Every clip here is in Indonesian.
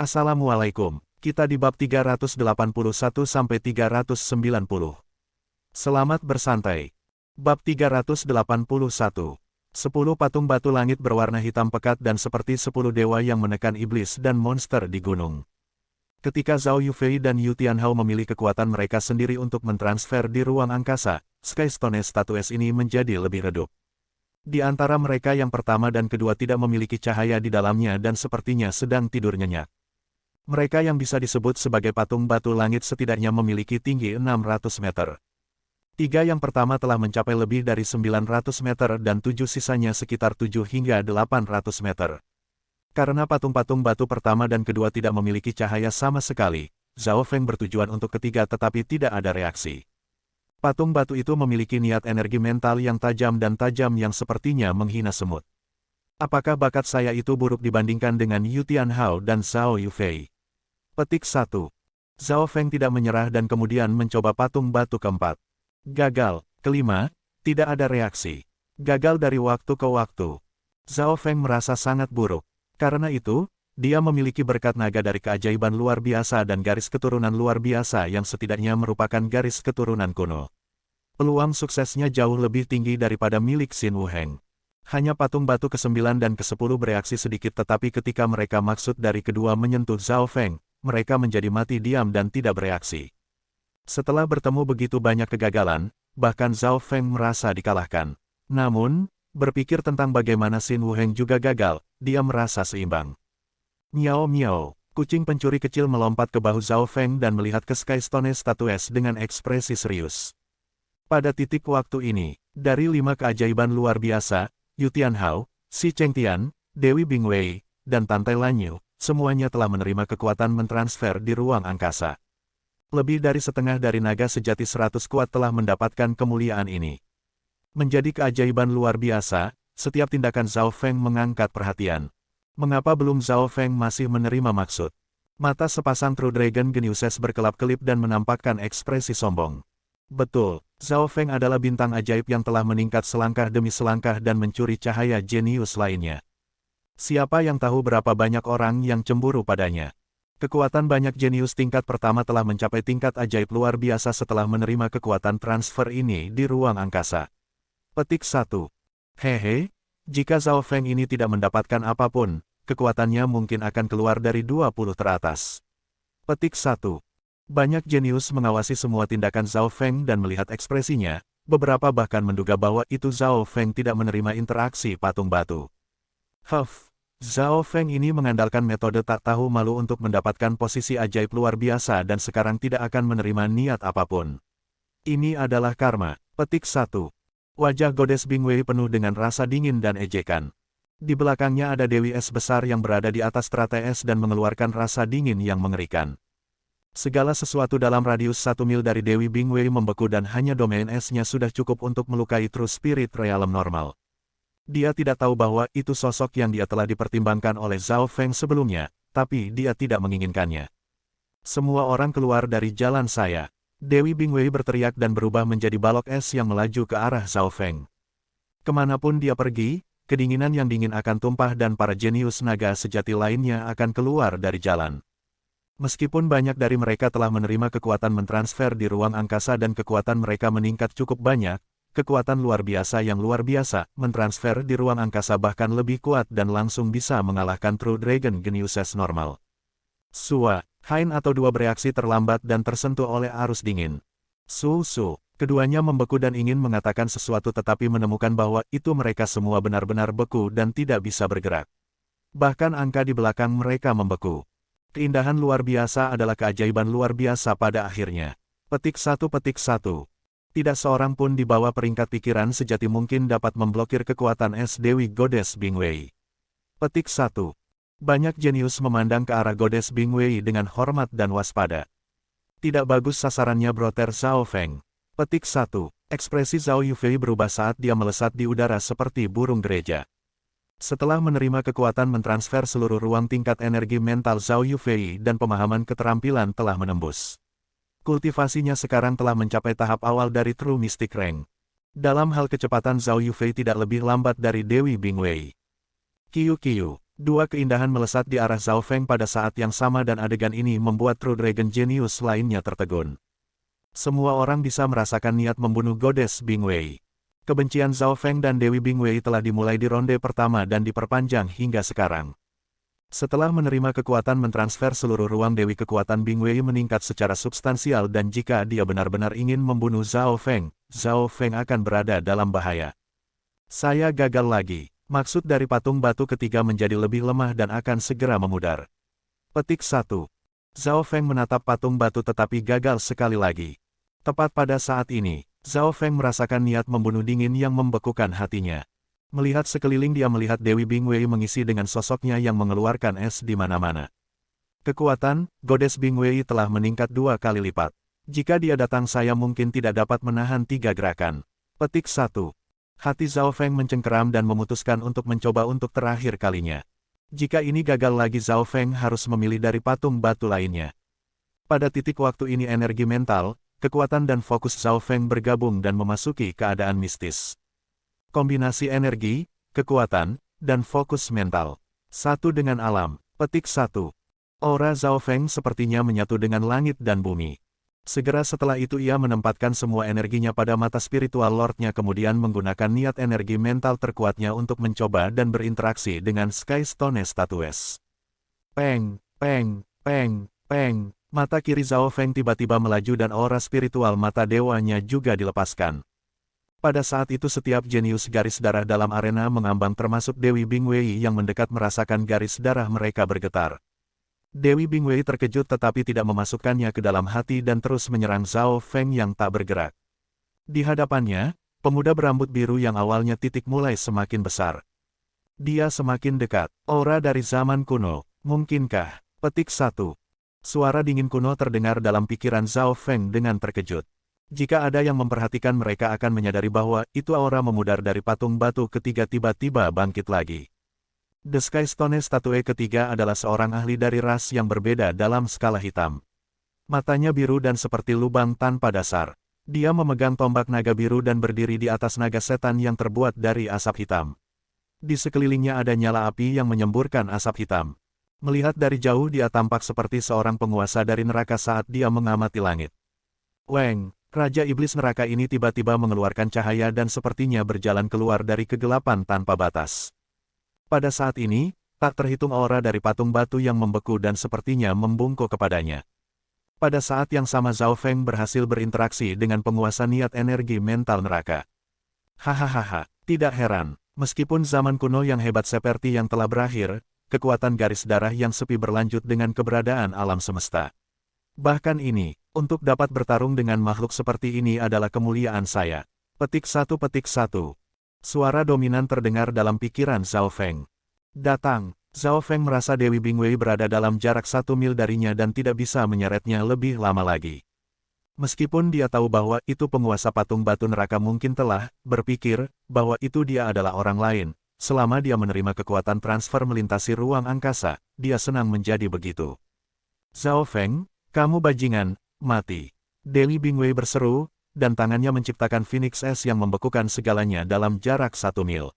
Assalamualaikum, kita di bab 381-390. Selamat bersantai. Bab 381. 10 patung batu langit berwarna hitam pekat dan seperti 10 dewa yang menekan iblis dan monster di gunung. Ketika Zhao Yufei dan Yu Tianhao memilih kekuatan mereka sendiri untuk mentransfer di ruang angkasa, Skystone Statues ini menjadi lebih redup. Di antara mereka yang pertama dan kedua tidak memiliki cahaya di dalamnya dan sepertinya sedang tidur nyenyak. Mereka yang bisa disebut sebagai patung batu langit setidaknya memiliki tinggi 600 meter. 3 yang pertama telah mencapai lebih dari 900 meter dan 7 sisanya sekitar 7 hingga 800 meter. Karena patung-patung batu pertama dan kedua tidak memiliki cahaya sama sekali, Zhao Feng bertujuan untuk ketiga tetapi tidak ada reaksi. Patung batu itu memiliki niat energi mental yang tajam yang sepertinya menghina semut. Apakah bakat saya itu buruk dibandingkan dengan Yu Tianhao dan Zhao Yufei? Petik 1. Zhao Feng tidak menyerah dan kemudian mencoba patung batu keempat. Gagal. Kelima, tidak ada reaksi. Gagal dari waktu ke waktu. Zhao Feng merasa sangat buruk. Karena itu, dia memiliki berkat naga dari keajaiban luar biasa dan garis keturunan luar biasa yang setidaknya merupakan garis keturunan kuno. Peluang suksesnya jauh lebih tinggi daripada milik Xin Wuheng. Hanya patung batu ke-9 dan ke-10 bereaksi sedikit tetapi ketika mereka maksud dari kedua menyentuh Zhao Feng, mereka menjadi mati diam dan tidak bereaksi. Setelah bertemu begitu banyak kegagalan, bahkan Zhao Feng merasa dikalahkan. Namun, berpikir tentang bagaimana Xin Wuheng juga gagal, dia merasa seimbang. Miao miao, kucing pencuri kecil melompat ke bahu Zhao Feng dan melihat ke Skystone Statues dengan ekspresi serius. Pada titik waktu ini, dari 5 keajaiban luar biasa, Yu Tianhao, Xi Chengtian, Dewi Bingwei, dan Tantai Lanyu, semuanya telah menerima kekuatan mentransfer di ruang angkasa. Lebih dari setengah dari naga sejati 100 kuat telah mendapatkan kemuliaan ini. Menjadi keajaiban luar biasa, setiap tindakan Zhao Feng mengangkat perhatian. Mengapa belum Zhao Feng masih menerima maksud? Mata sepasang True Dragon Geniuses berkelap-kelip dan menampakkan ekspresi sombong. Betul, Zhao Feng adalah bintang ajaib yang telah meningkat selangkah demi selangkah dan mencuri cahaya jenius lainnya. Siapa yang tahu berapa banyak orang yang cemburu padanya? Kekuatan banyak jenius tingkat pertama telah mencapai tingkat ajaib luar biasa setelah menerima kekuatan transfer ini di ruang angkasa. Petik 1. Hehe, jika Zhao Feng ini tidak mendapatkan apapun, kekuatannya mungkin akan keluar dari 20 teratas. Petik 1. Banyak jenius mengawasi semua tindakan Zhao Feng dan melihat ekspresinya, beberapa bahkan menduga bahwa itu Zhao Feng tidak menerima interaksi patung batu. Zhao Feng ini mengandalkan metode tak tahu malu untuk mendapatkan posisi ajaib luar biasa dan sekarang tidak akan menerima niat apapun. Ini adalah karma. Petik 1. Wajah Goddess Bingwei penuh dengan rasa dingin dan ejekan. Di belakangnya ada Dewi Es besar yang berada di atas teratai es dan mengeluarkan rasa dingin yang mengerikan. Segala sesuatu dalam radius 1 mil dari Dewi Bingwei membeku dan hanya domain esnya sudah cukup untuk melukai True Spirit Realm normal. Dia tidak tahu bahwa itu sosok yang dia telah dipertimbangkan oleh Zhao Feng sebelumnya, tapi dia tidak menginginkannya. Semua orang keluar dari jalan saya. Dewi Bingwei berteriak dan berubah menjadi balok es yang melaju ke arah Zhao Feng. Kemanapun dia pergi, kedinginan yang dingin akan tumpah dan para jenius naga sejati lainnya akan keluar dari jalan. Meskipun banyak dari mereka telah menerima kekuatan mentransfer di ruang angkasa dan kekuatan mereka meningkat cukup banyak, kekuatan luar biasa yang luar biasa, mentransfer di ruang angkasa bahkan lebih kuat dan langsung bisa mengalahkan True Dragon Geniuses normal. Hain atau dua bereaksi terlambat dan tersentuh oleh arus dingin. Keduanya membeku dan ingin mengatakan sesuatu tetapi menemukan bahwa itu mereka semua benar-benar beku dan tidak bisa bergerak. Bahkan angka di belakang mereka membeku. Keindahan luar biasa adalah keajaiban luar biasa pada akhirnya. Petik 1. Tidak seorang pun di bawah peringkat pikiran sejati mungkin dapat memblokir kekuatan es Dewi Goddess Bingwei. Petik 1. Banyak jenius memandang ke arah Goddess Bingwei dengan hormat dan waspada. Tidak bagus sasarannya broter Zhao Feng. Petik 1. Ekspresi Zhao Yufei berubah saat dia melesat di udara seperti burung gereja. Setelah menerima kekuatan mentransfer seluruh ruang tingkat energi mental Zhao Yufei dan pemahaman keterampilan telah menembus. Kultivasinya sekarang telah mencapai tahap awal dari True Mystic Rank. Dalam hal kecepatan Zhao Yufei tidak lebih lambat dari Dewi Bingwei. Kiu. Dua keindahan melesat di arah Zhao Feng pada saat yang sama dan adegan ini membuat True Dragon Genius lainnya tertegun. Semua orang bisa merasakan niat membunuh Goddess Bingwei. Kebencian Zhao Feng dan Dewi Bingwei telah dimulai di ronde pertama dan diperpanjang hingga sekarang. Setelah menerima kekuatan mentransfer seluruh ruang Dewi, kekuatan Bingwei meningkat secara substansial dan jika dia benar-benar ingin membunuh Zhao Feng akan berada dalam bahaya. Saya gagal lagi. Maksud dari patung batu ketiga menjadi lebih lemah dan akan segera memudar. Petik 1. Zhao Feng menatap patung batu tetapi gagal sekali lagi. Tepat pada saat ini, Zhao Feng merasakan niat membunuh dingin yang membekukan hatinya. Melihat sekeliling, dia melihat Dewi Bingwei mengisi dengan sosoknya yang mengeluarkan es di mana-mana. Kekuatan Goddess Bingwei telah meningkat 2 kali lipat. Jika dia datang, saya mungkin tidak dapat menahan 3 gerakan. Petik 1. Hati Zhao Feng mencengkeram dan memutuskan untuk mencoba untuk terakhir kalinya. Jika ini gagal lagi, Zhao Feng harus memilih dari patung batu lainnya. Pada titik waktu ini energi mental, kekuatan dan fokus Zhao Feng bergabung dan memasuki keadaan mistis. Kombinasi energi, kekuatan, dan fokus mental. Satu dengan alam. Petik 1. Aura Zhao Feng sepertinya menyatu dengan langit dan bumi. Segera setelah itu ia menempatkan semua energinya pada mata spiritual Lordnya, kemudian menggunakan niat energi mental terkuatnya untuk mencoba dan berinteraksi dengan Sky Stone Statues. Peng, peng, peng, peng. Mata kiri Zhao Feng tiba-tiba melaju dan aura spiritual mata dewanya juga dilepaskan. Pada saat itu setiap jenius garis darah dalam arena mengambang, termasuk Dewi Bingwei yang mendekat merasakan garis darah mereka bergetar. Dewi Bingwei terkejut tetapi tidak memasukkannya ke dalam hati dan terus menyerang Zhao Feng yang tak bergerak. Di hadapannya, pemuda berambut biru yang awalnya titik mulai semakin besar. Dia semakin dekat. Aura dari zaman kuno, mungkinkah? Petik 1. Suara dingin kuno terdengar dalam pikiran Zhao Feng dengan terkejut. Jika ada yang memperhatikan, mereka akan menyadari bahwa itu aura memudar dari patung batu ketiga tiba-tiba bangkit lagi. The Sky Stone Statue ketiga adalah seorang ahli dari ras yang berbeda dalam skala hitam. Matanya biru dan seperti lubang tanpa dasar. Dia memegang tombak naga biru dan berdiri di atas naga setan yang terbuat dari asap hitam. Di sekelilingnya ada nyala api yang menyemburkan asap hitam. Melihat dari jauh, dia tampak seperti seorang penguasa dari neraka saat dia mengamati langit. Weng, Raja Iblis neraka ini tiba-tiba mengeluarkan cahaya dan sepertinya berjalan keluar dari kegelapan tanpa batas. Pada saat ini, tak terhitung aura dari patung batu yang membeku dan sepertinya membungkuk kepadanya. Pada saat yang sama Zhao Feng berhasil berinteraksi dengan penguasa niat energi mental neraka. Hahaha, tidak heran, meskipun zaman kuno yang hebat seperti yang telah berakhir, kekuatan garis darah yang sepi berlanjut dengan keberadaan alam semesta. Bahkan ini, untuk dapat bertarung dengan makhluk seperti ini adalah kemuliaan saya. Petik 1. Suara dominan terdengar dalam pikiran Zhao Feng. Datang. Zhao Feng merasa Dewi Bingwei berada dalam jarak 1 mil darinya dan tidak bisa menyeretnya lebih lama lagi. Meskipun dia tahu bahwa itu penguasa patung batu neraka, mungkin telah berpikir bahwa itu dia adalah orang lain. Selama dia menerima kekuatan transfer melintasi ruang angkasa, dia senang menjadi begitu. Zhao Feng, kamu bajingan, mati. Dewi Bingwei berseru, dan tangannya menciptakan Phoenix Es yang membekukan segalanya dalam jarak 1 mil.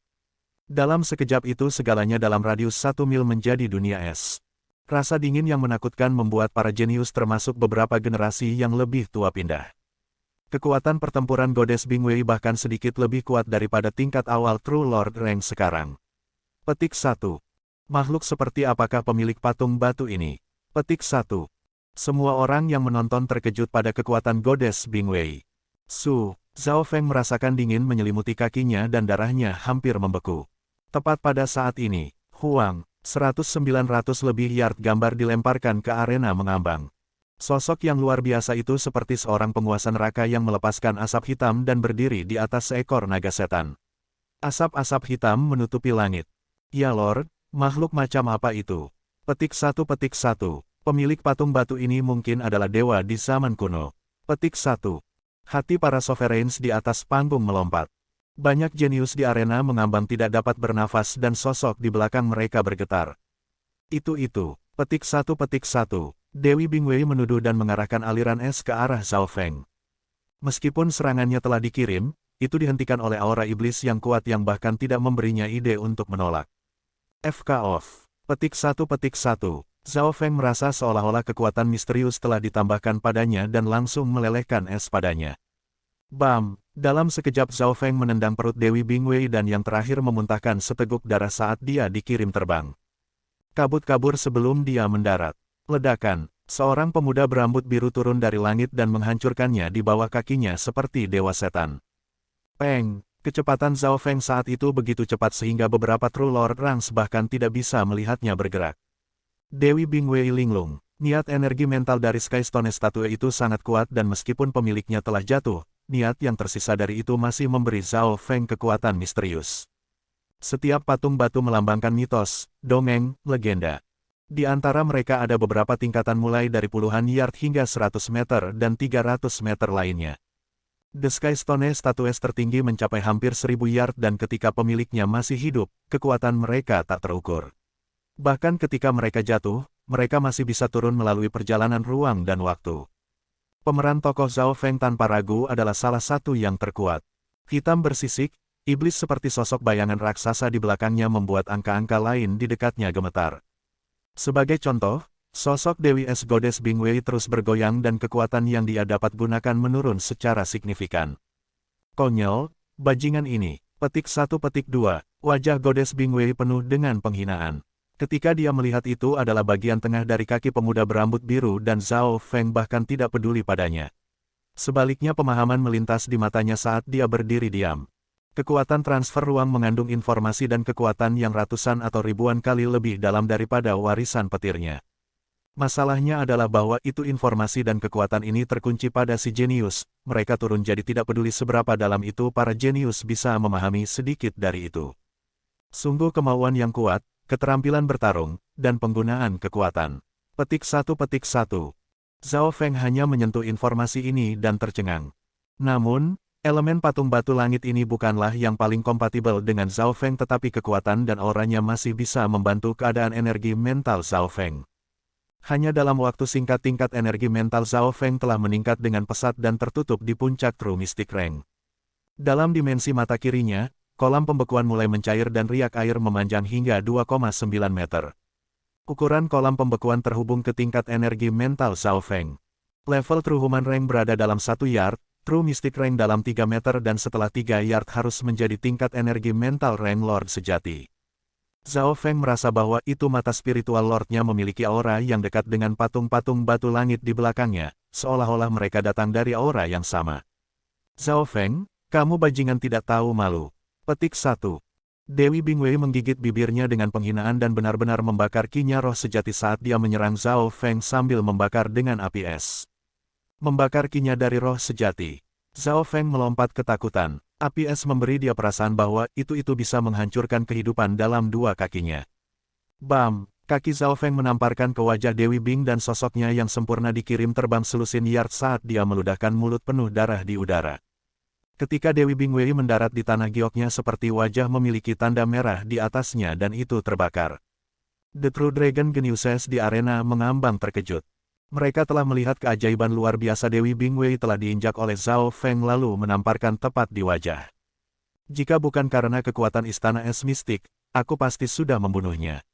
Dalam sekejap itu segalanya dalam radius 1 mil menjadi dunia es. Rasa dingin yang menakutkan membuat para jenius termasuk beberapa generasi yang lebih tua pindah. Kekuatan pertempuran Goddess Bingwei bahkan sedikit lebih kuat daripada tingkat awal True Lord rank sekarang. Petik 1. Makhluk seperti apakah pemilik patung batu ini? Petik 1. Semua orang yang menonton terkejut pada kekuatan Goddess Bingwei. Zhao Feng merasakan dingin menyelimuti kakinya dan darahnya hampir membeku. Tepat pada saat ini, Huang, 100-900 lebih yard gambar dilemparkan ke arena mengambang. Sosok yang luar biasa itu seperti seorang penguasa neraka yang melepaskan asap hitam dan berdiri di atas seekor naga setan. Asap-asap hitam menutupi langit. Ya Lord, makhluk macam apa itu? Petik 1. Pemilik patung batu ini mungkin adalah dewa di zaman kuno. Petik 1. Hati para sovereigns di atas panggung melompat. Banyak jenius di arena mengambang tidak dapat bernafas dan sosok di belakang mereka bergetar. Itu. Petik 1. Dewi Bingwei menuduh dan mengarahkan aliran es ke arah Zhao Feng. Meskipun serangannya telah dikirim, itu dihentikan oleh aura iblis yang kuat yang bahkan tidak memberinya ide untuk menolak. FK off. Petik 1. Zhao Feng merasa seolah-olah kekuatan misterius telah ditambahkan padanya dan langsung melelehkan es padanya. Bam! Dalam sekejap Zhao Feng menendang perut Dewi Bingwei dan yang terakhir memuntahkan seteguk darah saat dia dikirim terbang. Kabut kabur sebelum dia mendarat. Ledakan! Seorang pemuda berambut biru turun dari langit dan menghancurkannya di bawah kakinya seperti dewa setan. Peng! Kecepatan Zhao Feng saat itu begitu cepat sehingga beberapa True Lord Ranks bahkan tidak bisa melihatnya bergerak. Dewi Bingwei linglung. Niat energi mental dari Sky Stone statue itu sangat kuat dan meskipun pemiliknya telah jatuh, niat yang tersisa dari itu masih memberi Zhao Feng kekuatan misterius. Setiap patung batu melambangkan mitos, dongeng, legenda. Di antara mereka ada beberapa tingkatan mulai dari puluhan yard hingga 100 meter dan 300 meter lainnya. The Sky Stone statues tertinggi mencapai hampir 1000 yard dan ketika pemiliknya masih hidup, kekuatan mereka tak terukur. Bahkan ketika mereka jatuh, mereka masih bisa turun melalui perjalanan ruang dan waktu. Pemeran tokoh Zhao Feng tanpa ragu adalah salah satu yang terkuat. Hitam bersisik, iblis seperti sosok bayangan raksasa di belakangnya membuat angka-angka lain di dekatnya gemetar. Sebagai contoh, sosok Dewi Es Goddess Bingwei terus bergoyang dan kekuatan yang dia dapat gunakan menurun secara signifikan. Konyol, bajingan ini. Petik 1. Petik 2. Wajah Goddess Bingwei penuh dengan penghinaan. Ketika dia melihat itu adalah bagian tengah dari kaki pemuda berambut biru dan Zhao Feng bahkan tidak peduli padanya. Sebaliknya pemahaman melintas di matanya saat dia berdiri diam. Kekuatan transfer ruang mengandung informasi dan kekuatan yang ratusan atau ribuan kali lebih dalam daripada warisan petirnya. Masalahnya adalah bahwa itu informasi dan kekuatan ini terkunci pada si jenius, mereka turun jadi tidak peduli seberapa dalam itu para jenius bisa memahami sedikit dari itu. Sungguh kemauan yang kuat, keterampilan bertarung, dan penggunaan kekuatan. Petik 1. Petik 1. Zhao Feng hanya menyentuh informasi ini dan tercengang. Namun, elemen patung batu langit ini bukanlah yang paling kompatibel dengan Zhao Feng tetapi kekuatan dan auranya masih bisa membantu keadaan energi mental Zhao Feng. Hanya dalam waktu singkat tingkat energi mental Zhao Feng telah meningkat dengan pesat dan tertutup di puncak True Mystic Rank. Dalam dimensi mata kirinya, kolam pembekuan mulai mencair dan riak air memanjang hingga 2,9 meter. Ukuran kolam pembekuan terhubung ke tingkat energi mental Zhao Feng. Level True Human Rank berada dalam 1 yard, True Mystic Rank dalam 3 meter dan setelah 3 yard harus menjadi tingkat energi mental Rank Lord sejati. Zhao Feng merasa bahwa itu mata spiritual Lordnya memiliki aura yang dekat dengan patung-patung batu langit di belakangnya, seolah-olah mereka datang dari aura yang sama. Zhao Feng, kamu bajingan tidak tahu malu. Petik 1. Dewi Bingwei menggigit bibirnya dengan penghinaan dan benar-benar membakar kinya roh sejati saat dia menyerang Zhao Feng sambil membakar dengan api es. Membakar kinya dari roh sejati. Zhao Feng melompat ketakutan. Api es memberi dia perasaan bahwa itu bisa menghancurkan kehidupan dalam dua kakinya. Bam! Kaki Zhao Feng menamparkan ke wajah Dewi Bing dan sosoknya yang sempurna dikirim terbang selusin yard saat dia meludahkan mulut penuh darah di udara. Ketika Dewi Bingwei mendarat di tanah gioknya seperti wajah memiliki tanda merah di atasnya dan itu terbakar. The True Dragon Geniuses di arena mengambang terkejut. Mereka telah melihat keajaiban luar biasa Dewi Bingwei telah diinjak oleh Zhao Feng lalu menamparkan tepat di wajah. Jika bukan karena kekuatan istana es mistik, aku pasti sudah membunuhnya.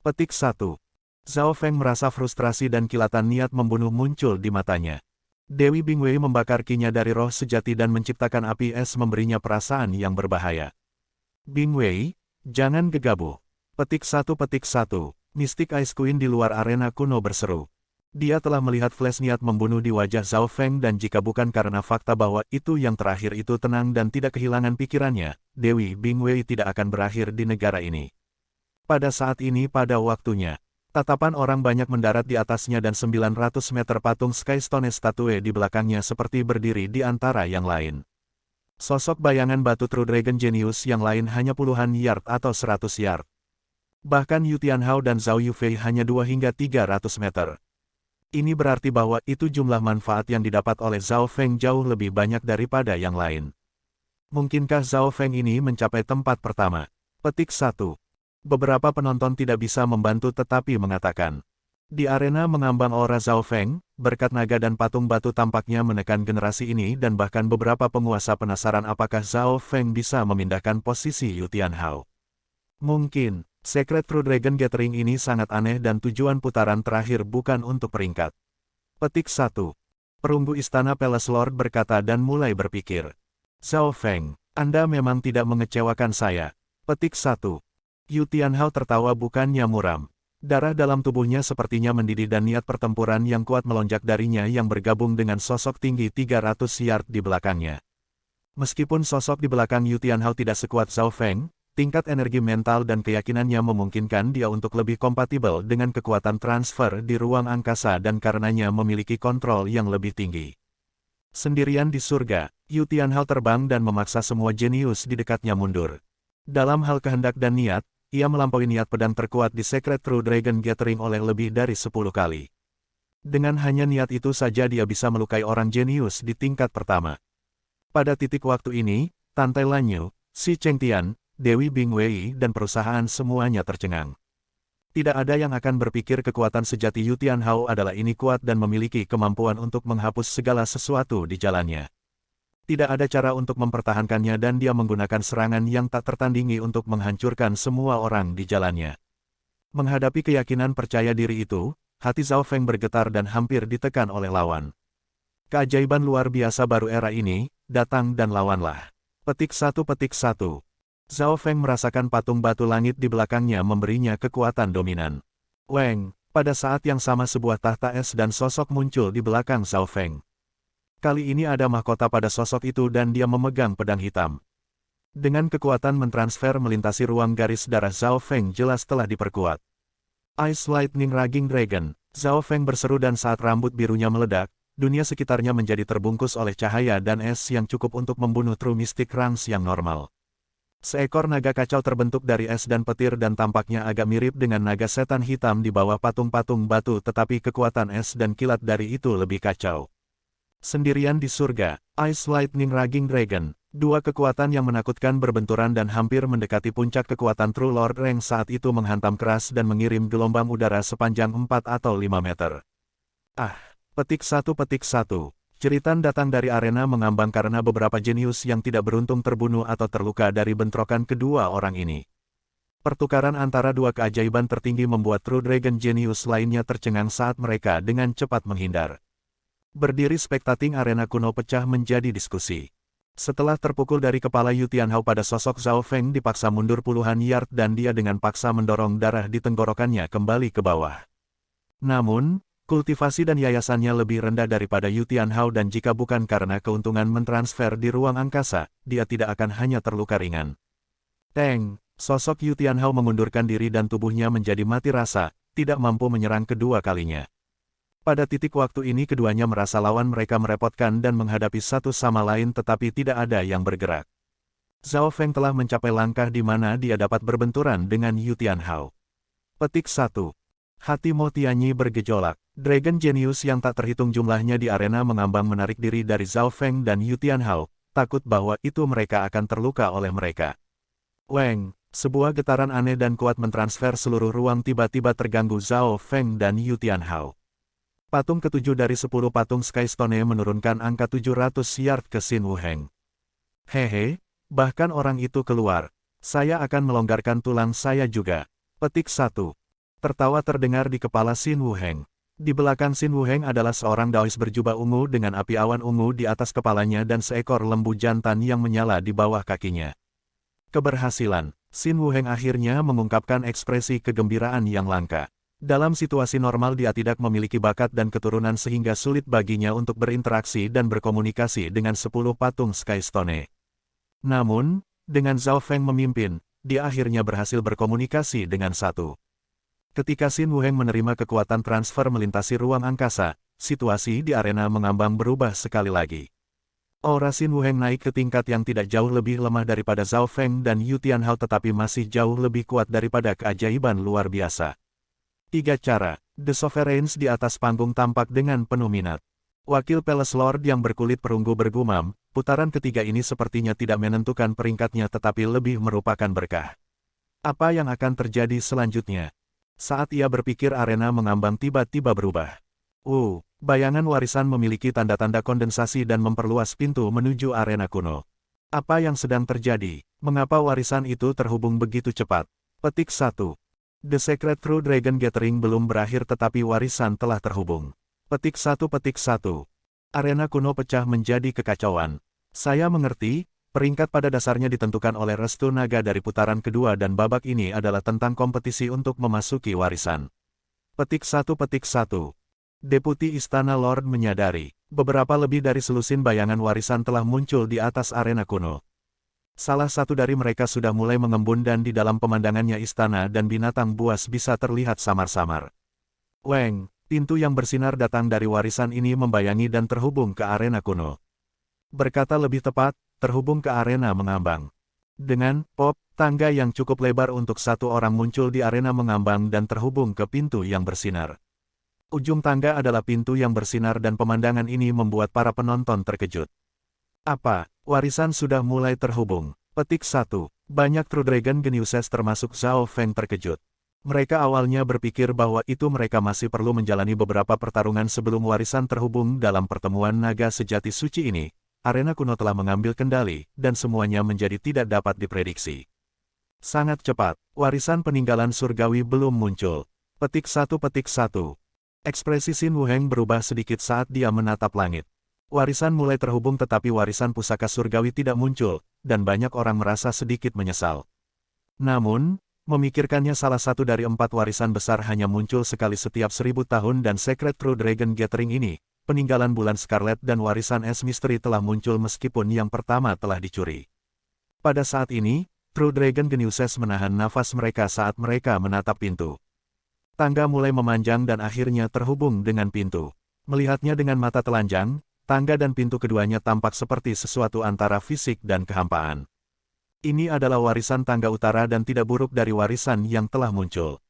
Petik 1. Zhao Feng merasa frustrasi dan kilatan niat membunuh muncul di matanya. Dewi Bingwei membakar kinya dari roh sejati dan menciptakan api es memberinya perasaan yang berbahaya. Bingwei, jangan gegabah. Petik 1. Petik 1. Mystic Ice Queen di luar arena kuno berseru. Dia telah melihat flash niat membunuh di wajah Zhao Feng dan jika bukan karena fakta bahwa itu yang terakhir itu tenang dan tidak kehilangan pikirannya, Dewi Bingwei tidak akan berakhir di negara ini. Pada saat ini pada waktunya, tatapan orang banyak mendarat di atasnya dan 900 meter patung Sky Stone statue di belakangnya seperti berdiri di antara yang lain. Sosok bayangan batu True Dragon Genius yang lain hanya puluhan yard atau 100 yard. Bahkan Yu Tianhao dan Zhao Yufei hanya 2 hingga 300 meter. Ini berarti bahwa itu jumlah manfaat yang didapat oleh Zhao Feng jauh lebih banyak daripada yang lain. Mungkinkah Zhao Feng ini mencapai tempat pertama? Petik 1. Beberapa penonton tidak bisa membantu tetapi mengatakan. Di arena mengambang aura Zhao Feng, berkat naga dan patung batu tampaknya menekan generasi ini dan bahkan beberapa penguasa penasaran apakah Zhao Feng bisa memindahkan posisi Yu Tianhao. Mungkin, Secret True Dragon Gathering ini sangat aneh dan tujuan putaran terakhir bukan untuk peringkat. Petik 1. Perunggu Istana Palace Lord berkata dan mulai berpikir. Zhao Feng, Anda memang tidak mengecewakan saya. Petik 1. Yu Tianhao tertawa bukannya muram. Darah dalam tubuhnya sepertinya mendidih dan niat pertempuran yang kuat melonjak darinya yang bergabung dengan sosok tinggi 300 yard di belakangnya. Meskipun sosok di belakang Yu Tianhao tidak sekuat Zhao Feng, tingkat energi mental dan keyakinannya memungkinkan dia untuk lebih kompatibel dengan kekuatan transfer di ruang angkasa dan karenanya memiliki kontrol yang lebih tinggi. Sendirian di surga, Yu Tianhao terbang dan memaksa semua jenius di dekatnya mundur. Dalam hal kehendak dan niat, ia melampaui niat pedang terkuat di Secret True Dragon Gathering oleh lebih dari 10 kali. Dengan hanya niat itu saja dia bisa melukai orang jenius di tingkat pertama. Pada titik waktu ini, Tante Lanyu, Si Chengtian, Dewi Bingwei dan perusahaan semuanya tercengang. Tidak ada yang akan berpikir kekuatan sejati Yu Tianhao adalah ini kuat dan memiliki kemampuan untuk menghapus segala sesuatu di jalannya. Tidak ada cara untuk mempertahankannya dan dia menggunakan serangan yang tak tertandingi untuk menghancurkan semua orang di jalannya. Menghadapi keyakinan percaya diri itu, hati Zhao Feng bergetar dan hampir ditekan oleh lawan. Keajaiban luar biasa baru era ini, datang dan lawanlah. Petik 1. Zhao Feng merasakan patung batu langit di belakangnya memberinya kekuatan dominan. Weng, pada saat yang sama sebuah tahta es dan sosok muncul di belakang Zhao Feng. Kali ini ada mahkota pada sosok itu dan dia memegang pedang hitam. Dengan kekuatan mentransfer melintasi ruang garis darah Zhao Feng jelas telah diperkuat. Ice Lightning Raging Dragon, Zhao Feng berseru dan saat rambut birunya meledak, dunia sekitarnya menjadi terbungkus oleh cahaya dan es yang cukup untuk membunuh True Mystic Ranks yang normal. Seekor naga kacau terbentuk dari es dan petir dan tampaknya agak mirip dengan naga setan hitam di bawah patung-patung batu tetapi kekuatan es dan kilat dari itu lebih kacau. Sendirian di surga, Ice Lightning Raging Dragon, dua kekuatan yang menakutkan berbenturan dan hampir mendekati puncak kekuatan True Lord Reng saat itu menghantam keras dan mengirim gelombang udara sepanjang 4 atau 5 meter. Petik 1. Jeritan datang dari arena mengambang karena beberapa jenius yang tidak beruntung terbunuh atau terluka dari bentrokan kedua orang ini. Pertukaran antara dua keajaiban tertinggi membuat True Dragon jenius lainnya tercengang saat mereka dengan cepat menghindar. Berdiri spektating arena kuno pecah menjadi diskusi. Setelah terpukul dari kepala Yu Tianhao pada sosok Zhao Feng dipaksa mundur puluhan yard dan dia dengan paksa mendorong darah di tenggorokannya kembali ke bawah. Namun, kultivasi dan yayasannya lebih rendah daripada Yu Tianhao dan jika bukan karena keuntungan mentransfer di ruang angkasa, dia tidak akan hanya terluka ringan. Teng, sosok Yu Tianhao mengundurkan diri dan tubuhnya menjadi mati rasa, tidak mampu menyerang kedua kalinya. Pada titik waktu ini keduanya merasa lawan mereka merepotkan dan menghadapi satu sama lain tetapi tidak ada yang bergerak. Zhao Feng telah mencapai langkah di mana dia dapat berbenturan dengan Yu Tianhao. Petik 1. Hati Mo Tianyi bergejolak. Dragon Genius yang tak terhitung jumlahnya di arena mengambang menarik diri dari Zhao Feng dan Yu Tianhao, takut bahwa itu mereka akan terluka oleh mereka. Weng, sebuah getaran aneh dan kuat mentransfer seluruh ruang tiba-tiba terganggu Zhao Feng dan Yu Tianhao. Patung ketujuh dari 10 patung Skystone menurunkan angka 700 yard ke Xin Wuheng. Hehe, bahkan orang itu keluar. Saya akan melonggarkan tulang saya juga. Petik 1. Tertawa terdengar di kepala Xin Wuheng. Di belakang Xin Wuheng adalah seorang Daois berjubah ungu dengan api awan ungu di atas kepalanya dan seekor lembu jantan yang menyala di bawah kakinya. Keberhasilan, Xin Wuheng akhirnya mengungkapkan ekspresi kegembiraan yang langka. Dalam situasi normal dia tidak memiliki bakat dan keturunan sehingga sulit baginya untuk berinteraksi dan berkomunikasi dengan 10 patung Skystone. Namun, dengan Zhao Feng memimpin, dia akhirnya berhasil berkomunikasi dengan satu. Ketika Xin Wuheng menerima kekuatan transfer melintasi ruang angkasa, situasi di arena mengambang berubah sekali lagi. Aura Xin Wuheng naik ke tingkat yang tidak jauh lebih lemah daripada Zhao Feng dan Yu Tianhao tetapi masih jauh lebih kuat daripada keajaiban luar biasa. 3 cara, The Sovereigns di atas panggung tampak dengan penuh minat. Wakil Palace Lord yang berkulit perunggu bergumam, putaran ketiga ini sepertinya tidak menentukan peringkatnya tetapi lebih merupakan berkah. Apa yang akan terjadi selanjutnya? Saat ia berpikir arena mengambang tiba-tiba berubah. Bayangan warisan memiliki tanda-tanda kondensasi dan memperluas pintu menuju arena kuno. Apa yang sedang terjadi? Mengapa warisan itu terhubung begitu cepat? Petik 1. The Secret True Dragon Gathering belum berakhir tetapi warisan telah terhubung. Petik 1. Arena kuno pecah menjadi kekacauan. Saya mengerti, peringkat pada dasarnya ditentukan oleh restu naga dari putaran kedua dan babak ini adalah tentang kompetisi untuk memasuki warisan. Petik 1. Deputi Istana Lord menyadari, beberapa lebih dari selusin bayangan warisan telah muncul di atas arena kuno. Salah satu dari mereka sudah mulai mengembun dan di dalam pemandangannya istana dan binatang buas bisa terlihat samar-samar. Weng, pintu yang bersinar datang dari warisan ini membayangi dan terhubung ke arena kuno. Berkata lebih tepat, terhubung ke arena mengambang. Dengan pop, tangga yang cukup lebar untuk satu orang muncul di arena mengambang dan terhubung ke pintu yang bersinar. Ujung tangga adalah pintu yang bersinar dan pemandangan ini membuat para penonton terkejut. Apa? Warisan sudah mulai terhubung. Petik 1. Banyak True Dragon Geniuses termasuk Zhao Feng terkejut. Mereka awalnya berpikir bahwa itu mereka masih perlu menjalani beberapa pertarungan sebelum warisan terhubung dalam pertemuan naga sejati suci ini. Arena kuno telah mengambil kendali, dan semuanya menjadi tidak dapat diprediksi. Sangat cepat, warisan peninggalan surgawi belum muncul. Petik 1. Ekspresi Xin Wuheng berubah sedikit saat dia menatap langit. Warisan mulai terhubung tetapi warisan pusaka surgawi tidak muncul, dan banyak orang merasa sedikit menyesal. Namun, memikirkannya salah satu dari 4 warisan besar hanya muncul sekali setiap 1000 tahun dan Secret True Dragon Gathering ini, peninggalan bulan Scarlet dan warisan es misteri telah muncul meskipun yang pertama telah dicuri. Pada saat ini, True Dragon Geniuses menahan nafas mereka saat mereka menatap pintu. Tangga mulai memanjang dan akhirnya terhubung dengan pintu. Melihatnya dengan mata telanjang, tangga dan pintu keduanya tampak seperti sesuatu antara fisik dan kehampaan. Ini adalah warisan tangga utara dan tidak buruk dari warisan yang telah muncul.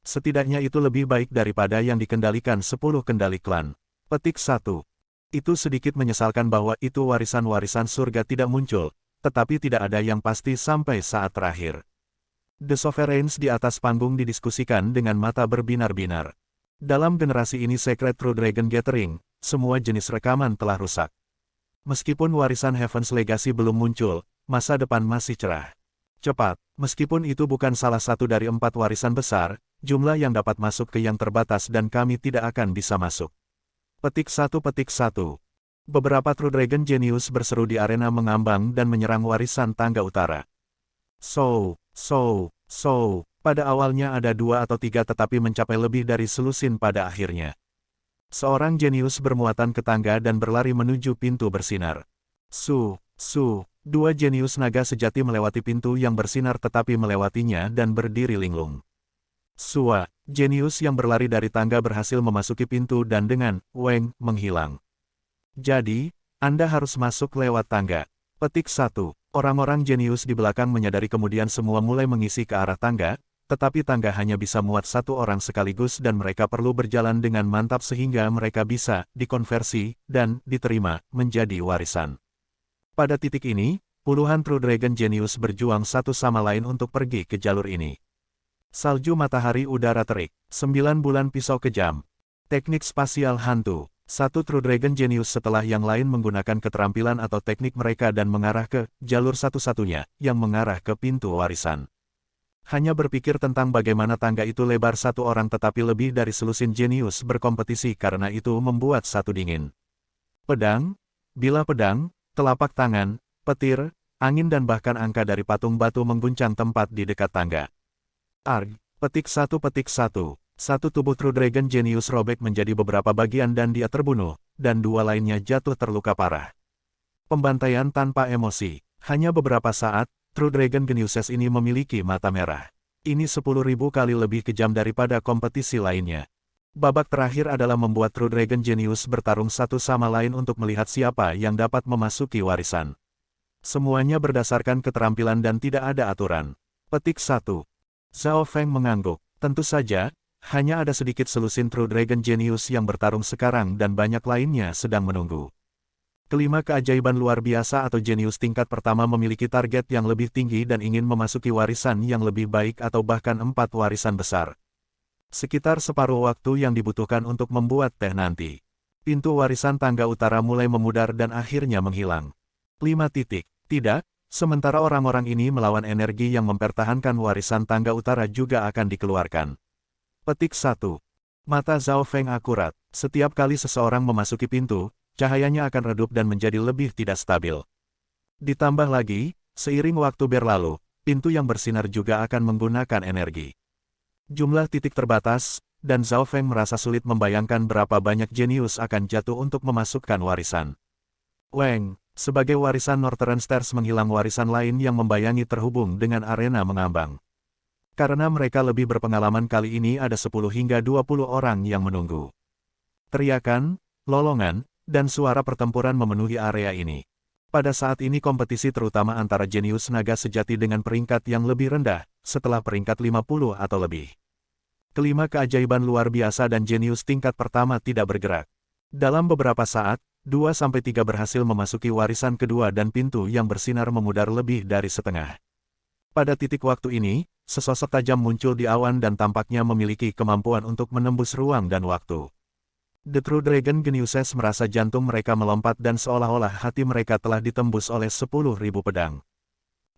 Setidaknya itu lebih baik daripada yang dikendalikan 10 kendali klan. Petik 1. Itu sedikit menyesalkan bahwa itu warisan-warisan surga tidak muncul, tetapi tidak ada yang pasti sampai saat terakhir. The Sovereigns di atas panggung didiskusikan dengan mata berbinar-binar. Dalam generasi ini Secret True Dragon Gathering, semua jenis rekaman telah rusak. Meskipun warisan Heaven's Legacy belum muncul, masa depan masih cerah. Cepat, meskipun itu bukan salah satu dari 4 warisan besar, jumlah yang dapat masuk ke yang terbatas dan kami tidak akan bisa masuk. Petik 1. Beberapa True Dragon Genius berseru di arena mengambang dan menyerang warisan tangga utara. Pada awalnya ada 2 atau 3 tetapi mencapai lebih dari selusin pada akhirnya. Seorang jenius bermuatan ke tangga dan berlari menuju pintu bersinar. Dua jenius naga sejati melewati pintu yang bersinar tetapi melewatinya dan berdiri linglung. Jenius yang berlari dari tangga berhasil memasuki pintu dan dengan Weng menghilang. Jadi, Anda harus masuk lewat tangga. Petik 1. Orang-orang jenius di belakang menyadari kemudian semua mulai mengisi ke arah tangga, tetapi tangga hanya bisa muat 1 orang sekaligus dan mereka perlu berjalan dengan mantap sehingga mereka bisa dikonversi dan diterima menjadi warisan. Pada titik ini, puluhan True Dragon Genius berjuang satu sama lain untuk pergi ke jalur ini. Salju matahari udara terik, 9 bulan pisau kejam. Teknik spasial hantu. 1 True Dragon Genius setelah yang lain menggunakan keterampilan atau teknik mereka dan mengarah ke jalur satu-satunya yang mengarah ke pintu warisan. Hanya berpikir tentang bagaimana tangga itu lebar 1 orang tetapi lebih dari selusin jenius berkompetisi karena itu membuat satu dingin. Pedang, bilah pedang, telapak tangan, petir, angin dan bahkan angka dari patung batu mengguncang tempat di dekat tangga. Petik 1. Satu tubuh True Dragon Genius robek menjadi beberapa bagian dan dia terbunuh, dan 2 lainnya jatuh terluka parah. Pembantaian tanpa emosi, hanya beberapa saat, True Dragon Geniuses ini memiliki mata merah. Ini 10.000 kali lebih kejam daripada kompetisi lainnya. Babak terakhir adalah membuat True Dragon Genius bertarung satu sama lain untuk melihat siapa yang dapat memasuki warisan. Semuanya berdasarkan keterampilan dan tidak ada aturan. Petik 1. Zhao Feng mengangguk. Tentu saja, hanya ada sedikit selusin True Dragon Genius yang bertarung sekarang dan banyak lainnya sedang menunggu. Kelima keajaiban luar biasa atau jenius tingkat pertama memiliki target yang lebih tinggi dan ingin memasuki warisan yang lebih baik atau bahkan 4 warisan besar. Sekitar separuh waktu yang dibutuhkan untuk membuat teh nanti. Pintu warisan tangga utara mulai memudar dan akhirnya menghilang. 5 titik. Tidak, Sementara orang-orang ini melawan energi yang mempertahankan warisan tangga utara juga akan dikeluarkan. Petik 1. Mata Zhao Feng akurat. Setiap kali seseorang memasuki pintu, cahayanya akan redup dan menjadi lebih tidak stabil. Ditambah lagi, seiring waktu berlalu, pintu yang bersinar juga akan menggunakan energi. Jumlah titik terbatas, dan Zhao Feng merasa sulit membayangkan berapa banyak jenius akan jatuh untuk memasukkan warisan. Weng, sebagai warisan Northern Stars menghilang warisan lain yang membayangi terhubung dengan arena mengambang. Karena mereka lebih berpengalaman kali ini ada 10 hingga 20 orang yang menunggu. Teriakan, lolongan, dan suara pertempuran memenuhi area ini. Pada saat ini kompetisi terutama antara jenius naga sejati dengan peringkat yang lebih rendah, setelah peringkat 50 atau lebih. Kelima keajaiban luar biasa dan jenius tingkat pertama tidak bergerak. Dalam beberapa saat, 2-3 berhasil memasuki warisan kedua dan pintu yang bersinar memudar lebih dari setengah. Pada titik waktu ini, sesosok tajam muncul di awan dan tampaknya memiliki kemampuan untuk menembus ruang dan waktu. The True Dragon Geniuses merasa jantung mereka melompat dan seolah-olah hati mereka telah ditembus oleh 10.000 pedang.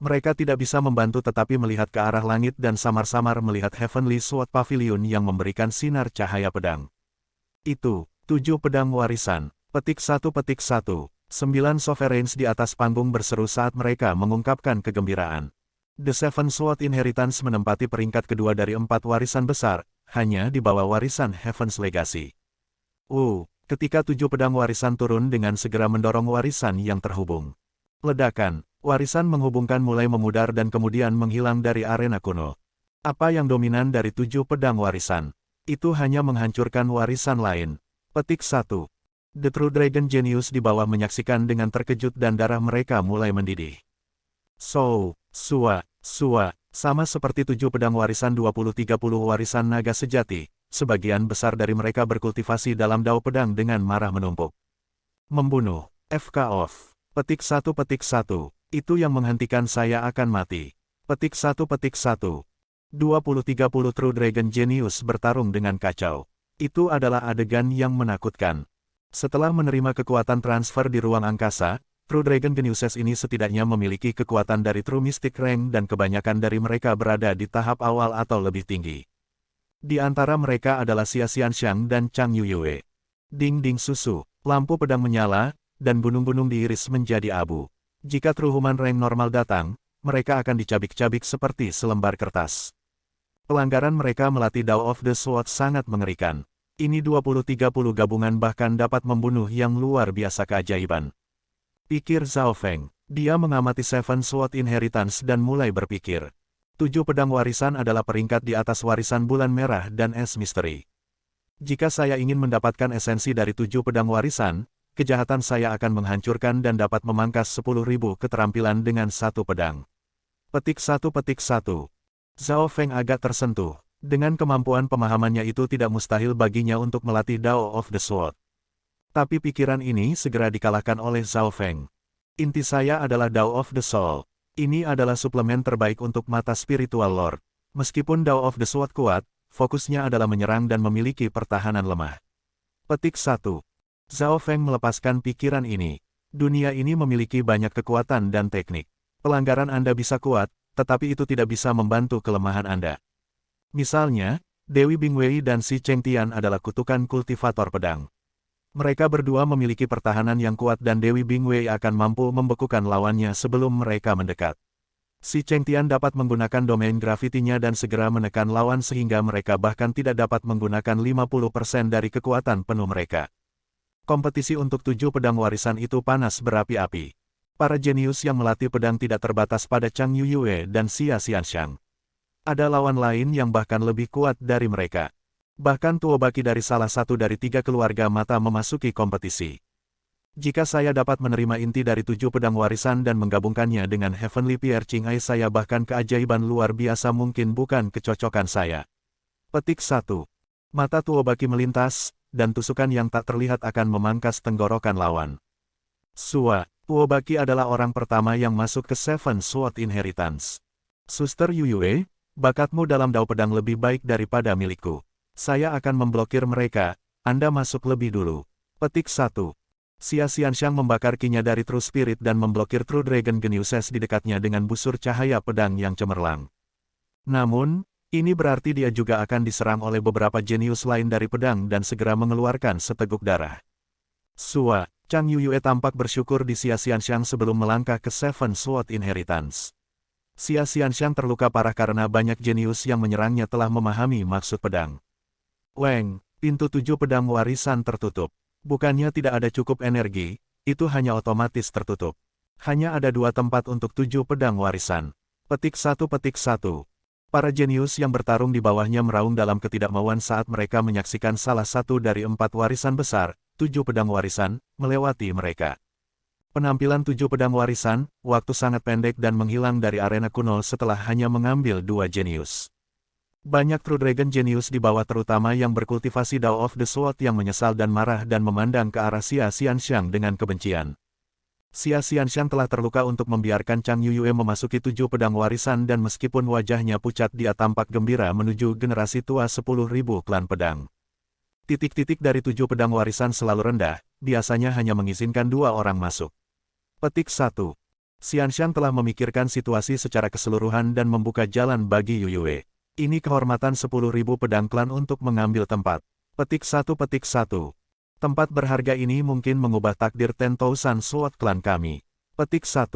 Mereka tidak bisa membantu tetapi melihat ke arah langit dan samar-samar melihat Heavenly Sword Pavilion yang memberikan sinar cahaya pedang. Itu, 7 pedang warisan. Petik 1. 9 Sovereigns di atas panggung berseru saat mereka mengungkapkan kegembiraan. The Seven Sword Inheritance menempati peringkat kedua dari 4 warisan besar, hanya di bawah warisan Heaven's Legacy. Ketika 7 pedang warisan turun dengan segera mendorong warisan yang terhubung. Ledakan, warisan menghubungkan mulai memudar dan kemudian menghilang dari arena kuno. Apa yang dominan dari 7 pedang warisan? Itu hanya menghancurkan warisan lain. Petik 1. The True Dragon Genius di bawah menyaksikan dengan terkejut dan darah mereka mulai mendidih. Sama seperti 7 pedang warisan 20-30 warisan naga sejati, sebagian besar dari mereka berkultivasi dalam dao pedang dengan marah menumpuk. Membunuh, FK off. Petik 1. Itu yang menghentikan saya akan mati. Petik 1. 20-30 True Dragon Genius bertarung dengan kacau. Itu adalah adegan yang menakutkan. Setelah menerima kekuatan transfer di ruang angkasa, True Dragon Geniuses ini setidaknya memiliki kekuatan dari True Mystic Rank dan kebanyakan dari mereka berada di tahap awal atau lebih tinggi. Di antara mereka adalah Xia Xianxiang dan Chang Yuyue. Ding-ding susu, lampu pedang menyala, dan gunung-gunung diiris menjadi abu. Jika True Human Rank normal datang, mereka akan dicabik-cabik seperti selembar kertas. Pelanggaran mereka melatih Dao of the Sword sangat mengerikan. Ini 20-30 gabungan bahkan dapat membunuh yang luar biasa keajaiban. Pikir Zhao Feng. Dia mengamati Seven Sword Inheritance dan mulai berpikir. 7 pedang warisan adalah peringkat di atas warisan bulan merah dan es misteri. Jika saya ingin mendapatkan esensi dari 7 pedang warisan, kejahatan saya akan menghancurkan dan dapat memangkas 10.000 keterampilan dengan 1 pedang. Petik 1. Zhao Feng agak tersentuh. Dengan kemampuan pemahamannya itu tidak mustahil baginya untuk melatih Dao of the Sword. Tapi pikiran ini segera dikalahkan oleh Zhao Feng. Inti saya adalah Dao of the Soul. Ini adalah suplemen terbaik untuk mata spiritual Lord. Meskipun Dao of the Sword kuat, fokusnya adalah menyerang dan memiliki pertahanan lemah. Petik 1. Zhao Feng melepaskan pikiran ini. Dunia ini memiliki banyak kekuatan dan teknik. Pelanggaran Anda bisa kuat, tetapi itu tidak bisa membantu kelemahan Anda. Misalnya, Dewi Bingwei dan Si Chengtian adalah kutukan kultivator pedang. Mereka berdua memiliki pertahanan yang kuat dan Dewi Bingwei akan mampu membekukan lawannya sebelum mereka mendekat. Si Chengtian dapat menggunakan domain gravitinya dan segera menekan lawan sehingga mereka bahkan tidak dapat menggunakan 50% dari kekuatan penuh mereka. Kompetisi untuk 7 pedang warisan itu panas berapi-api. Para jenius yang melatih pedang tidak terbatas pada Chang Yuyue dan Xia Xianxiang. Ada lawan lain yang bahkan lebih kuat dari mereka. Bahkan Tuobaki dari salah satu dari 3 keluarga mata memasuki kompetisi. Jika saya dapat menerima inti dari 7 pedang warisan dan menggabungkannya dengan Heavenly Pierre Qing'ai saya bahkan keajaiban luar biasa mungkin bukan kecocokan saya. Petik 1. Mata Tuobaki melintas, dan tusukan yang tak terlihat akan memangkas tenggorokan lawan. Tuobaki adalah orang pertama yang masuk ke Seven Sword Inheritance. Suster Yuyue, bakatmu dalam dao pedang lebih baik daripada milikku. Saya akan memblokir mereka, Anda masuk lebih dulu. Petik 1. Xia Xianxiang membakar kinya dari True Spirit dan memblokir True Dragon Geniuses di dekatnya dengan busur cahaya pedang yang cemerlang. Namun, ini berarti dia juga akan diserang oleh beberapa jenius lain dari pedang dan segera mengeluarkan seteguk darah. Sua, Chang Yuyue tampak bersyukur di Xia Xianxiang sebelum melangkah ke Seven Sword Inheritance. Xia Xianxiang terluka parah karena banyak jenius yang menyerangnya telah memahami maksud pedang. Weng, pintu 7 pedang warisan tertutup. Bukannya tidak ada cukup energi, itu hanya otomatis tertutup. Hanya ada 2 tempat untuk 7 pedang warisan. Petik 1. Para jenius yang bertarung di bawahnya meraung dalam ketidakmauan saat mereka menyaksikan salah satu dari 4 warisan besar, 7 pedang warisan, melewati mereka. Penampilan 7 pedang warisan, waktu sangat pendek dan menghilang dari arena kuno setelah hanya mengambil 2 jenius. Banyak True Dragon Genius di bawah terutama yang berkultivasi Dao of the Sword yang menyesal dan marah dan memandang ke arah Xia Xianxiang dengan kebencian. Xia Xianxiang telah terluka untuk membiarkan Chang Yuyue memasuki 7 pedang warisan dan meskipun wajahnya pucat dia tampak gembira menuju generasi tua 10.000 klan pedang. Titik-titik dari 7 pedang warisan selalu rendah, biasanya hanya mengizinkan 2 orang masuk. Petik 1. Xianxiang telah memikirkan situasi secara keseluruhan dan membuka jalan bagi Yuyue. Ini kehormatan 10.000 pedang klan untuk mengambil tempat. Petik 1. Tempat berharga ini mungkin mengubah takdir 10,000 Sword klan kami. Petik 1.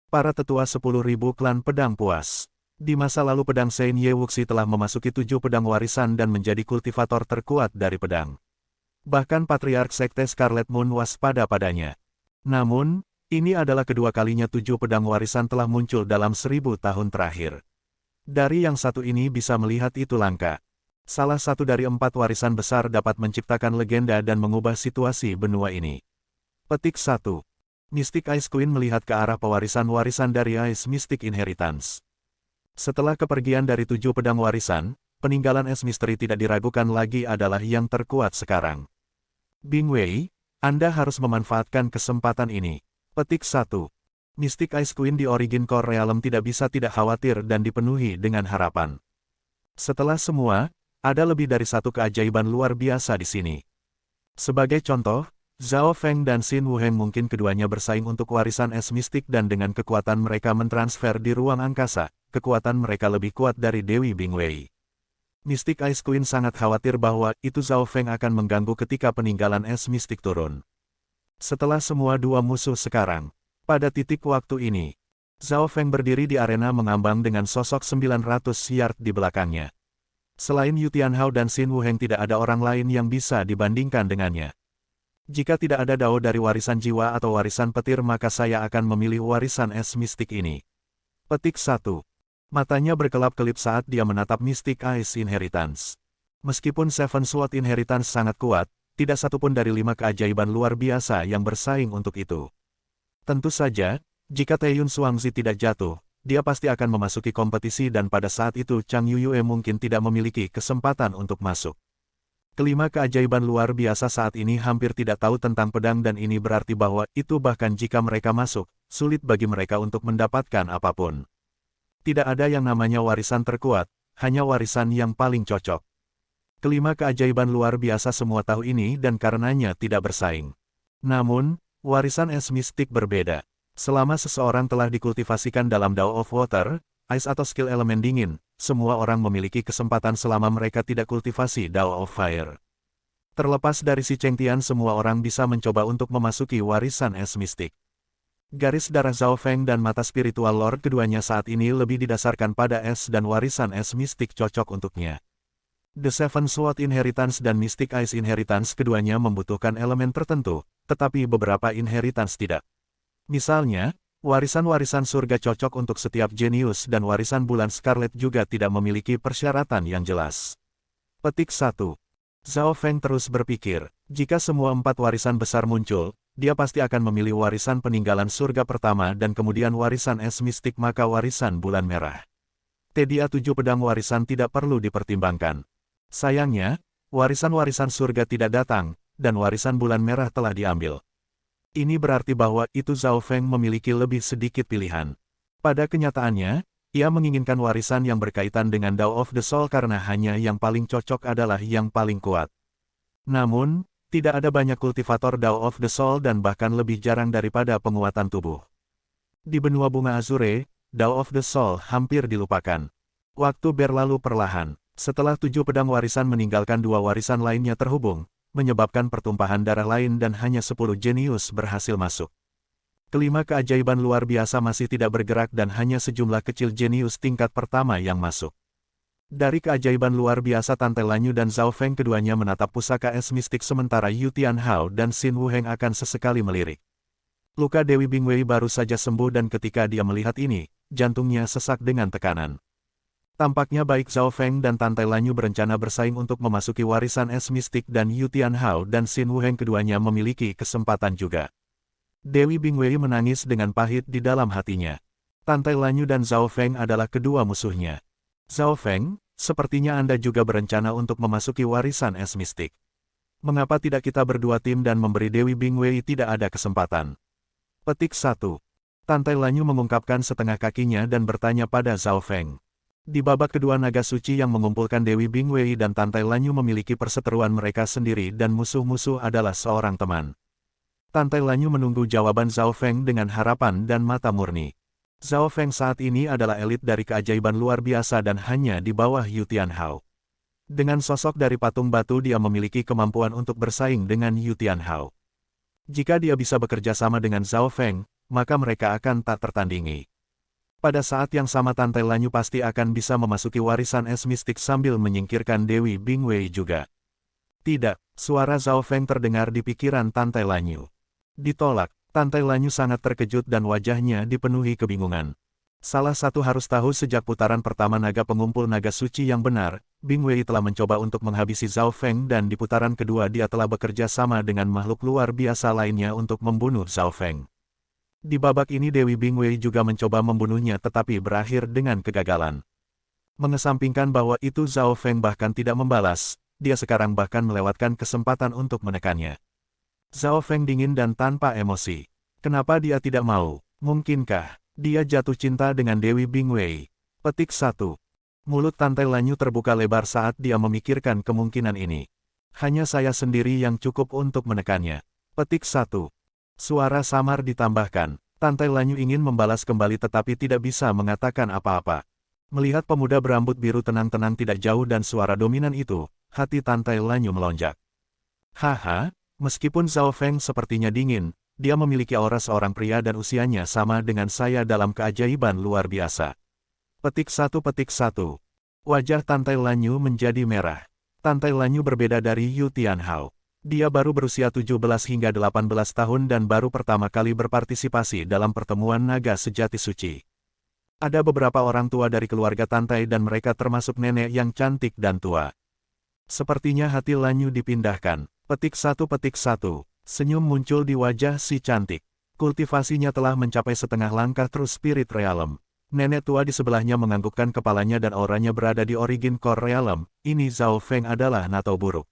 Para tetua 10.000 klan pedang puas. Di masa lalu pedang Sein Ye Wuxi telah memasuki 7 pedang warisan dan menjadi kultivator terkuat dari pedang. Bahkan Patriark Sekte Scarlet Moon waspada padanya. Namun, ini adalah kedua kalinya 7 pedang warisan telah muncul dalam 1000 tahun terakhir. Dari yang satu ini bisa melihat itu langka. Salah satu dari 4 warisan besar dapat menciptakan legenda dan mengubah situasi benua ini. Petik 1. Mystic Ice Queen melihat ke arah pewarisan-warisan dari Ice Mystic Inheritance. Setelah kepergian dari 7 pedang warisan, peninggalan Es Misteri tidak diragukan lagi adalah yang terkuat sekarang. Bing Wei, Anda harus memanfaatkan kesempatan ini. Petik 1. Mystic Ice Queen di Origin Core Realm tidak bisa tidak khawatir dan dipenuhi dengan harapan. Setelah semua, ada lebih dari satu keajaiban luar biasa di sini. Sebagai contoh, Zhao Feng dan Xin Wuheng mungkin keduanya bersaing untuk warisan es mistik dan dengan kekuatan mereka mentransfer di ruang angkasa, kekuatan mereka lebih kuat dari Dewi Bing Wei. Mystic Ice Queen sangat khawatir bahwa itu Zhao Feng akan mengganggu ketika peninggalan es mistik turun. Setelah semua 2 musuh sekarang, pada titik waktu ini, Zhao Feng berdiri di arena mengambang dengan sosok 900 yard di belakangnya. Selain Yu Tianhao dan Xin Wuheng tidak ada orang lain yang bisa dibandingkan dengannya. Jika tidak ada Dao dari warisan jiwa atau warisan petir maka saya akan memilih warisan es mistik ini. Petik 1. Matanya berkelap-kelip saat dia menatap Mystic Ice Inheritance. Meskipun Seven Sword Inheritance sangat kuat, tidak satupun dari 5 keajaiban luar biasa yang bersaing untuk itu. Tentu saja, jika Taeyun Xuangzi tidak jatuh, dia pasti akan memasuki kompetisi dan pada saat itu Chang Yuyue mungkin tidak memiliki kesempatan untuk masuk. Kelima keajaiban luar biasa saat ini hampir tidak tahu tentang pedang dan ini berarti bahwa itu bahkan jika mereka masuk, sulit bagi mereka untuk mendapatkan apapun. Tidak ada yang namanya warisan terkuat, hanya warisan yang paling cocok. Kelima keajaiban luar biasa semua tahu ini dan karenanya tidak bersaing. Namun, warisan es mistik berbeda. Selama seseorang telah dikultivasikan dalam Dao of Water, Ice atau skill elemen dingin, semua orang memiliki kesempatan selama mereka tidak kultivasi Dao of Fire. Terlepas dari si Cheng Tian semua orang bisa mencoba untuk memasuki warisan es mistik. Garis darah Zhao Feng dan mata spiritual Lord keduanya saat ini lebih didasarkan pada es dan warisan es mistik cocok untuknya. The Seven Sword Inheritance dan Mystic Ice Inheritance keduanya membutuhkan elemen tertentu, tetapi beberapa inheritance tidak. Misalnya, warisan-warisan surga cocok untuk setiap jenius dan warisan bulan Scarlet juga tidak memiliki persyaratan yang jelas. Petik 1. Zhao Feng terus berpikir, jika semua 4 warisan besar muncul, dia pasti akan memilih warisan peninggalan surga pertama dan kemudian warisan es mistik maka warisan bulan merah. Tedia 7 pedang warisan tidak perlu dipertimbangkan. Sayangnya, warisan-warisan surga tidak datang, dan warisan bulan merah telah diambil. Ini berarti bahwa itu Zhao Feng memiliki lebih sedikit pilihan. Pada kenyataannya, ia menginginkan warisan yang berkaitan dengan Dao of the Soul karena hanya yang paling cocok adalah yang paling kuat. Namun, Tidak ada banyak kultivator Dao of the Soul dan bahkan lebih jarang daripada penguatan tubuh. Di benua bunga Azure, Dao of the Soul hampir dilupakan. Waktu berlalu perlahan. Setelah 7 pedang warisan meninggalkan 2 warisan lainnya terhubung, menyebabkan pertumpahan darah lain dan hanya 10 jenius berhasil masuk. Kelima keajaiban luar biasa masih tidak bergerak dan hanya sejumlah kecil jenius tingkat pertama yang masuk. Dari keajaiban luar biasa Tante Lanyu dan Zhao Feng keduanya menatap pusaka es mistik sementara Yu Tianhao dan Xin Wuheng akan sesekali melirik. Luka Dewi Bingwei baru saja sembuh dan ketika dia melihat ini, jantungnya sesak dengan tekanan. Tampaknya baik Zhao Feng dan Tante Lanyu berencana bersaing untuk memasuki warisan es mistik dan Yu Tianhao dan Xin Wuheng keduanya memiliki kesempatan juga. Dewi Bingwei menangis dengan pahit di dalam hatinya. Tante Lanyu dan Zhao Feng adalah kedua musuhnya. Zhao Feng, sepertinya Anda juga berencana untuk memasuki warisan es mistik. Mengapa tidak kita berdua tim dan memberi Dewi Bingwei tidak ada kesempatan? Petik 1. Tante Lanyu mengungkapkan setengah kakinya dan bertanya pada Zhao Feng. Di babak kedua naga suci yang mengumpulkan Dewi Bingwei dan Tante Lanyu memiliki perseteruan mereka sendiri dan musuh-musuh adalah seorang teman. Tante Lanyu menunggu jawaban Zhao Feng dengan harapan dan mata murni. Zhao Feng saat ini adalah elit dari keajaiban luar biasa dan hanya di bawah Yu Tianhao. Dengan sosok dari patung batu dia memiliki kemampuan untuk bersaing dengan Yu Tianhao. Jika dia bisa bekerja sama dengan Zhao Feng, maka mereka akan tak tertandingi. Pada saat yang sama Tante Lanyu pasti akan bisa memasuki warisan es mistik sambil menyingkirkan Dewi Bingwei juga. Tidak, suara Zhao Feng terdengar di pikiran Tante Lanyu. Ditolak. Tante Lanyu sangat terkejut dan wajahnya dipenuhi kebingungan. Salah satu harus tahu sejak putaran pertama naga pengumpul naga suci yang benar, Bingwei telah mencoba untuk menghabisi Zhao Feng dan di putaran kedua dia telah bekerja sama dengan makhluk luar biasa lainnya untuk membunuh Zhao Feng. Di babak ini Dewi Bingwei juga mencoba membunuhnya tetapi berakhir dengan kegagalan. Mengesampingkan bahwa itu Zhao Feng bahkan tidak membalas, dia sekarang bahkan melewatkan kesempatan untuk menekannya. Zhao Feng dingin dan tanpa emosi. Kenapa dia tidak mau? Mungkinkah dia jatuh cinta dengan Dewi Bingwei? Petik 1. Mulut Tante Lanyu terbuka lebar saat dia memikirkan kemungkinan ini. Hanya saya sendiri yang cukup untuk menekannya. Petik 1. Suara samar ditambahkan. Tante Lanyu ingin membalas kembali tetapi tidak bisa mengatakan apa-apa. Melihat pemuda berambut biru tenang-tenang tidak jauh dan suara dominan itu, hati Tante Lanyu melonjak. Haha. Meskipun Zhao Feng sepertinya dingin, dia memiliki aura seorang pria dan usianya sama dengan saya dalam keajaiban luar biasa. Petik 1. Wajah Tante Lanyu menjadi merah. Tante Lanyu berbeda dari Yu Tianhao. Dia baru berusia 17 hingga 18 tahun dan baru pertama kali berpartisipasi dalam pertemuan naga sejati suci. Ada beberapa orang tua dari keluarga Tante dan mereka termasuk nenek yang cantik dan tua. Sepertinya hati Lanyu dipindahkan. Petik 1. Senyum muncul di wajah si cantik. Kultivasinya telah mencapai setengah langkah terus Spirit Realm. Nenek tua di sebelahnya menganggukkan kepalanya dan auranya berada di Origin Core Realm. Ini Zhao Feng adalah nato buruk.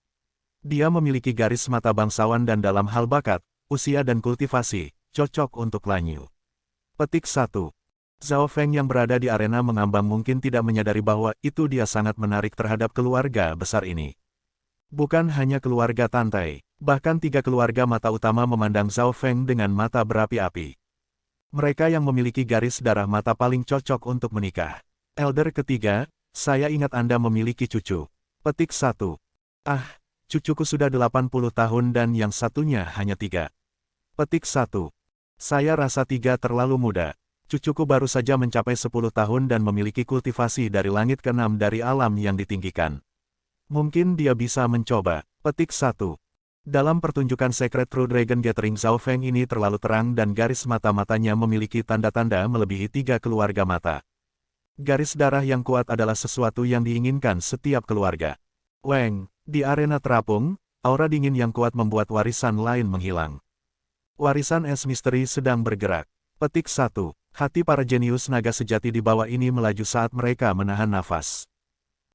Dia memiliki garis mata bangsawan dan dalam hal bakat, usia dan kultivasi, cocok untuk Lanyu. Petik 1. Zhao Feng yang berada di arena mengambang mungkin tidak menyadari bahwa itu dia sangat menarik terhadap keluarga besar ini. Bukan hanya keluarga Tante, bahkan 3 keluarga mata utama memandang Zhao Feng dengan mata berapi-api. Mereka yang memiliki garis darah mata paling cocok untuk menikah. Elder ketiga, saya ingat Anda memiliki cucu. Petik 1. Ah, cucuku sudah 80 tahun dan yang satunya hanya 3. Petik 1. Saya rasa 3 terlalu muda. Cucuku baru saja mencapai 10 tahun dan memiliki kultivasi dari langit ke-6 dari alam yang ditinggikan. Mungkin dia bisa mencoba. Petik 1. Dalam pertunjukan Secret True Dragon Gathering Zhao Feng ini terlalu terang dan garis mata-matanya memiliki tanda-tanda melebihi 3 keluarga mata. Garis darah yang kuat adalah sesuatu yang diinginkan setiap keluarga. Weng, di arena terapung, aura dingin yang kuat membuat warisan lain menghilang. Warisan es misteri sedang bergerak. Petik 1. Hati para jenius naga sejati di bawah ini melaju saat mereka menahan nafas.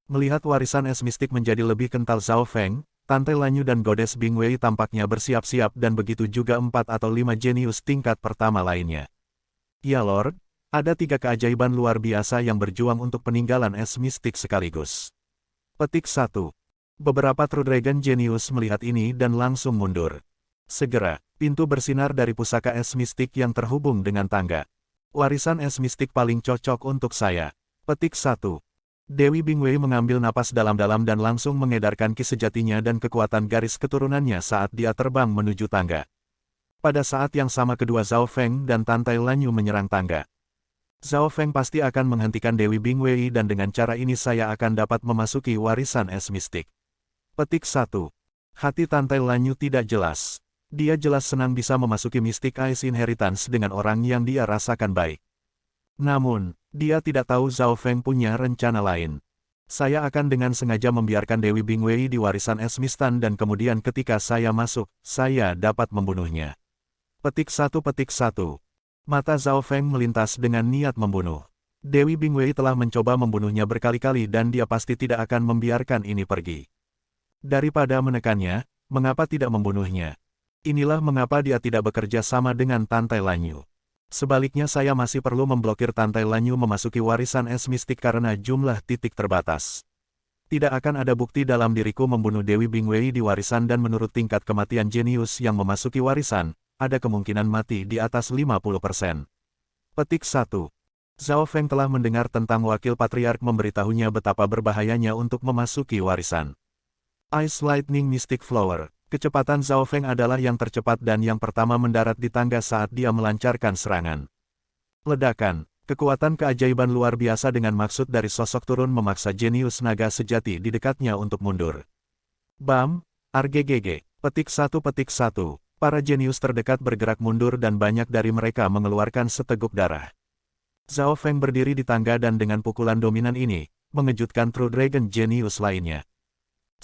Melihat warisan es mistik menjadi lebih kental Zhao Feng, Tante Lanyu dan Goddess Bingwei tampaknya bersiap-siap dan begitu juga 4 atau 5 jenius tingkat pertama lainnya. Ya Lord, ada 3 keajaiban luar biasa yang berjuang untuk peninggalan es mistik sekaligus. Petik 1. Beberapa True Dragon Genius melihat ini dan langsung mundur. Segera, pintu bersinar dari pusaka es mistik yang terhubung dengan tangga. Warisan es mistik paling cocok untuk saya. Petik 1. Dewi Bingwei mengambil napas dalam-dalam dan langsung mengedarkan ki sejatinya dan kekuatan garis keturunannya saat dia terbang menuju tangga. Pada saat yang sama kedua Zhao Feng dan Tantai Lanyu menyerang tangga. Zhao Feng pasti akan menghentikan Dewi Bingwei dan dengan cara ini saya akan dapat memasuki warisan es mistik. Petik 1. Hati Tantai Lanyu tidak jelas. Dia jelas senang bisa memasuki Mystic Ice Inheritance dengan orang yang dia rasakan baik. Namun, dia tidak tahu Zhao Feng punya rencana lain. Saya akan dengan sengaja membiarkan Dewi Bingwei di warisan es mistan dan kemudian ketika saya masuk, saya dapat membunuhnya. Petik 1. Mata Zhao Feng melintas dengan niat membunuh. Dewi Bingwei telah mencoba membunuhnya berkali-kali dan dia pasti tidak akan membiarkan ini pergi. Daripada menekannya, mengapa tidak membunuhnya? Inilah mengapa dia tidak bekerja sama dengan Tantai Lanyu. Sebaliknya saya masih perlu memblokir Tantai Lanyu memasuki warisan es mistik karena jumlah titik terbatas. Tidak akan ada bukti dalam diriku membunuh Dewi Bingwei di warisan dan menurut tingkat kematian jenius yang memasuki warisan, ada kemungkinan mati di atas 50%. Petik 1. Zhao Feng telah mendengar tentang wakil patriark memberitahunya betapa berbahayanya untuk memasuki warisan. Ice Lightning Mystic Flower. Kecepatan Zhao Feng adalah yang tercepat dan yang pertama mendarat di tangga saat dia melancarkan serangan. Ledakan, kekuatan keajaiban luar biasa dengan maksud dari sosok turun memaksa jenius naga sejati di dekatnya untuk mundur. Bam, RGGG. Petik 1. Para jenius terdekat bergerak mundur dan banyak dari mereka mengeluarkan seteguk darah. Zhao Feng berdiri di tangga dan dengan pukulan dominan ini, mengejutkan True Dragon jenius lainnya.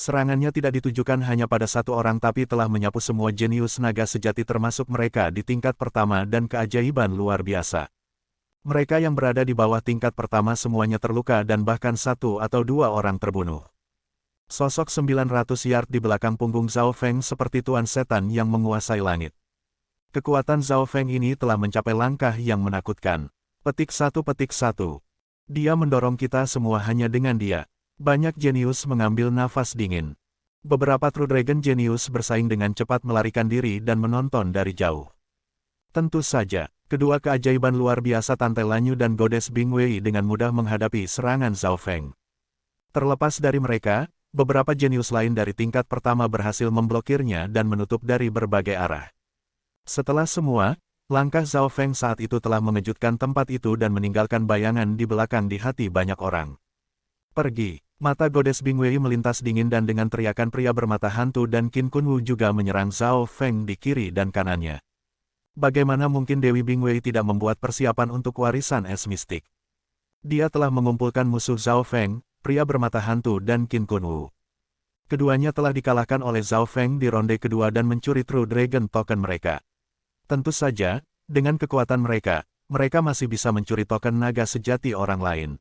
Serangannya tidak ditujukan hanya pada satu orang tapi telah menyapu semua jenius naga sejati termasuk mereka di tingkat pertama dan keajaiban luar biasa. Mereka yang berada di bawah tingkat pertama semuanya terluka dan bahkan satu atau dua orang terbunuh. Sosok 900 yard di belakang punggung Zhao Feng seperti tuan setan yang menguasai langit. Kekuatan Zhao Feng ini telah mencapai langkah yang menakutkan. Petik 1. Dia mendorong kita semua hanya dengan dia. Banyak jenius mengambil nafas dingin. Beberapa True Dragon jenius bersaing dengan cepat melarikan diri dan menonton dari jauh. Tentu saja, kedua keajaiban luar biasa Tantai Lanyu dan Goddess Bingwei dengan mudah menghadapi serangan Zhao Feng. Terlepas dari mereka, beberapa jenius lain dari tingkat pertama berhasil memblokirnya dan menutup dari berbagai arah. Setelah semua, langkah Zhao Feng saat itu telah mengejutkan tempat itu dan meninggalkan bayangan di belakang di hati banyak orang. Pergi. Mata Goddess Bingwei melintas dingin dan dengan teriakan pria bermata hantu dan Qin Kunwu juga menyerang Zhao Feng di kiri dan kanannya. Bagaimana mungkin Dewi Bingwei tidak membuat persiapan untuk warisan es mistik? Dia telah mengumpulkan musuh Zhao Feng, pria bermata hantu dan Qin Kunwu. Keduanya telah dikalahkan oleh Zhao Feng di ronde kedua dan mencuri True Dragon token mereka. Tentu saja, dengan kekuatan mereka masih bisa mencuri token naga sejati orang lain.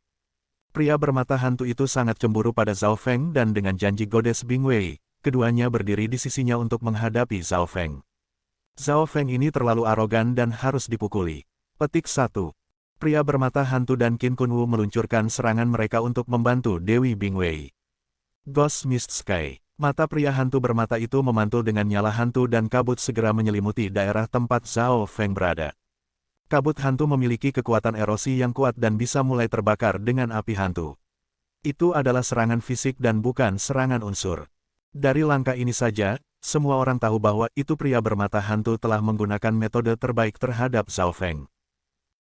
Pria bermata hantu itu sangat cemburu pada Zhao Feng dan dengan janji Goddess Bingwei, keduanya berdiri di sisinya untuk menghadapi Zhao Feng. Zhao Feng ini terlalu arogan dan harus dipukuli. Petik 1. Pria bermata hantu dan Qin Kunwu meluncurkan serangan mereka untuk membantu Dewi Bingwei. Ghost Mist Sky. Mata pria hantu bermata itu memantul dengan nyala hantu dan kabut segera menyelimuti daerah tempat Zhao Feng berada. Kabut hantu memiliki kekuatan erosi yang kuat dan bisa mulai terbakar dengan api hantu. Itu adalah serangan fisik dan bukan serangan unsur. Dari langkah ini saja, semua orang tahu bahwa itu pria bermata hantu telah menggunakan metode terbaik terhadap Zhao Feng.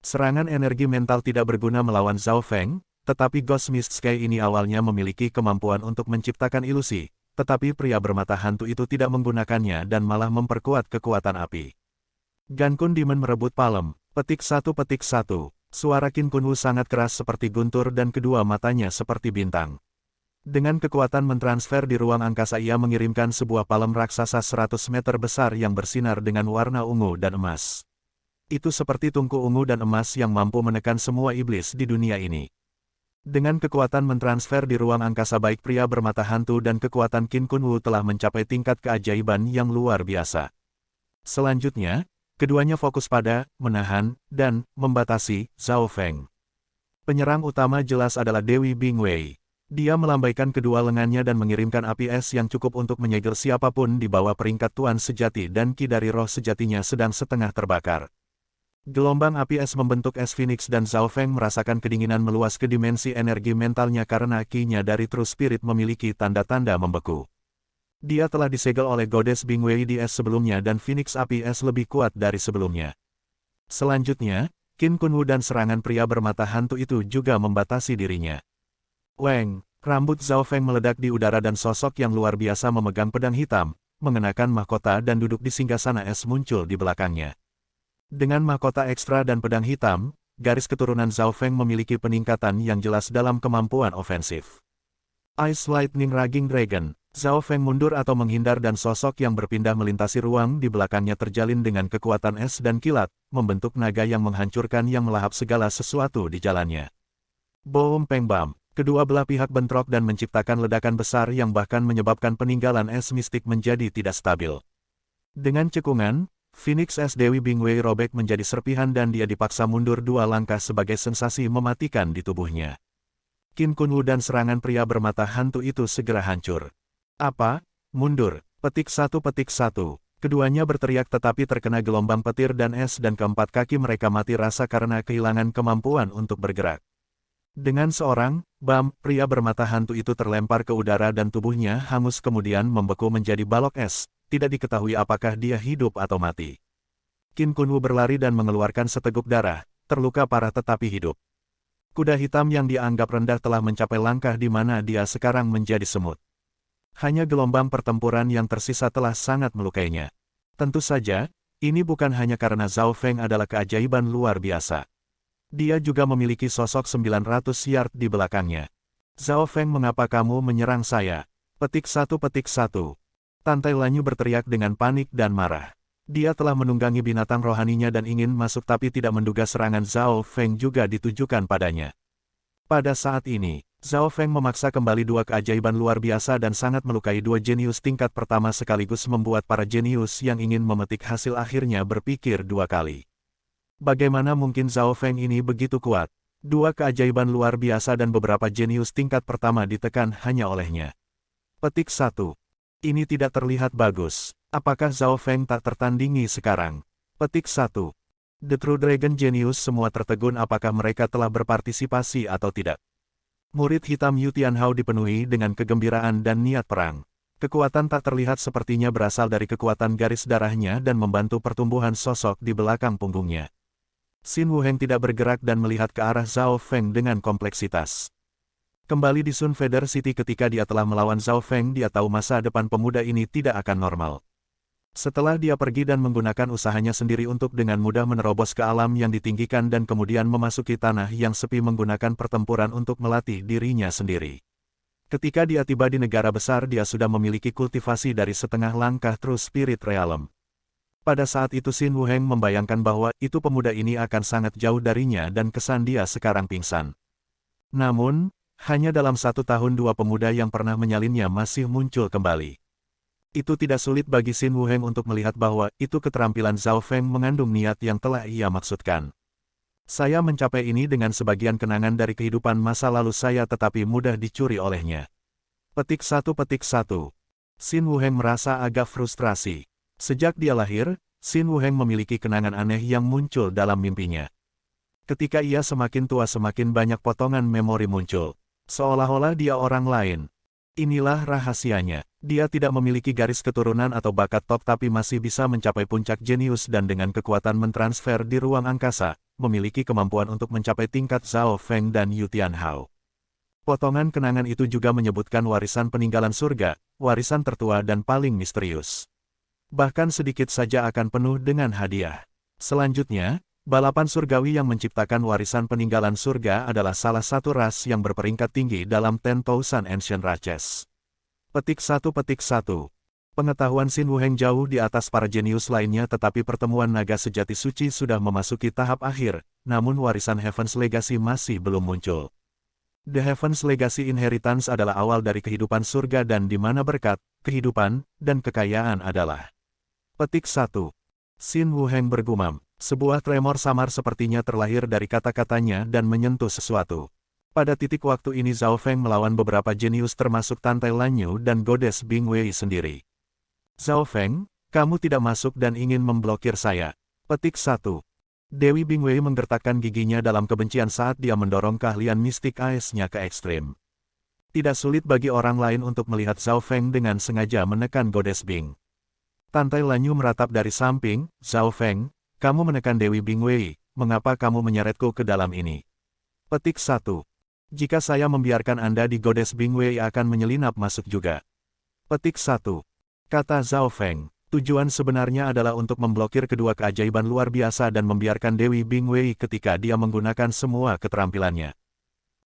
Serangan energi mental tidak berguna melawan Zhao Feng, tetapi Ghost Mist Sky ini awalnya memiliki kemampuan untuk menciptakan ilusi, tetapi pria bermata hantu itu tidak menggunakannya dan malah memperkuat kekuatan api. Gankun Demon merebut palem. Petik 1. Suara Qin Kunwu sangat keras seperti guntur dan kedua matanya seperti bintang. Dengan kekuatan mentransfer di ruang angkasa ia mengirimkan sebuah palem raksasa 100 meter besar yang bersinar dengan warna ungu dan emas. Itu seperti tungku ungu dan emas yang mampu menekan semua iblis di dunia ini. Dengan kekuatan mentransfer di ruang angkasa baik pria bermata hantu dan kekuatan Qin Kunwu telah mencapai tingkat keajaiban yang luar biasa. Selanjutnya, keduanya fokus pada menahan dan membatasi Zhao Feng. Penyerang utama jelas adalah Dewi Bingwei. Dia melambaikan kedua lengannya dan mengirimkan api es yang cukup untuk menyegel siapapun di bawah peringkat Tuan Sejati dan Ki dari roh sejatinya sedang setengah terbakar. Gelombang api es membentuk es Phoenix dan Zhao Feng merasakan kedinginan meluas ke dimensi energi mentalnya karena Ki-nya dari True Spirit memiliki tanda-tanda membeku. Dia telah disegel oleh Goddess Bingwei di es sebelumnya dan Phoenix api es lebih kuat dari sebelumnya. Selanjutnya, Qin Kunwu dan serangan pria bermata hantu itu juga membatasi dirinya. Weng, rambut Zhao Feng meledak di udara dan sosok yang luar biasa memegang pedang hitam, mengenakan mahkota dan duduk di singgasana es muncul di belakangnya. Dengan mahkota ekstra dan pedang hitam, garis keturunan Zhao Feng memiliki peningkatan yang jelas dalam kemampuan ofensif. Ice Lightning Raging Dragon, Zhao Feng mundur atau menghindar dan sosok yang berpindah melintasi ruang di belakangnya terjalin dengan kekuatan es dan kilat, membentuk naga yang menghancurkan yang melahap segala sesuatu di jalannya. Boom Peng Bam. Kedua belah pihak bentrok dan menciptakan ledakan besar yang bahkan menyebabkan peninggalan es mistik menjadi tidak stabil. Dengan cekungan, Phoenix es Dewi Bingwei robek menjadi serpihan dan dia dipaksa mundur 2 langkah sebagai sensasi mematikan di tubuhnya. Qin Kunwu dan serangan pria bermata hantu itu segera hancur. Apa? Mundur. Petik 1. Keduanya berteriak tetapi terkena gelombang petir dan es dan keempat kaki mereka mati rasa karena kehilangan kemampuan untuk bergerak. Dengan seorang, bam, pria bermata hantu itu terlempar ke udara dan tubuhnya hangus kemudian membeku menjadi balok es, tidak diketahui apakah dia hidup atau mati. Qin Kunwu berlari dan mengeluarkan seteguk darah, terluka parah tetapi hidup. Kuda hitam yang dianggap rendah telah mencapai langkah di mana dia sekarang menjadi semut. Hanya gelombang pertempuran yang tersisa telah sangat melukainya. Tentu saja, ini bukan hanya karena Zhao Feng adalah keajaiban luar biasa. Dia juga memiliki sosok 900 yard di belakangnya. Zhao Feng, mengapa kamu menyerang saya? Petik 1. Tantai Lanyu berteriak dengan panik dan marah. Dia telah menunggangi binatang rohaninya dan ingin masuk tapi tidak menduga serangan Zhao Feng juga ditujukan padanya. Pada saat ini, Zhao Feng memaksa kembali 2 keajaiban luar biasa dan sangat melukai 2 jenius tingkat pertama sekaligus membuat para jenius yang ingin memetik hasil akhirnya berpikir 2 kali. Bagaimana mungkin Zhao Feng ini begitu kuat? 2 keajaiban luar biasa dan beberapa jenius tingkat pertama ditekan hanya olehnya. Petik 1. Ini tidak terlihat bagus. Apakah Zhao Feng tak tertandingi sekarang? Petik 1. The True Dragon Genius semua tertegun apakah mereka telah berpartisipasi atau tidak. Murid hitam Yu Tianhao dipenuhi dengan kegembiraan dan niat perang. Kekuatan tak terlihat sepertinya berasal dari kekuatan garis darahnya dan membantu pertumbuhan sosok di belakang punggungnya. Xin Wuheng tidak bergerak dan melihat ke arah Zhao Feng dengan kompleksitas. Kembali di Sun Feather City ketika dia telah melawan Zhao Feng, dia tahu masa depan pemuda ini tidak akan normal. Setelah dia pergi dan menggunakan usahanya sendiri untuk dengan mudah menerobos ke alam yang ditinggikan dan kemudian memasuki tanah yang sepi menggunakan pertempuran untuk melatih dirinya sendiri. Ketika dia tiba di negara besar dia sudah memiliki kultivasi dari setengah langkah True Spirit Realm. Pada saat itu Xin Wuheng membayangkan bahwa itu pemuda ini akan sangat jauh darinya dan kesan dia sekarang pingsan. Namun, hanya dalam 1 tahun 2 pemuda yang pernah menyalinnya masih muncul kembali. Itu tidak sulit bagi Xin Wuheng untuk melihat bahwa itu keterampilan Zhao Feng mengandung niat yang telah ia maksudkan. Saya mencapai ini dengan sebagian kenangan dari kehidupan masa lalu saya tetapi mudah dicuri olehnya. Petik 1. Xin Wuheng merasa agak frustrasi. Sejak dia lahir, Xin Wuheng memiliki kenangan aneh yang muncul dalam mimpinya. Ketika ia semakin tua semakin banyak potongan memori muncul. Seolah-olah dia orang lain. Inilah rahasianya. Dia tidak memiliki garis keturunan atau bakat top tapi masih bisa mencapai puncak jenius dan dengan kekuatan mentransfer di ruang angkasa, memiliki kemampuan untuk mencapai tingkat Zhao Feng dan Yu Tianhao. Potongan kenangan itu juga menyebutkan warisan peninggalan surga, warisan tertua dan paling misterius. Bahkan sedikit saja akan penuh dengan hadiah. Selanjutnya, balapan surgawi yang menciptakan warisan peninggalan surga adalah salah satu ras yang berperingkat tinggi dalam 10,000 Ancient Races. Petik 1. Pengetahuan Xin Wuheng jauh di atas para jenius lainnya tetapi pertemuan naga sejati suci sudah memasuki tahap akhir, namun warisan Heaven's Legacy masih belum muncul. The Heaven's Legacy Inheritance adalah awal dari kehidupan surga dan di mana berkat, kehidupan, dan kekayaan adalah. Petik 1. Xin Wuheng bergumam. Sebuah tremor samar sepertinya terlahir dari kata-katanya dan menyentuh sesuatu. Pada titik waktu ini Zhao Feng melawan beberapa jenius termasuk Tantai Lanyu dan Goddess Bing Wei sendiri. Zhao Feng, kamu tidak masuk dan ingin memblokir saya. Petik 1. Dewi Bing Wei menggertakkan giginya dalam kebencian saat dia mendorong keahlian mistik Ice-nya ke ekstrim. Tidak sulit bagi orang lain untuk melihat Zhao Feng dengan sengaja menekan Goddess Bing. Tantai Lanyu meratap dari samping, Zhao Feng, kamu menekan Dewi Bing Wei, mengapa kamu menyeretku ke dalam ini? Petik 1. Jika saya membiarkan Anda di Goddess Bing Wei akan menyelinap masuk juga. Petik 1. Kata Zhao Feng, tujuan sebenarnya adalah untuk memblokir kedua keajaiban luar biasa dan membiarkan Dewi Bing Wei ketika dia menggunakan semua keterampilannya.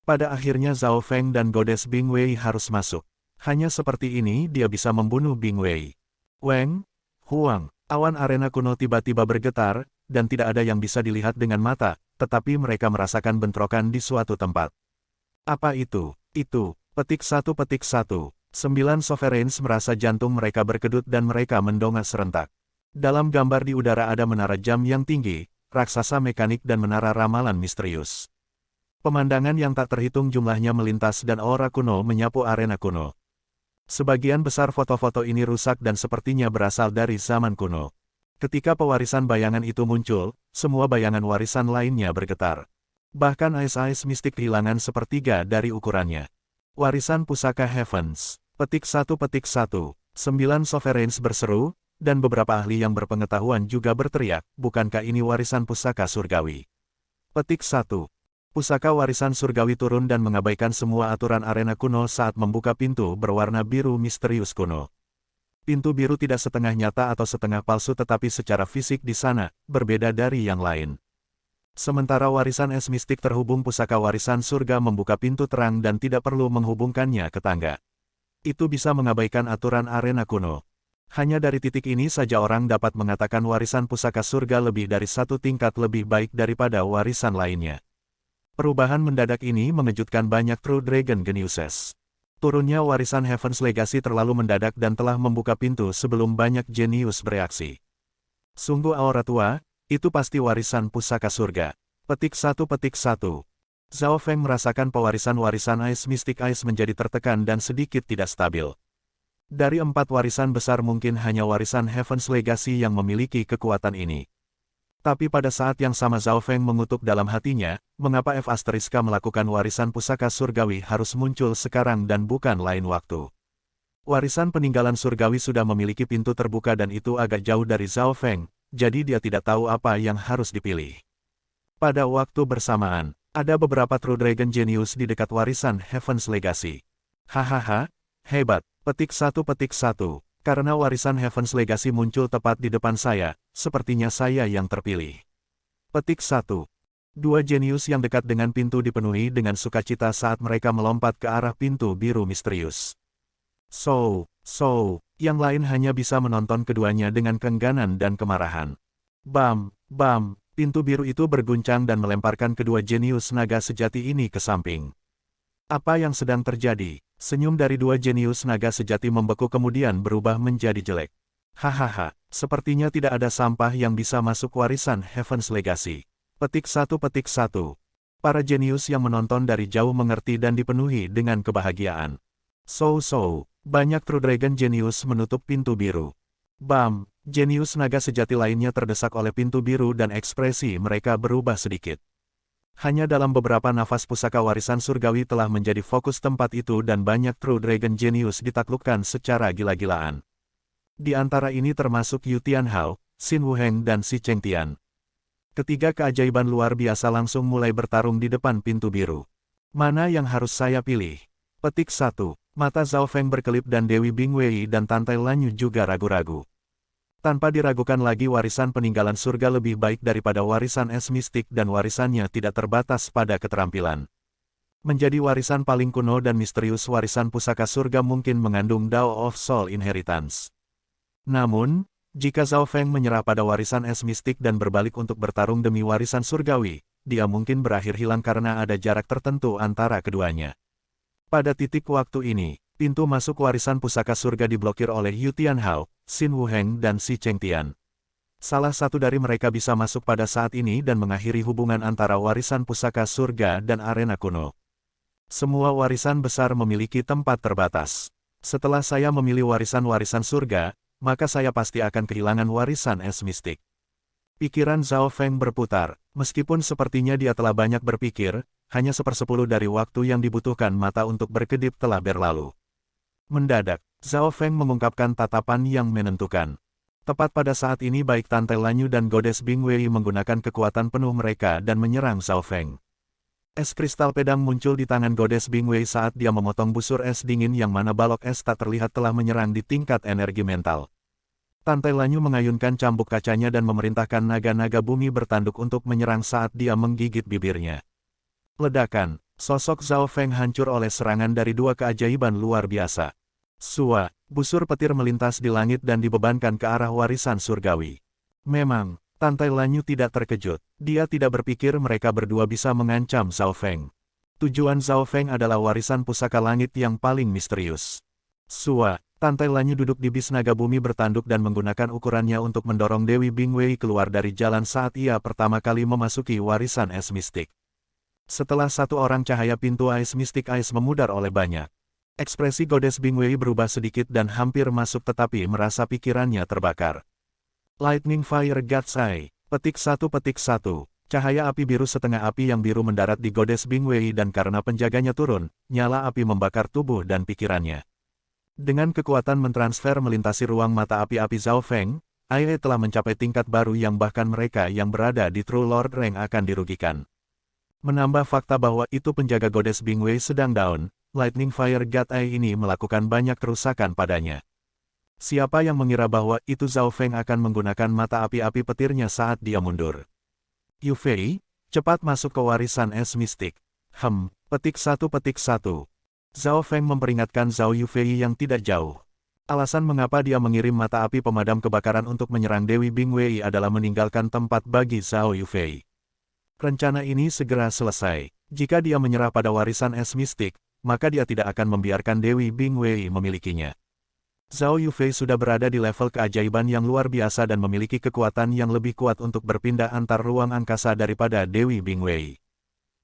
Pada akhirnya Zhao Feng dan Goddess Bing Wei harus masuk. Hanya seperti ini dia bisa membunuh Bing Wei. Weng, Huang, awan arena kuno tiba-tiba bergetar, dan tidak ada yang bisa dilihat dengan mata, tetapi mereka merasakan bentrokan di suatu tempat. Apa itu? Itu. Petik 1. 9 Sovereigns merasa jantung mereka berkedut dan mereka mendongak serentak. Dalam gambar di udara ada menara jam yang tinggi, raksasa mekanik dan menara ramalan misterius. Pemandangan yang tak terhitung jumlahnya melintas dan aura kuno menyapu arena kuno. Sebagian besar foto-foto ini rusak dan sepertinya berasal dari zaman kuno. Ketika pewarisan bayangan itu muncul, semua bayangan warisan lainnya bergetar. Bahkan Ice mistik kehilangan sepertiga dari ukurannya. Warisan pusaka Heavens. Petik 1. 9 Sovereigns berseru, dan beberapa ahli yang berpengetahuan juga berteriak, bukankah ini warisan pusaka surgawi? Petik 1. Pusaka warisan surgawi turun dan mengabaikan semua aturan arena kuno saat membuka pintu berwarna biru misterius kuno. Pintu biru tidak setengah nyata atau setengah palsu tetapi secara fisik di sana, berbeda dari yang lain. Sementara warisan es mistik terhubung pusaka warisan surga membuka pintu terang dan tidak perlu menghubungkannya ke tangga. Itu bisa mengabaikan aturan arena kuno. Hanya dari titik ini saja orang dapat mengatakan warisan pusaka surga lebih dari satu tingkat lebih baik daripada warisan lainnya. Perubahan mendadak ini mengejutkan banyak True Dragon Geniuses. Turunnya warisan Heaven's Legacy terlalu mendadak dan telah membuka pintu sebelum banyak jenius bereaksi. Sungguh aura tua. Itu pasti warisan pusaka surga. Petik 1. Zhao Feng merasakan pewarisan-warisan Ice Mystic Ice menjadi tertekan dan sedikit tidak stabil. Dari 4 warisan besar mungkin hanya warisan Heaven's Legacy yang memiliki kekuatan ini. Tapi pada saat yang sama Zhao Feng mengutuk dalam hatinya, mengapa F** melakukan warisan pusaka surgawi harus muncul sekarang dan bukan lain waktu. Warisan peninggalan surgawi sudah memiliki pintu terbuka dan itu agak jauh dari Zhao Feng. Jadi dia tidak tahu apa yang harus dipilih. Pada waktu bersamaan, ada beberapa True Dragon Genius di dekat warisan Heaven's Legacy. Hahaha, hebat. Petik 1. Karena warisan Heaven's Legacy muncul tepat di depan saya, sepertinya saya yang terpilih. Petik 1. 2 jenius yang dekat dengan pintu dipenuhi dengan sukacita saat mereka melompat ke arah pintu biru misterius. Yang lain hanya bisa menonton keduanya dengan keengganan dan kemarahan. Bam, pintu biru itu berguncang dan melemparkan kedua jenius naga sejati ini ke samping. Apa yang sedang terjadi? Senyum dari 2 jenius naga sejati membeku kemudian berubah menjadi jelek. Hahaha, sepertinya tidak ada sampah yang bisa masuk warisan Heaven's Legacy. Petik 1. Para jenius yang menonton dari jauh mengerti dan dipenuhi dengan kebahagiaan. Banyak True Dragon Genius menutup pintu biru. Bam, jenius naga sejati lainnya terdesak oleh pintu biru dan ekspresi mereka berubah sedikit. Hanya dalam beberapa nafas pusaka warisan surgawi telah menjadi fokus tempat itu dan banyak True Dragon Genius ditaklukkan secara gila-gilaan. Di antara ini termasuk Yu Tianhao, Xin Wuheng dan Si Chengtian. Ketiga keajaiban luar biasa langsung mulai bertarung di depan pintu biru. Mana yang harus saya pilih? Petik 1. Mata Zhao Feng berkelip dan Dewi Bing Wei dan Tantai Lanyu juga ragu-ragu. Tanpa diragukan lagi warisan peninggalan surga lebih baik daripada warisan es mistik dan warisannya tidak terbatas pada keterampilan. Menjadi warisan paling kuno dan misterius warisan pusaka surga mungkin mengandung Dao of Soul Inheritance. Namun, jika Zhao Feng menyerah pada warisan es mistik dan berbalik untuk bertarung demi warisan surgawi, dia mungkin berakhir hilang karena ada jarak tertentu antara keduanya. Pada titik waktu ini, pintu masuk warisan pusaka surga diblokir oleh Yu Tianhao, Xin Wuheng dan Si Chengtian. Salah satu dari mereka bisa masuk pada saat ini dan mengakhiri hubungan antara warisan pusaka surga dan arena kuno. Semua warisan besar memiliki tempat terbatas. Setelah saya memilih warisan-warisan surga, maka saya pasti akan kehilangan warisan es mistik. Pikiran Zhao Feng berputar, meskipun sepertinya dia telah banyak berpikir, hanya 1/10 dari waktu yang dibutuhkan mata untuk berkedip telah berlalu. Mendadak, Zhao Feng mengungkapkan tatapan yang menentukan. Tepat pada saat ini baik Tante Lanyu dan Goddess Bing Wei menggunakan kekuatan penuh mereka dan menyerang Zhao Feng. Es kristal pedang muncul di tangan Goddess Bing Wei saat dia memotong busur es dingin yang mana balok es tak terlihat telah menyerang di tingkat energi mental. Tante Lanyu mengayunkan cambuk kacanya dan memerintahkan naga-naga bumi bertanduk untuk menyerang saat dia menggigit bibirnya. Ledakan, sosok Zhao Feng hancur oleh serangan dari dua keajaiban luar biasa. Sua, busur petir melintas di langit dan dibebankan ke arah warisan surgawi. Memang, Tante Lanyu tidak terkejut. Dia tidak berpikir mereka berdua bisa mengancam Zhao Feng. Tujuan Zhao Feng adalah warisan pusaka langit yang paling misterius. Sua, Tante Lanyu duduk di bis naga bumi bertanduk dan menggunakan ukurannya untuk mendorong Dewi Bing Wei keluar dari jalan saat ia pertama kali memasuki warisan es mistik. Setelah satu orang cahaya pintu ais mistik ais memudar oleh banyak. Ekspresi Goddess Bing Wei berubah sedikit dan hampir masuk tetapi merasa pikirannya terbakar. Lightning Fire God's Eye, petik 1. Cahaya api biru setengah api yang biru mendarat di Goddess Bing Wei dan karena penjaganya turun, nyala api membakar tubuh dan pikirannya. Dengan kekuatan mentransfer melintasi ruang mata api-api Zhao Feng, Ai telah mencapai tingkat baru yang bahkan mereka yang berada di True Lord Rank akan dirugikan. Menambah fakta bahwa itu penjaga Goddess Bing Wei sedang down, Lightning Fire God Eye ini melakukan banyak kerusakan padanya. Siapa yang mengira bahwa itu Zhao Feng akan menggunakan mata api-api petirnya saat dia mundur. Yu Fei, cepat masuk ke warisan es mistik. Petik 1. Zhao Feng memperingatkan Zhao Yufei yang tidak jauh. Alasan mengapa dia mengirim mata api pemadam kebakaran untuk menyerang Dewi Bing Wei adalah meninggalkan tempat bagi Zhao Yufei. Rencana ini segera selesai. Jika dia menyerah pada warisan es mistik, maka dia tidak akan membiarkan Dewi Bing Wei memilikinya. Zhao Yufei sudah berada di level keajaiban yang luar biasa dan memiliki kekuatan yang lebih kuat untuk berpindah antar ruang angkasa daripada Dewi Bing Wei.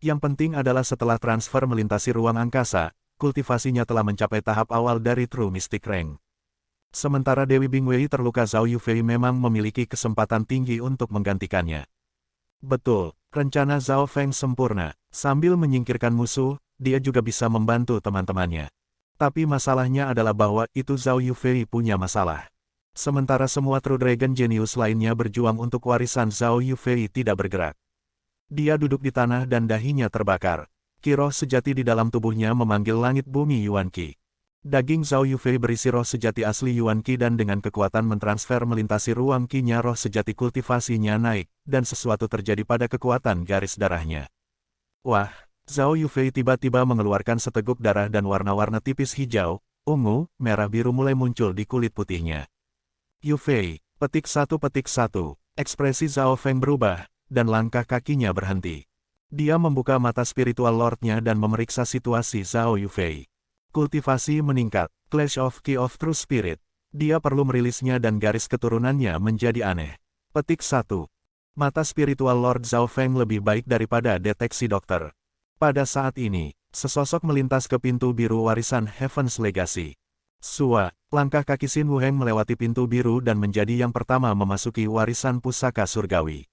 Yang penting adalah setelah transfer melintasi ruang angkasa, kultivasinya telah mencapai tahap awal dari True Mystic Rank. Sementara Dewi Bing Wei terluka, Zhao Yufei memang memiliki kesempatan tinggi untuk menggantikannya. Betul, rencana Zhao Feng sempurna. Sambil menyingkirkan musuh, dia juga bisa membantu teman-temannya. Tapi masalahnya adalah bahwa itu Zhao Yufei punya masalah. Sementara semua True Dragon Genius lainnya berjuang untuk warisan, Zhao Yufei tidak bergerak. Dia duduk di tanah dan dahinya terbakar. Ki roh sejati di dalam tubuhnya memanggil langit bumi Yuan Qi. Daging Zhao Yufei berisi roh sejati asli Yuan Qi dan dengan kekuatan mentransfer melintasi ruang Qi-nya roh sejati kultivasinya naik, dan sesuatu terjadi pada kekuatan garis darahnya. Wah! Zhao Yufei tiba-tiba mengeluarkan seteguk darah dan warna-warna tipis hijau, ungu, merah biru mulai muncul di kulit putihnya. Yufei, petik 1. Ekspresi Zhao Feng berubah, dan langkah kakinya berhenti. Dia membuka mata spiritual lordnya dan memeriksa situasi Zhao Yufei. Kultivasi meningkat, Clash of Key of True Spirit. Dia perlu merilisnya dan garis keturunannya menjadi aneh. Petik 1. Mata spiritual Lord Zhao Feng lebih baik daripada deteksi dokter. Pada saat ini, sesosok melintas ke pintu biru warisan Heaven's Legacy. Sua, langkah kaki Xin Wuheng melewati pintu biru dan menjadi yang pertama memasuki warisan pusaka surgawi.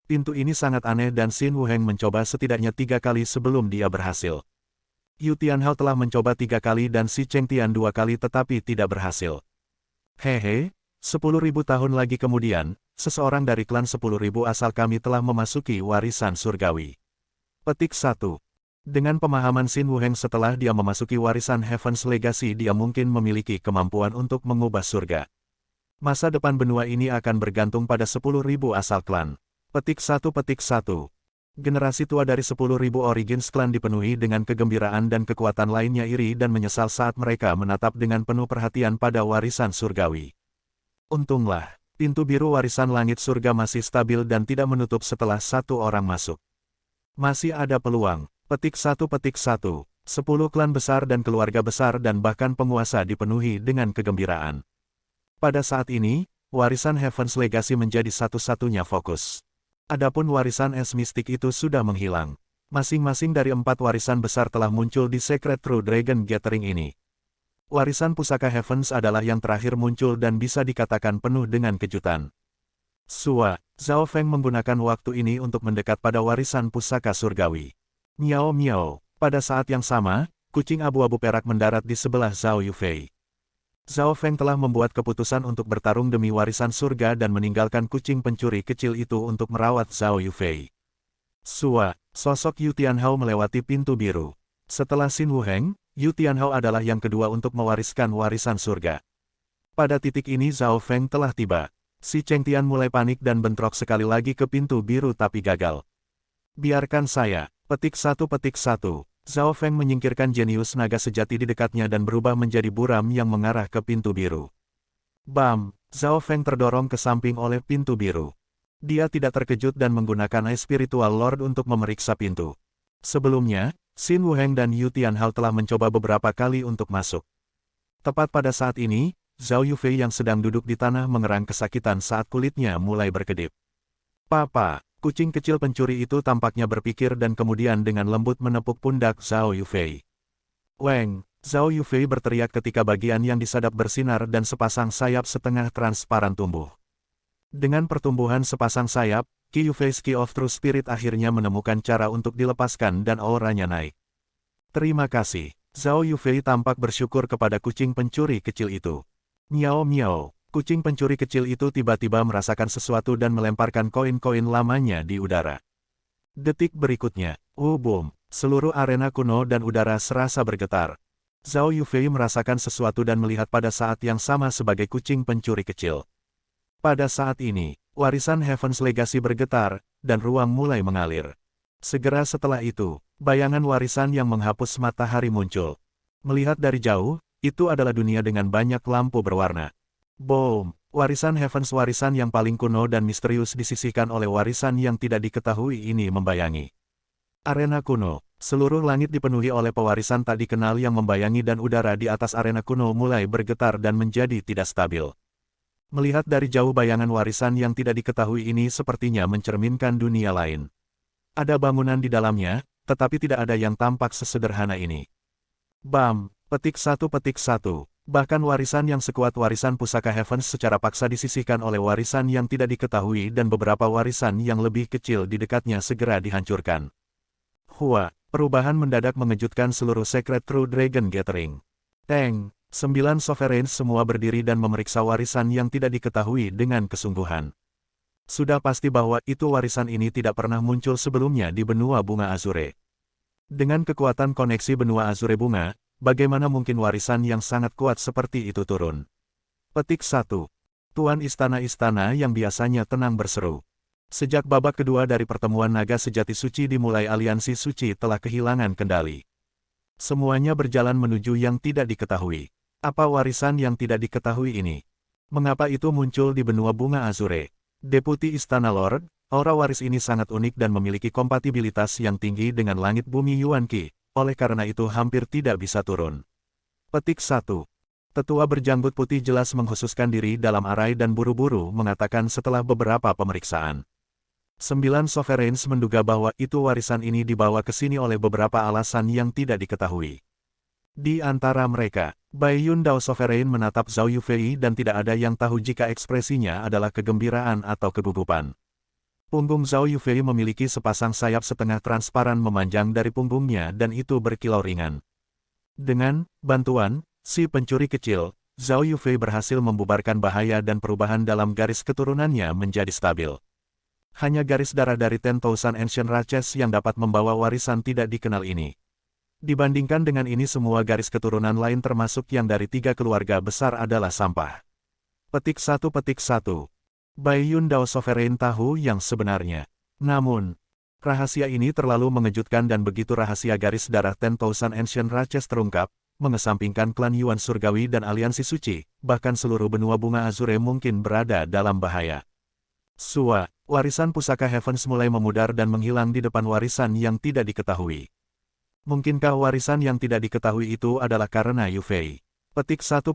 Pintu ini sangat aneh dan Xin Wuheng mencoba setidaknya 3 kali sebelum dia berhasil. Yu Tianhao telah mencoba 3 kali dan Si Cheng Tian 2 kali tetapi tidak berhasil. Hehe, 10.000 tahun lagi kemudian, seseorang dari klan 10.000 asal kami telah memasuki warisan surgawi. Petik 1. Dengan pemahaman Xin Wuheng setelah dia memasuki warisan Heaven's Legacy dia mungkin memiliki kemampuan untuk mengubah surga. Masa depan benua ini akan bergantung pada 10.000 asal klan. Petik 1. Generasi tua dari 10.000 Origins klan dipenuhi dengan kegembiraan dan kekuatan lainnya iri dan menyesal saat mereka menatap dengan penuh perhatian pada warisan surgawi. Untunglah, pintu biru warisan langit surga masih stabil dan tidak menutup setelah satu orang masuk. Masih ada peluang. Petik 1. 10 klan besar dan keluarga besar dan bahkan penguasa dipenuhi dengan kegembiraan. Pada saat ini, warisan Heaven's Legacy menjadi satu-satunya fokus. Adapun warisan es mistik itu sudah menghilang. Masing-masing dari 4 warisan besar telah muncul di Secret True Dragon Gathering ini. Warisan pusaka Heavens adalah yang terakhir muncul dan bisa dikatakan penuh dengan kejutan. Zhao Feng menggunakan waktu ini untuk mendekat pada warisan pusaka surgawi. Miao miao. Pada saat yang sama, kucing abu-abu perak mendarat di sebelah Zhao Yufei. Zhao Feng telah membuat keputusan untuk bertarung demi warisan surga dan meninggalkan kucing pencuri kecil itu untuk merawat Zhao Yufei. Sosok Yu Tianhao melewati pintu biru. Setelah Xin Wuheng, Yu Tianhao adalah yang kedua untuk mewariskan warisan surga. Pada titik ini Zhao Feng telah tiba. Si Chengtian mulai panik dan bentrok sekali lagi ke pintu biru tapi gagal. Biarkan saya, petik satu. Zhao Feng menyingkirkan jenius naga sejati di dekatnya dan berubah menjadi buram yang mengarah ke pintu biru. Bam! Zhao Feng terdorong ke samping oleh pintu biru. Dia tidak terkejut dan menggunakan Eye Spiritual Lord untuk memeriksa pintu. Sebelumnya, Xin Wuheng dan Yu Tianhao telah mencoba beberapa kali untuk masuk. Tepat pada saat ini, Zhao Yufei yang sedang duduk di tanah mengerang kesakitan saat kulitnya mulai berkedip. Papa, kucing kecil pencuri itu tampaknya berpikir dan kemudian dengan lembut menepuk pundak Zhao Yufei. Weng, Zhao Yufei berteriak ketika bagian yang disadap bersinar dan sepasang sayap setengah transparan tumbuh. Dengan pertumbuhan sepasang sayap, Qi Yufei's Key of True Spirit akhirnya menemukan cara untuk dilepaskan dan auranya naik. Terima kasih. Zhao Yufei tampak bersyukur kepada kucing pencuri kecil itu. Miao miao. Kucing pencuri kecil itu tiba-tiba merasakan sesuatu dan melemparkan koin-koin lamanya di udara. Detik berikutnya, boom, seluruh arena kuno dan udara serasa bergetar. Zhao Yufei merasakan sesuatu dan melihat pada saat yang sama sebagai kucing pencuri kecil. Pada saat ini, warisan Heaven's Legacy bergetar, dan ruang mulai mengalir. Segera setelah itu, bayangan warisan yang menghapus matahari muncul. Melihat dari jauh, itu adalah dunia dengan banyak lampu berwarna. Boom! Warisan Heaven's warisan yang paling kuno dan misterius disisihkan oleh warisan yang tidak diketahui ini membayangi. Arena kuno, seluruh langit dipenuhi oleh pewarisan tak dikenal yang membayangi dan udara di atas arena kuno mulai bergetar dan menjadi tidak stabil. Melihat dari jauh bayangan warisan yang tidak diketahui ini sepertinya mencerminkan dunia lain. Ada bangunan di dalamnya, tetapi tidak ada yang tampak sesederhana ini. Bam! Petik satu. Bahkan warisan yang sekuat warisan pusaka Heavens secara paksa disisihkan oleh warisan yang tidak diketahui dan beberapa warisan yang lebih kecil di dekatnya segera dihancurkan. Perubahan mendadak mengejutkan seluruh Secret True Dragon Gathering. Teng! 9 Sovereigns semua berdiri dan memeriksa warisan yang tidak diketahui dengan kesungguhan. Sudah pasti bahwa itu warisan ini tidak pernah muncul sebelumnya di benua bunga Azure. Dengan kekuatan koneksi benua Azure bunga, bagaimana mungkin warisan yang sangat kuat seperti itu turun? Petik 1. Tuan istana-istana yang biasanya tenang berseru. Sejak babak kedua dari pertemuan naga sejati suci dimulai, aliansi suci telah kehilangan kendali. Semuanya berjalan menuju yang tidak diketahui. Apa warisan yang tidak diketahui ini? Mengapa itu muncul di benua bunga Azure? Deputi Istana Lord, aura waris ini sangat unik dan memiliki kompatibilitas yang tinggi dengan langit bumi Yuan Qi, oleh karena itu hampir tidak bisa turun. Petik 1. Tetua berjanggut putih jelas mengkhususkan diri dalam arai dan buru-buru mengatakan setelah beberapa pemeriksaan. 9 Sovereigns menduga bahwa itu warisan ini dibawa ke sini oleh beberapa alasan yang tidak diketahui. Di antara mereka, Bai Yun Dao Sovereign menatap Zhao Yufei dan tidak ada yang tahu jika ekspresinya adalah kegembiraan atau kegugupan. Punggung Zhao Yufei memiliki sepasang sayap setengah transparan memanjang dari punggungnya dan itu berkilau ringan. Dengan bantuan si pencuri kecil, Zhao Yufei berhasil membubarkan bahaya dan perubahan dalam garis keturunannya menjadi stabil. Hanya garis darah dari 10,000 Ancient Raches yang dapat membawa warisan tidak dikenal ini. Dibandingkan dengan ini semua garis keturunan lain termasuk yang dari 3 keluarga besar adalah sampah. Petik 1. Bai Yun Dao Sovereign tahu yang sebenarnya. Namun, rahasia ini terlalu mengejutkan dan begitu rahasia garis darah 10,000 Ancient Raches terungkap, mengesampingkan klan Yuan Surgawi dan aliansi suci, bahkan seluruh benua bunga Azure mungkin berada dalam bahaya. Warisan pusaka Heavens mulai memudar dan menghilang di depan warisan yang tidak diketahui. Mungkinkah warisan yang tidak diketahui itu adalah karena Yufei? Petik 1.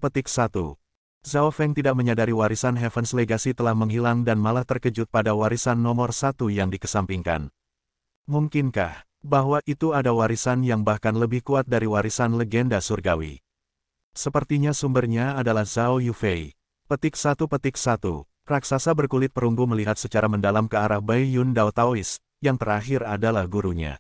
Zhao Feng tidak menyadari warisan Heaven's Legacy telah menghilang dan malah terkejut pada warisan nomor 1 yang dikesampingkan. Mungkinkah bahwa itu ada warisan yang bahkan lebih kuat dari warisan legenda surgawi. Sepertinya sumbernya adalah Zhao Yufei. Petik 1. Raksasa berkulit perunggu melihat secara mendalam ke arah Bai Yun Dao Taoist, yang terakhir adalah gurunya.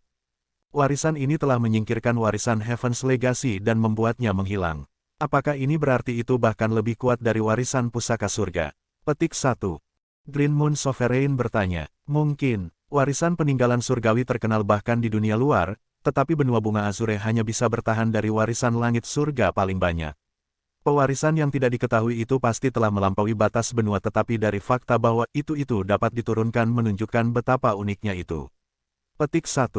Warisan ini telah menyingkirkan warisan Heaven's Legacy dan membuatnya menghilang. Apakah ini berarti itu bahkan lebih kuat dari warisan pusaka surga? Petik 1. Green Moon Sovereign bertanya, mungkin, warisan peninggalan surgawi terkenal bahkan di dunia luar, tetapi benua bunga Azure hanya bisa bertahan dari warisan langit surga paling banyak. Pewarisan yang tidak diketahui itu pasti telah melampaui batas benua tetapi dari fakta bahwa itu dapat diturunkan menunjukkan betapa uniknya itu. Petik 1.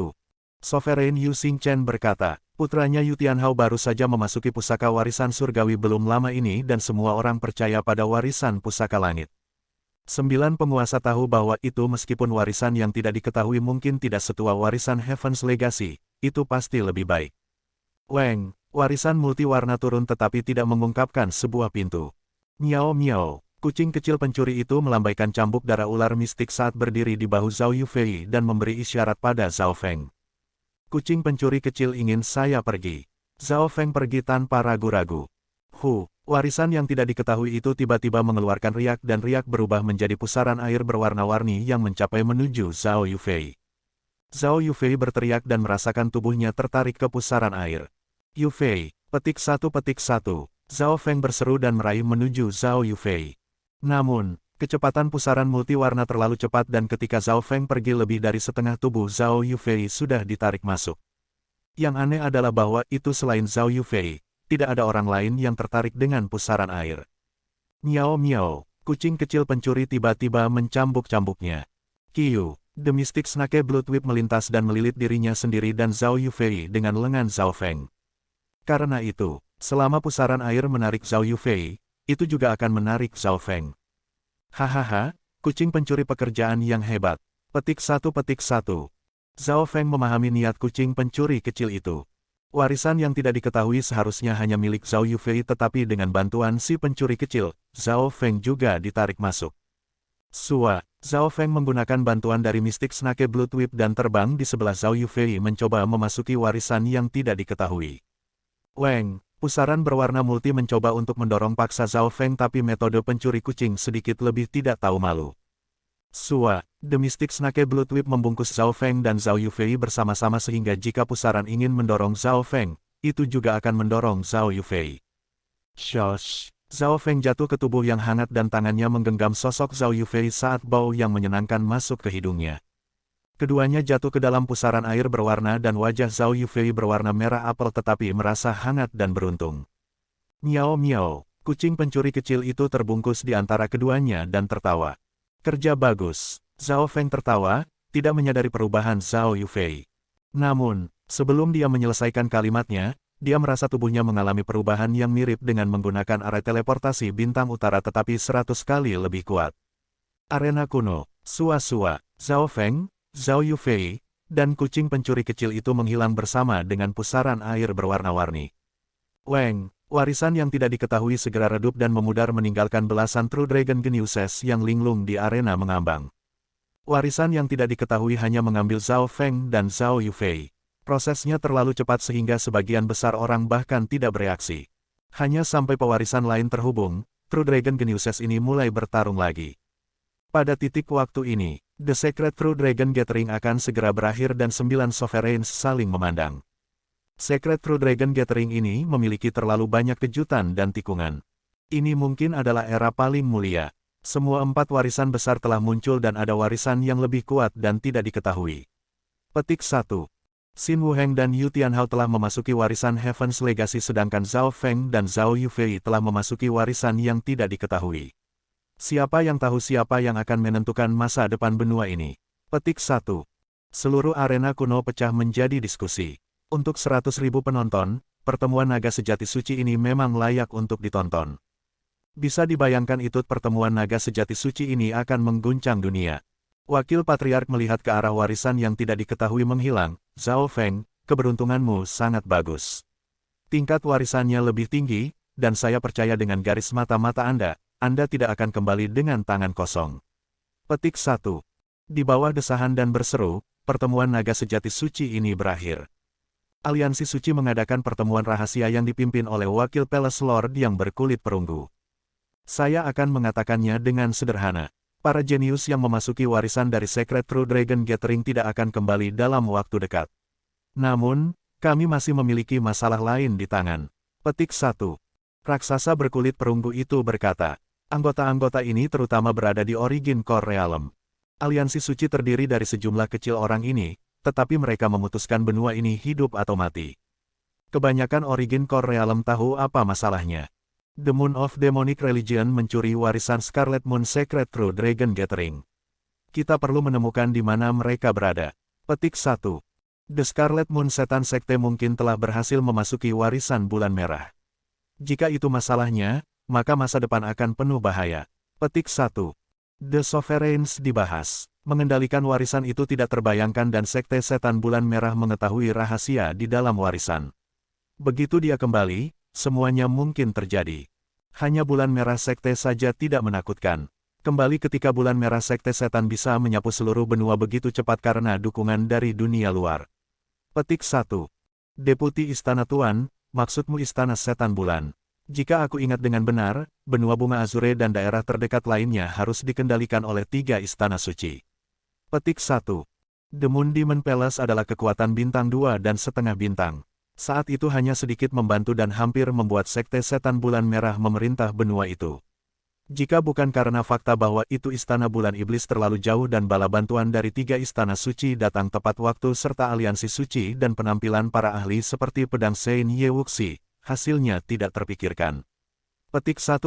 Sovereign Yu Xingchen berkata, putranya Yu Tianhao baru saja memasuki pusaka warisan surgawi belum lama ini dan semua orang percaya pada warisan pusaka langit. 9 penguasa tahu bahwa itu meskipun warisan yang tidak diketahui mungkin tidak setua warisan Heaven's Legacy, itu pasti lebih baik. Weng, warisan multiwarna turun tetapi tidak mengungkapkan sebuah pintu. Miao miao, kucing kecil pencuri itu melambaikan cambuk darah ular mistik saat berdiri di bahu Zhao Yufei dan memberi isyarat pada Zhao Feng. Kucing pencuri kecil ingin saya pergi. Zhao Feng pergi tanpa ragu-ragu. Warisan yang tidak diketahui itu tiba-tiba mengeluarkan riak dan riak berubah menjadi pusaran air berwarna-warni yang mencapai menuju Zhao Yufei. Zhao Yufei berteriak dan merasakan tubuhnya tertarik ke pusaran air. Yufei, petik 1. Zhao Feng berseru dan meraih menuju Zhao Yufei. Namun, kecepatan pusaran multiwarna terlalu cepat dan ketika Zhao Feng pergi lebih dari setengah tubuh Zhao Yufei sudah ditarik masuk. Yang aneh adalah bahwa itu selain Zhao Yufei, tidak ada orang lain yang tertarik dengan pusaran air. Miao miao, kucing kecil pencuri tiba-tiba mencambuk-cambuknya. Kiyu, The Mystic Snake Blood Whip melintas dan melilit dirinya sendiri dan Zhao Yufei dengan lengan Zhao Feng. Karena itu, selama pusaran air menarik Zhao Yufei, itu juga akan menarik Zhao Feng. Hahaha, kucing pencuri pekerjaan yang hebat. Petik 1. Zhao Feng memahami niat kucing pencuri kecil itu. Warisan yang tidak diketahui seharusnya hanya milik Zhao Yufei tetapi dengan bantuan si pencuri kecil, Zhao Feng juga ditarik masuk. Zhao Feng menggunakan bantuan dari Mystic Snake Blood Whip dan terbang di sebelah Zhao Yufei mencoba memasuki warisan yang tidak diketahui. Weng, pusaran berwarna multi mencoba untuk mendorong paksa Zhao Feng tapi metode pencuri kucing sedikit lebih tidak tahu malu. The Mystic Snake Blood Whip membungkus Zhao Feng dan Zhao Yufei bersama-sama sehingga jika pusaran ingin mendorong Zhao Feng, itu juga akan mendorong Zhao Yufei. Shosh! Zhao Feng jatuh ke tubuh yang hangat dan tangannya menggenggam sosok Zhao Yufei saat bau yang menyenangkan masuk ke hidungnya. Keduanya jatuh ke dalam pusaran air berwarna dan wajah Zhao Yufei berwarna merah apel tetapi merasa hangat dan beruntung. Miao miao, kucing pencuri kecil itu terbungkus di antara keduanya dan tertawa. Kerja bagus. Zhao Feng tertawa, tidak menyadari perubahan Zhao Yufei. Namun, sebelum dia menyelesaikan kalimatnya, dia merasa tubuhnya mengalami perubahan yang mirip dengan menggunakan area teleportasi bintang utara tetapi 100 kali lebih kuat. Arena kuno, Sua-Sua, Zhao Feng, Zhao Yufei, dan kucing pencuri kecil itu menghilang bersama dengan pusaran air berwarna-warni. Weng, warisan yang tidak diketahui segera redup dan memudar meninggalkan belasan True Dragon Geniuses yang linglung di arena mengambang. Warisan yang tidak diketahui hanya mengambil Zhao Feng dan Zhao Yufei. Prosesnya terlalu cepat sehingga sebagian besar orang bahkan tidak bereaksi. Hanya sampai pewarisan lain terhubung, True Dragon Geniuses ini mulai bertarung lagi. Pada titik waktu ini, The Secret True Dragon Gathering akan segera berakhir dan 9 Sovereigns saling memandang. Secret True Dragon Gathering ini memiliki terlalu banyak kejutan dan tikungan. Ini mungkin adalah era paling mulia. Semua 4 warisan besar telah muncul dan ada warisan yang lebih kuat dan tidak diketahui. Petik 1. Xin Wuheng dan Yu Tianhao telah memasuki warisan Heaven's Legacy sedangkan Zhao Feng dan Zhao Yufei telah memasuki warisan yang tidak diketahui. Siapa yang tahu siapa yang akan menentukan masa depan benua ini? Petik 1. Seluruh arena kuno pecah menjadi diskusi. Untuk 100.000 penonton, pertemuan naga sejati suci ini memang layak untuk ditonton. Bisa dibayangkan pertemuan naga sejati suci ini akan mengguncang dunia. Wakil Patriark melihat ke arah warisan yang tidak diketahui menghilang. Zhao Feng, keberuntunganmu sangat bagus. Tingkat warisannya lebih tinggi, dan saya percaya dengan garis mata-mata Anda tidak akan kembali dengan tangan kosong. Petik 1. Di bawah desahan dan berseru, pertemuan naga sejati suci ini berakhir. Aliansi Suci mengadakan pertemuan rahasia yang dipimpin oleh wakil Palace Lord yang berkulit perunggu. Saya akan mengatakannya dengan sederhana. Para jenius yang memasuki warisan dari Sacred True Dragon Gathering tidak akan kembali dalam waktu dekat. Namun, kami masih memiliki masalah lain di tangan. Petik 1. Raksasa berkulit perunggu itu berkata, anggota-anggota ini terutama berada di Origin Core Realm. Aliansi Suci terdiri dari sejumlah kecil orang ini, tetapi mereka memutuskan benua ini hidup atau mati. Kebanyakan Origin Core Realm tahu apa masalahnya. The Moon of Demonic Religion mencuri warisan Scarlet Moon Sacred True Dragon Gathering. Kita perlu menemukan di mana mereka berada. Petik 1. The Scarlet Moon Setan Sekte mungkin telah berhasil memasuki warisan bulan merah. Jika itu masalahnya, maka masa depan akan penuh bahaya. Petik 1. The Sovereigns dibahas. Mengendalikan warisan itu tidak terbayangkan dan Sekte Setan Bulan Merah mengetahui rahasia di dalam warisan. Begitu dia kembali, semuanya mungkin terjadi. Hanya Bulan Merah Sekte saja tidak menakutkan. Kembali ketika Bulan Merah Sekte Setan bisa menyapu seluruh benua begitu cepat karena dukungan dari dunia luar. Petik 1. Deputi Istana Tuan, maksudmu Istana Setan Bulan. Jika aku ingat dengan benar, benua Bunga Azure dan daerah terdekat lainnya harus dikendalikan oleh 3 istana suci. Petik 1. The Moon Demon Palace adalah kekuatan bintang 2 dan setengah bintang. Saat itu hanya sedikit membantu dan hampir membuat Sekte Setan Bulan Merah memerintah benua itu. Jika bukan karena fakta bahwa itu Istana Bulan Iblis terlalu jauh dan bala bantuan dari 3 istana suci datang tepat waktu serta aliansi suci dan penampilan para ahli seperti pedang Sein Ye Wuxi, hasilnya tidak terpikirkan. Petik 1.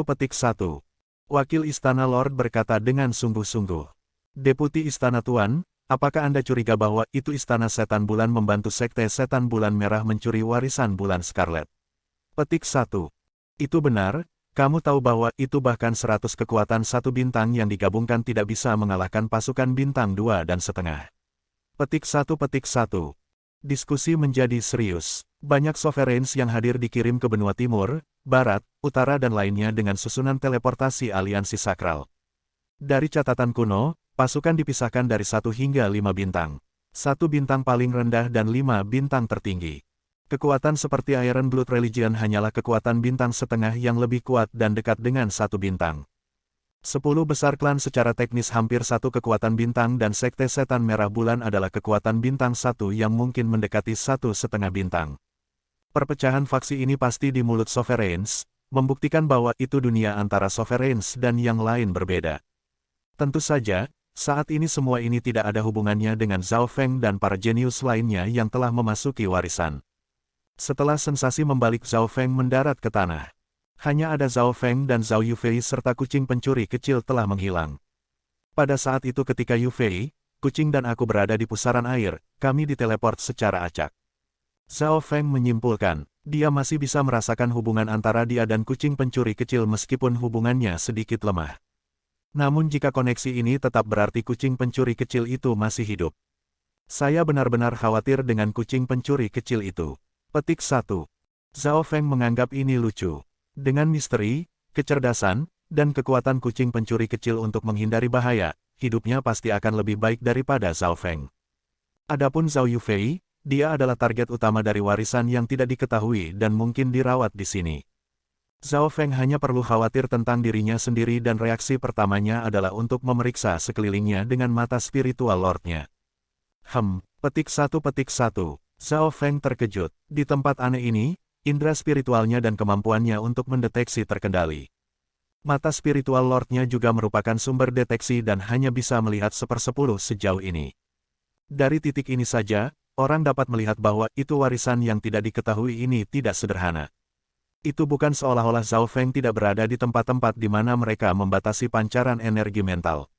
Wakil Istana Lord berkata dengan sungguh-sungguh. Deputi Istana Tuan, apakah Anda curiga bahwa itu Istana Setan Bulan membantu Sekte Setan Bulan Merah mencuri warisan Bulan Scarlet? Petik 1. Itu benar, kamu tahu bahwa itu bahkan 100 kekuatan 1 bintang yang digabungkan tidak bisa mengalahkan pasukan bintang 2 dan setengah. Petik 1. Diskusi menjadi serius. Banyak Sovereigns yang hadir dikirim ke benua timur, barat, utara dan lainnya dengan susunan teleportasi aliansi sakral. Dari catatan kuno, pasukan dipisahkan dari 1 hingga 5 bintang. 1 bintang paling rendah dan 5 bintang tertinggi. Kekuatan seperti Iron Blood Religion hanyalah kekuatan bintang setengah yang lebih kuat dan dekat dengan 1 bintang. 10 besar klan secara teknis hampir 1 kekuatan bintang dan Sekte Setan Merah Bulan adalah kekuatan bintang 1 yang mungkin mendekati 1,5 bintang. Perpecahan faksi ini pasti di mulut Sovereigns, membuktikan bahwa itu dunia antara Sovereigns dan yang lain berbeda. Tentu saja, saat ini semua ini tidak ada hubungannya dengan Zhao Feng dan para jenius lainnya yang telah memasuki warisan. Setelah sensasi membalik Zhao Feng mendarat ke tanah. Hanya ada Zhao Feng dan Zhao Yufei serta kucing pencuri kecil telah menghilang. Pada saat itu ketika Yufei, kucing dan aku berada di pusaran air, kami diteleport secara acak. Zhao Feng menyimpulkan, dia masih bisa merasakan hubungan antara dia dan kucing pencuri kecil meskipun hubungannya sedikit lemah. Namun jika koneksi ini tetap berarti kucing pencuri kecil itu masih hidup. Saya benar-benar khawatir dengan kucing pencuri kecil itu. Petik 1. Zhao Feng menganggap ini lucu. Dengan misteri, kecerdasan, dan kekuatan kucing pencuri kecil untuk menghindari bahaya, hidupnya pasti akan lebih baik daripada Zhao Feng. Adapun Zhao Yufei, dia adalah target utama dari warisan yang tidak diketahui dan mungkin dirawat di sini. Zhao Feng hanya perlu khawatir tentang dirinya sendiri dan reaksi pertamanya adalah untuk memeriksa sekelilingnya dengan mata spiritual lordnya. Petik 1. Zhao Feng terkejut. Di tempat aneh ini, indera spiritualnya dan kemampuannya untuk mendeteksi terkendali. Mata spiritual lordnya juga merupakan sumber deteksi dan hanya bisa melihat 1/10 sejauh ini. Dari titik ini saja, orang dapat melihat bahwa itu warisan yang tidak diketahui ini tidak sederhana. Itu bukan seolah-olah Zhao Feng tidak berada di tempat-tempat di mana mereka membatasi pancaran energi mental.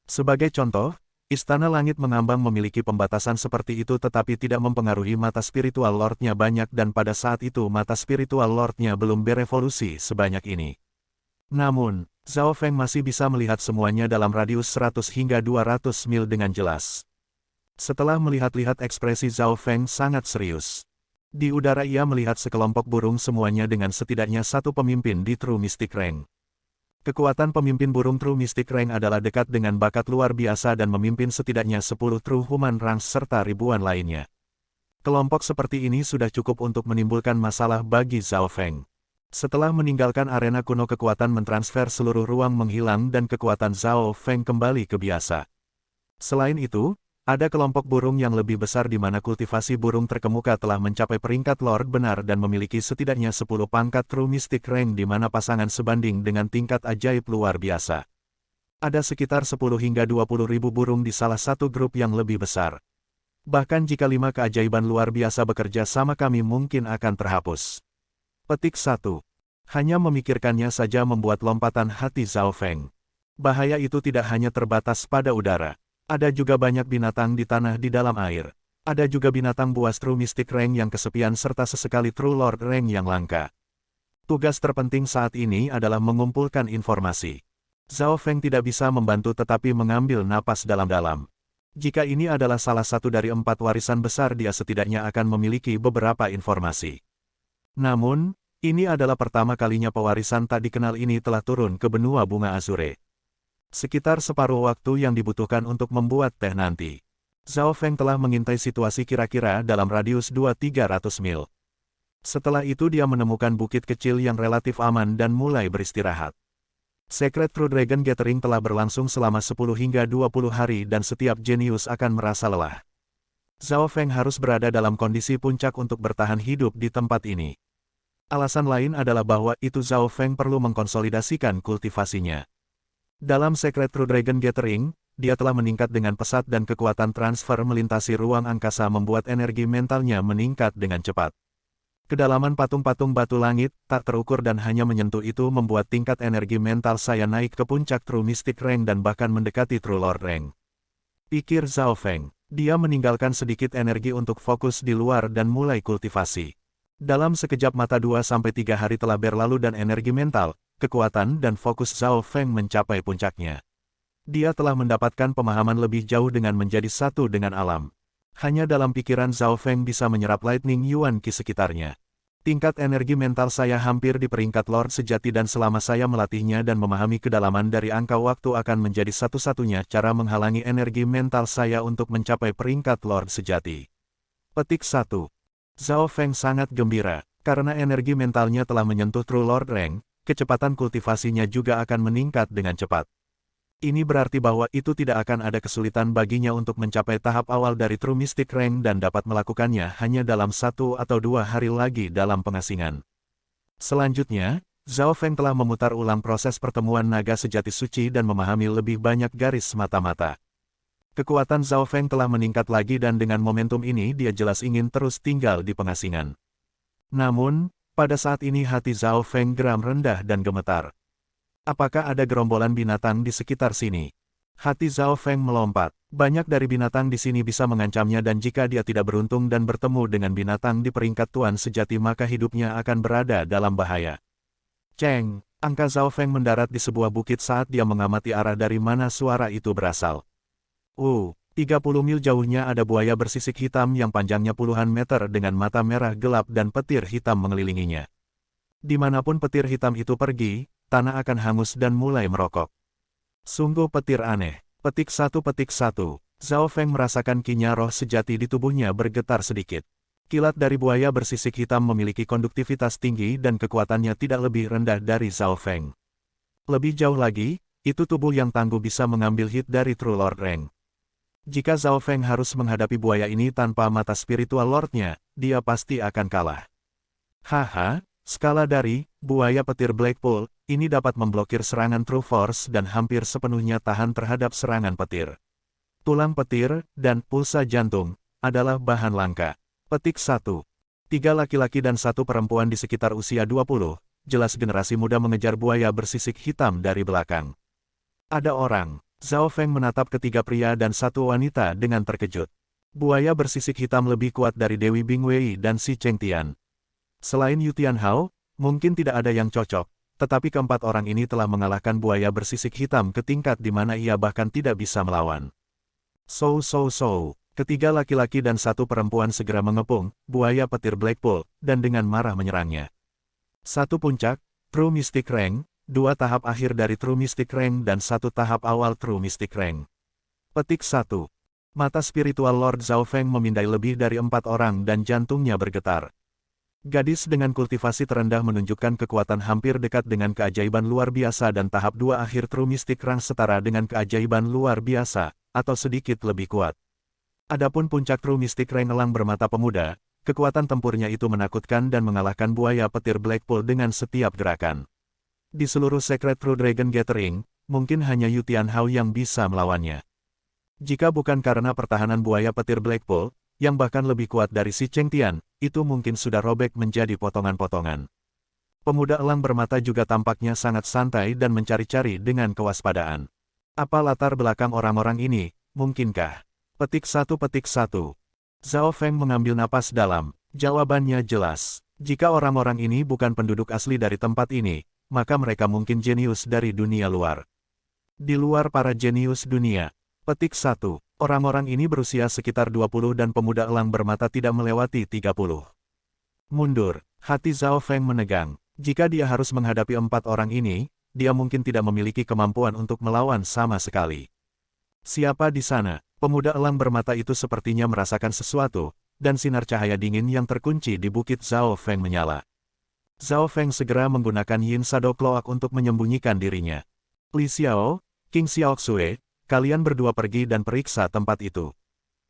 Sebagai contoh, Istana Langit Mengambang memiliki pembatasan seperti itu tetapi tidak mempengaruhi mata spiritual lordnya banyak dan pada saat itu mata spiritual lordnya belum berevolusi sebanyak ini. Namun, Zhao Feng masih bisa melihat semuanya dalam radius 100 hingga 200 mil dengan jelas. Setelah melihat-lihat ekspresi Zhao Feng sangat serius. Di udara ia melihat sekelompok burung semuanya dengan setidaknya 1 pemimpin di True Mystic Rank. Kekuatan pemimpin burung True Mystic Rank adalah dekat dengan bakat luar biasa dan memimpin setidaknya 10 True Human Ranks serta ribuan lainnya. Kelompok seperti ini sudah cukup untuk menimbulkan masalah bagi Zhao Feng. Setelah meninggalkan arena kuno, kekuatan mentransfer seluruh ruang menghilang dan kekuatan Zhao Feng kembali ke biasa. Selain itu, ada kelompok burung yang lebih besar di mana kultivasi burung terkemuka telah mencapai peringkat Lord benar dan memiliki setidaknya 10 pangkat True Mystic Rank di mana pasangan sebanding dengan tingkat ajaib luar biasa. Ada sekitar 10 hingga 20 ribu burung di salah satu grup yang lebih besar. Bahkan jika 5 keajaiban luar biasa bekerja sama, kami mungkin akan terhapus. Petik 1. Hanya memikirkannya saja membuat lompatan hati Zhao Feng. Bahaya itu tidak hanya terbatas pada udara. Ada juga banyak binatang di tanah di dalam air. Ada juga binatang buas True Mystic Rank yang kesepian serta sesekali True Lord Rank yang langka. Tugas terpenting saat ini adalah mengumpulkan informasi. Zhao Feng tidak bisa membantu tetapi mengambil napas dalam-dalam. Jika ini adalah salah satu dari 4 warisan besar, dia setidaknya akan memiliki beberapa informasi. Namun, ini adalah pertama kalinya pewarisan tak dikenal ini telah turun ke benua bunga Azure. Sekitar separuh waktu yang dibutuhkan untuk membuat teh nanti. Zhao Feng telah mengintai situasi kira-kira dalam radius 2-300 mil. Setelah itu dia menemukan bukit kecil yang relatif aman dan mulai beristirahat. Secret True Dragon Gathering telah berlangsung selama 10 hingga 20 hari dan setiap jenius akan merasa lelah. Zhao Feng harus berada dalam kondisi puncak untuk bertahan hidup di tempat ini. Alasan lain adalah bahwa itu Zhao Feng perlu mengkonsolidasikan kultivasinya. Dalam Secret True Dragon Gathering, dia telah meningkat dengan pesat dan kekuatan transfer melintasi ruang angkasa membuat energi mentalnya meningkat dengan cepat. Kedalaman patung-patung batu langit tak terukur dan hanya menyentuh itu membuat tingkat energi mental saya naik ke puncak True Mystic Rank dan bahkan mendekati True Lord Rank. Pikir Zhao Feng, dia meninggalkan sedikit energi untuk fokus di luar dan mulai kultivasi. Dalam sekejap mata 2-3 hari telah berlalu dan energi mental, kekuatan dan fokus Zhao Feng mencapai puncaknya. Dia telah mendapatkan pemahaman lebih jauh dengan menjadi satu dengan alam. Hanya dalam pikiran Zhao Feng bisa menyerap Lightning Yuan Qi sekitarnya. Tingkat energi mental saya hampir di peringkat Lord sejati dan selama saya melatihnya dan memahami kedalaman dari angka waktu akan menjadi satu-satunya cara menghalangi energi mental saya untuk mencapai peringkat Lord sejati. Petik 1. Zhao Feng sangat gembira, karena energi mentalnya telah menyentuh True Lord Rank, kecepatan kultivasinya juga akan meningkat dengan cepat. Ini berarti bahwa itu tidak akan ada kesulitan baginya untuk mencapai tahap awal dari True Mystic Rank dan dapat melakukannya hanya dalam 1 atau 2 hari lagi dalam pengasingan. Selanjutnya, Zhao Feng telah memutar ulang proses pertemuan naga sejati suci dan memahami lebih banyak garis mata-mata. Kekuatan Zhao Feng telah meningkat lagi dan dengan momentum ini dia jelas ingin terus tinggal di pengasingan. Namun, pada saat ini hati Zhao Feng geram rendah dan gemetar. Apakah ada gerombolan binatang di sekitar sini? Hati Zhao Feng melompat. Banyak dari binatang di sini bisa mengancamnya dan jika dia tidak beruntung dan bertemu dengan binatang di peringkat tuan sejati maka hidupnya akan berada dalam bahaya. Ceng, angka Zhao Feng mendarat di sebuah bukit saat dia mengamati arah dari mana suara itu berasal. 30 mil jauhnya ada buaya bersisik hitam yang panjangnya puluhan meter dengan mata merah gelap dan petir hitam mengelilinginya. Dimanapun petir hitam itu pergi, tanah akan hangus dan mulai merokok. Sungguh petir aneh. Petik 1. Zhao Feng merasakan kinya roh sejati di tubuhnya bergetar sedikit. Kilat dari buaya bersisik hitam memiliki konduktivitas tinggi dan kekuatannya tidak lebih rendah dari Zhao Feng. Lebih jauh lagi, itu tubuh yang tangguh bisa mengambil hit dari True Lord Rank. Jika Zhao Feng harus menghadapi buaya ini tanpa mata spiritual Lordnya, dia pasti akan kalah. Haha. Skala dari buaya petir Blackpool, ini dapat memblokir serangan True Force dan hampir sepenuhnya tahan terhadap serangan petir. Tulang petir dan pulsa jantung adalah bahan langka. Petik 1. 3 laki-laki dan 1 perempuan di sekitar usia 20, jelas generasi muda mengejar buaya bersisik hitam dari belakang. Ada orang. Zhao Feng menatap ketiga pria dan 1 wanita dengan terkejut. Buaya bersisik hitam lebih kuat dari Dewi Bingwei dan Si Chengtian. Selain Yu Tianhao, mungkin tidak ada yang cocok, tetapi keempat orang ini telah mengalahkan buaya bersisik hitam ke tingkat di mana ia bahkan tidak bisa melawan. Ketiga laki-laki dan 1 perempuan segera mengepung buaya petir Blackpool, dan dengan marah menyerangnya. 1 puncak, True Mystic Rank, 2 tahap akhir dari True Mystic Rank dan 1 tahap awal True Mystic Rank. Petik 1. Mata spiritual Lord Zhao Feng memindai lebih dari 4 orang dan jantungnya bergetar. Gadis dengan kultivasi terendah menunjukkan kekuatan hampir dekat dengan keajaiban luar biasa dan tahap 2 akhir True Mystic Rank setara dengan keajaiban luar biasa, atau sedikit lebih kuat. Adapun puncak True Mystic Rank elang bermata pemuda, kekuatan tempurnya itu menakutkan dan mengalahkan buaya petir Blackpool dengan setiap gerakan. Di seluruh Secret True Dragon Gathering, mungkin hanya Yu Tianhao yang bisa melawannya. Jika bukan karena pertahanan buaya petir Blackpool, yang bahkan lebih kuat dari si Cheng Tian, itu mungkin sudah robek menjadi potongan-potongan. Pemuda elang bermata juga tampaknya sangat santai dan mencari-cari dengan kewaspadaan. Apa latar belakang orang-orang ini, mungkinkah? Petik 1. Zhao Feng mengambil napas dalam, jawabannya jelas. Jika orang-orang ini bukan penduduk asli dari tempat ini, maka mereka mungkin jenius dari dunia luar. Di luar para jenius dunia. Petik 1. Orang-orang ini berusia sekitar 20 dan pemuda elang bermata tidak melewati 30. Mundur, hati Zhao Feng menegang. Jika dia harus menghadapi 4 orang ini, dia mungkin tidak memiliki kemampuan untuk melawan sama sekali. Siapa di sana? Pemuda elang bermata itu sepertinya merasakan sesuatu, dan sinar cahaya dingin yang terkunci di bukit Zhao Feng menyala. Zhao Feng segera menggunakan Yin Shadow Cloak untuk menyembunyikan dirinya. Li Xiao, King Xiaoxue, kalian berdua pergi dan periksa tempat itu.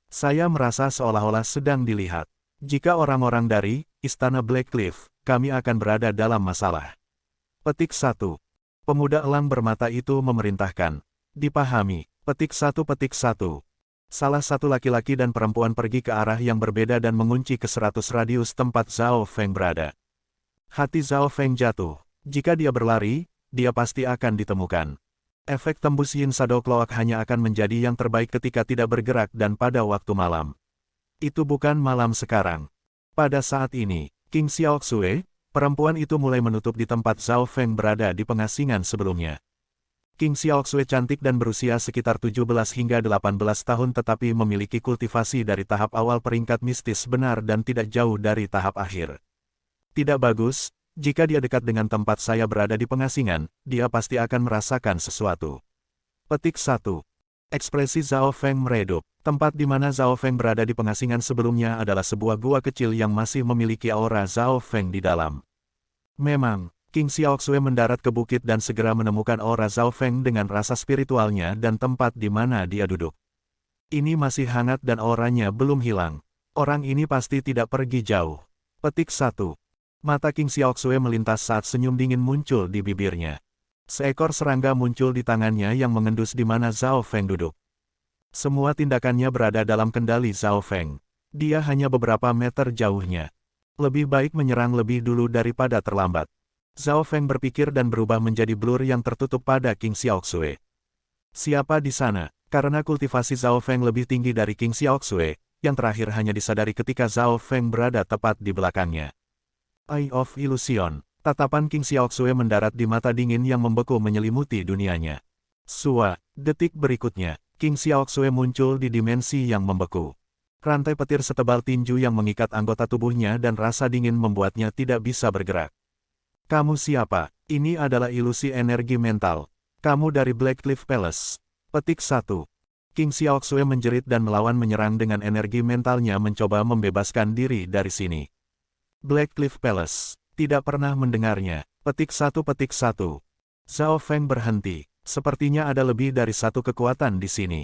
Saya merasa seolah-olah sedang dilihat. Jika orang-orang dari Istana Blackcliff, kami akan berada dalam masalah. Petik 1. Pemuda elang bermata itu memerintahkan. Dipahami. Petik 1. Salah satu laki-laki dan perempuan pergi ke arah yang berbeda dan mengunci ke 100 radius tempat Zhao Feng berada. Hati Zhao Feng jatuh. Jika dia berlari, dia pasti akan ditemukan. Efek tembus Yin Shadow Cloak hanya akan menjadi yang terbaik ketika tidak bergerak dan pada waktu malam. Itu bukan malam sekarang. Pada saat ini, King Xiaoxue, perempuan itu mulai menutup di tempat Zhao Feng berada di pengasingan sebelumnya. King Xiaoxue cantik dan berusia sekitar 17 hingga 18 tahun tetapi memiliki kultivasi dari tahap awal peringkat mistis benar dan tidak jauh dari tahap akhir. Tidak bagus, jika dia dekat dengan tempat saya berada di pengasingan, dia pasti akan merasakan sesuatu. Petik 1. Ekspresi Zhao Feng meredup. Tempat di mana Zhao Feng berada di pengasingan sebelumnya adalah sebuah gua kecil yang masih memiliki aura Zhao Feng di dalam. Memang, King Xiaoxue mendarat ke bukit dan segera menemukan aura Zhao Feng dengan rasa spiritualnya dan tempat di mana dia duduk. Ini masih hangat dan auranya belum hilang. Orang ini pasti tidak pergi jauh. Petik 1. Mata King Xiaoxue melintas saat senyum dingin muncul di bibirnya. Seekor serangga muncul di tangannya yang mengendus di mana Zhao Feng duduk. Semua tindakannya berada dalam kendali Zhao Feng. Dia hanya beberapa meter jauhnya. Lebih baik menyerang lebih dulu daripada terlambat. Zhao Feng berpikir dan berubah menjadi blur yang tertutup pada King Xiaoxue. Siapa di sana? Karena kultivasi Zhao Feng lebih tinggi dari King Xiaoxue, yang terakhir hanya disadari ketika Zhao Feng berada tepat di belakangnya. Eye of Illusion. Tatapan King Xiaoxue mendarat di mata dingin yang membeku menyelimuti dunianya. Detik berikutnya, King Xiaoxue muncul di dimensi yang membeku. Rantai petir setebal tinju yang mengikat anggota tubuhnya dan rasa dingin membuatnya tidak bisa bergerak. Kamu siapa? Ini adalah ilusi energi mental. Kamu dari Blackcliff Palace. Petik 1. King Xiaoxue menjerit dan melawan menyerang dengan energi mentalnya mencoba membebaskan diri dari sini. Blackcliff Palace. Tidak pernah mendengarnya. Petik 1. Zhao Feng berhenti. Sepertinya ada lebih dari satu kekuatan di sini.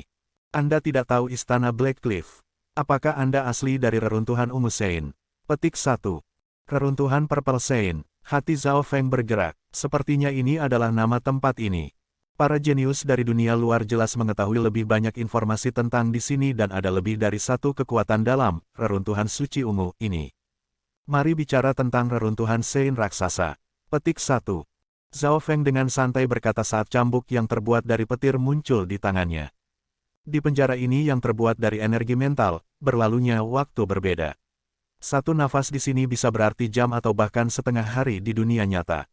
Anda tidak tahu istana Blackcliff. Apakah Anda asli dari reruntuhan Ungu Sein? Petik 1. Reruntuhan Purple Sein. Hati Zhao Feng bergerak. Sepertinya ini adalah nama tempat ini. Para jenius dari dunia luar jelas mengetahui lebih banyak informasi tentang di sini dan ada lebih dari satu kekuatan dalam reruntuhan suci ungu ini. Mari bicara tentang reruntuhan Sein raksasa. Petik 1. Zhao Feng dengan santai berkata saat cambuk yang terbuat dari petir muncul di tangannya. Di penjara ini yang terbuat dari energi mental, berlalunya waktu berbeda. Satu nafas di sini bisa berarti jam atau bahkan setengah hari di dunia nyata.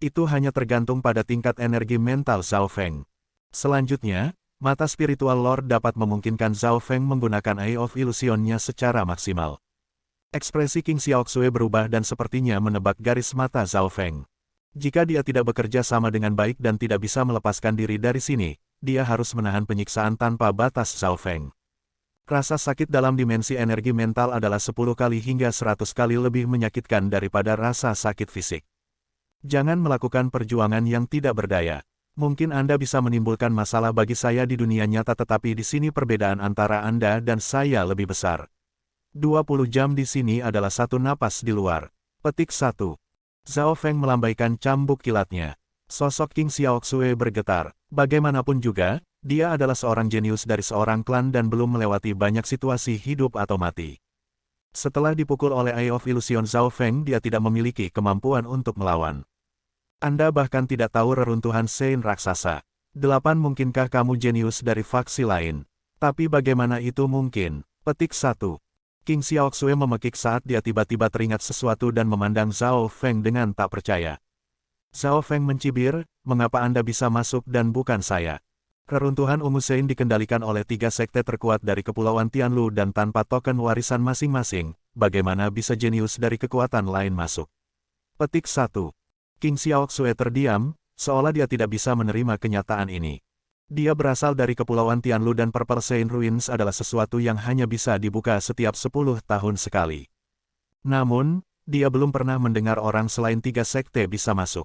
Itu hanya tergantung pada tingkat energi mental Zhao Feng. Selanjutnya, mata spiritual Lord dapat memungkinkan Zhao Feng menggunakan Eye of Illusion-nya secara maksimal. Ekspresi King Xiaoxue berubah dan sepertinya menebak garis mata Zhao Feng. Jika dia tidak bekerja sama dengan baik dan tidak bisa melepaskan diri dari sini, dia harus menahan penyiksaan tanpa batas Zhao Feng. Rasa sakit dalam dimensi energi mental adalah 10 kali hingga 100 kali lebih menyakitkan daripada rasa sakit fisik. Jangan melakukan perjuangan yang tidak berdaya. Mungkin Anda bisa menimbulkan masalah bagi saya di dunia nyata, tetapi di sini perbedaan antara Anda dan saya lebih besar. 20 jam di sini adalah satu napas di luar. Petik 1. Zhao Feng melambaikan cambuk kilatnya. Sosok King Xiaoxue bergetar. Bagaimanapun juga, dia adalah seorang jenius dari seorang klan dan belum melewati banyak situasi hidup atau mati. Setelah dipukul oleh Eye of Illusion Zhao Feng, dia tidak memiliki kemampuan untuk melawan. Anda bahkan tidak tahu reruntuhan Sein raksasa. 8 Mungkinkah kamu jenius dari faksi lain? Tapi bagaimana itu mungkin? Petik 1. King Xiaoxue memekik saat dia tiba-tiba teringat sesuatu dan memandang Zhao Feng dengan tak percaya. Zhao Feng mencibir, mengapa Anda bisa masuk dan bukan saya? Reruntuhan ungu Sein dikendalikan oleh 3 sekte terkuat dari Kepulauan Tianlu dan tanpa token warisan masing-masing, bagaimana bisa jenius dari kekuatan lain masuk? Petik 1. King Xiaoxue terdiam, seolah dia tidak bisa menerima kenyataan ini. Dia berasal dari Kepulauan Tianlu dan Purple Sein Ruins adalah sesuatu yang hanya bisa dibuka setiap 10 tahun sekali. Namun, dia belum pernah mendengar orang selain 3 sekte bisa masuk.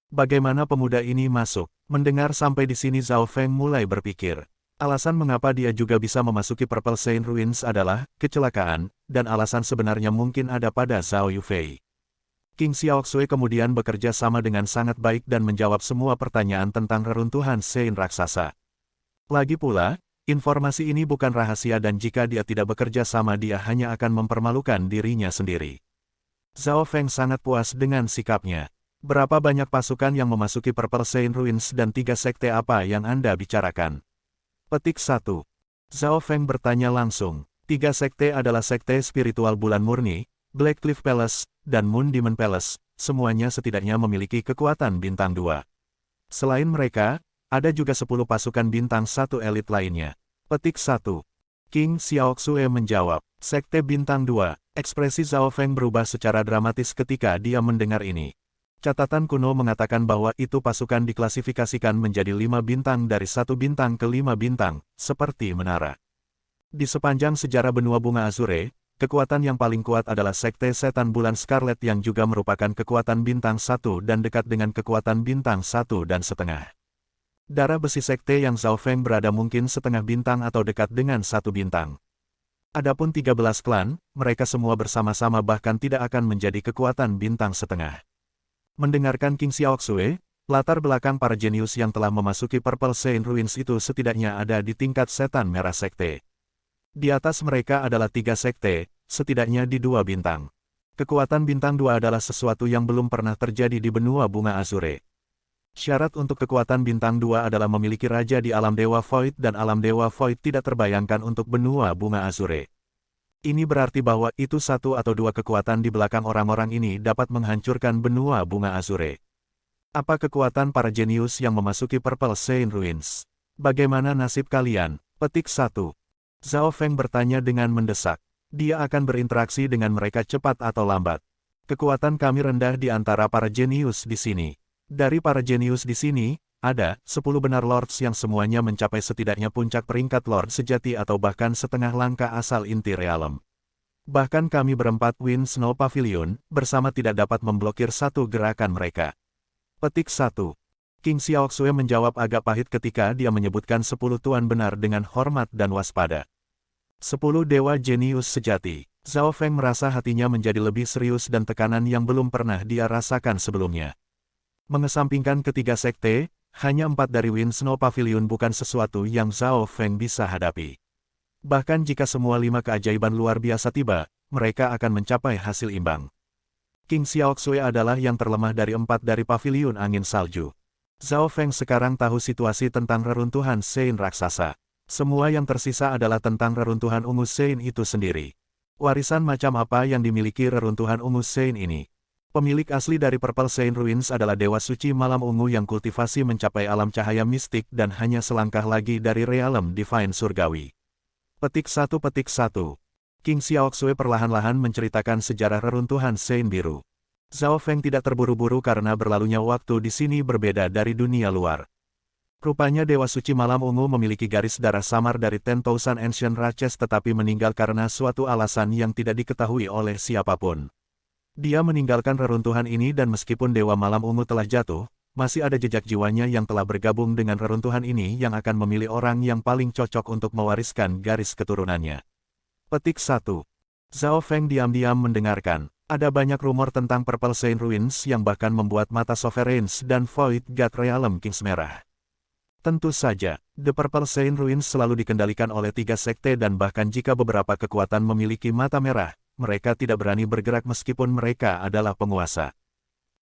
Bagaimana pemuda ini masuk? Mendengar sampai di sini Zhao Feng mulai berpikir. Alasan mengapa dia juga bisa memasuki Purple Sein Ruins adalah kecelakaan, dan alasan sebenarnya mungkin ada pada Zhao Yufei. King Xiaoxue kemudian bekerja sama dengan sangat baik dan menjawab semua pertanyaan tentang reruntuhan Sein raksasa. Lagi pula, informasi ini bukan rahasia dan jika dia tidak bekerja sama dia hanya akan mempermalukan dirinya sendiri. Zhao Feng sangat puas dengan sikapnya. Berapa banyak pasukan yang memasuki Purple Sein Ruins dan 3 sekte apa yang Anda bicarakan? Petik 1. Zhao Feng bertanya langsung. 3 sekte adalah sekte spiritual bulan murni, Black Cliff Palace, dan Moon Demon Palace, semuanya setidaknya memiliki kekuatan bintang 2. Selain mereka, ada juga 10 pasukan bintang 1 elit lainnya. Petik 1. King Xiaoxue menjawab, Sekte Bintang 2, ekspresi Zhao Feng berubah secara dramatis ketika dia mendengar ini. Catatan kuno mengatakan bahwa itu pasukan diklasifikasikan menjadi 5 bintang dari 1 bintang ke 5 bintang, seperti menara. Di sepanjang sejarah benua bunga Azure, kekuatan yang paling kuat adalah Sekte Setan Bulan Scarlet yang juga merupakan kekuatan bintang 1 dan dekat dengan kekuatan bintang 1,5. Darah besi sekte yang Zhao Feng berada mungkin setengah bintang atau dekat dengan 1 bintang. Adapun 13 klan, mereka semua bersama-sama bahkan tidak akan menjadi kekuatan bintang setengah. Mendengarkan King Xiaoxue, latar belakang para jenius yang telah memasuki Purple Sein Ruins itu setidaknya ada di tingkat setan merah sekte. Di atas mereka adalah 3 sekte, setidaknya di 2 bintang. Kekuatan bintang 2 adalah sesuatu yang belum pernah terjadi di benua bunga Azure. Syarat untuk kekuatan bintang 2 adalah memiliki raja di alam Dewa Void dan alam Dewa Void tidak terbayangkan untuk benua bunga Azure. Ini berarti bahwa itu 1 atau 2 kekuatan di belakang orang-orang ini dapat menghancurkan benua bunga Azure. Apa kekuatan para jenius yang memasuki Purple Sein Ruins? Bagaimana nasib kalian? Petik 1. Zhao Feng bertanya dengan mendesak. Dia akan berinteraksi dengan mereka cepat atau lambat. Kekuatan kami rendah di antara para jenius di sini. Dari para jenius di sini, ada 10 benar lords yang semuanya mencapai setidaknya puncak peringkat lord sejati atau bahkan setengah langkah asal inti realem. Bahkan kami berempat Wind Snow Pavilion, bersama tidak dapat memblokir satu gerakan mereka. Petik 1. King Xiaoxue menjawab agak pahit ketika dia menyebutkan 10 tuan benar dengan hormat dan waspada. 10 dewa jenius sejati. Zhao Feng merasa hatinya menjadi lebih serius dan tekanan yang belum pernah dia rasakan sebelumnya. Mengesampingkan ketiga sekte, hanya 4 dari Wind Snow Pavilion bukan sesuatu yang Zhao Feng bisa hadapi. Bahkan jika semua 5 keajaiban luar biasa tiba, mereka akan mencapai hasil imbang. King Xiaoxue adalah yang terlemah dari 4 dari Pavilion Angin Salju. Zhao Feng sekarang tahu situasi tentang reruntuhan Sein raksasa. Semua yang tersisa adalah tentang reruntuhan ungu Sein itu sendiri. Warisan macam apa yang dimiliki reruntuhan ungu Sein ini? Pemilik asli dari Purple Sein Ruins adalah Dewa Suci Malam Ungu yang kultivasi mencapai alam cahaya mistik dan hanya selangkah lagi dari realem Divine Surgawi. Petik 1. King Xiaoxue perlahan-lahan menceritakan sejarah reruntuhan Sein Biru. Zhao Feng tidak terburu-buru karena berlalunya waktu di sini berbeda dari dunia luar. Rupanya Dewa Suci Malam Ungu memiliki garis darah samar dari 10,000 Ancient Raches tetapi meninggal karena suatu alasan yang tidak diketahui oleh siapapun. Dia meninggalkan reruntuhan ini dan meskipun Dewa Malam Ungu telah jatuh, masih ada jejak jiwanya yang telah bergabung dengan reruntuhan ini yang akan memilih orang yang paling cocok untuk mewariskan garis keturunannya. Petik 1. Zhao Feng diam-diam mendengarkan. Ada banyak rumor tentang Purple Saint Ruins yang bahkan membuat mata Sovereigns dan Void God Realm Kings merah. Tentu saja, The Purple Saint Ruins selalu dikendalikan oleh 3 sekte dan bahkan jika beberapa kekuatan memiliki mata merah, mereka tidak berani bergerak meskipun mereka adalah penguasa.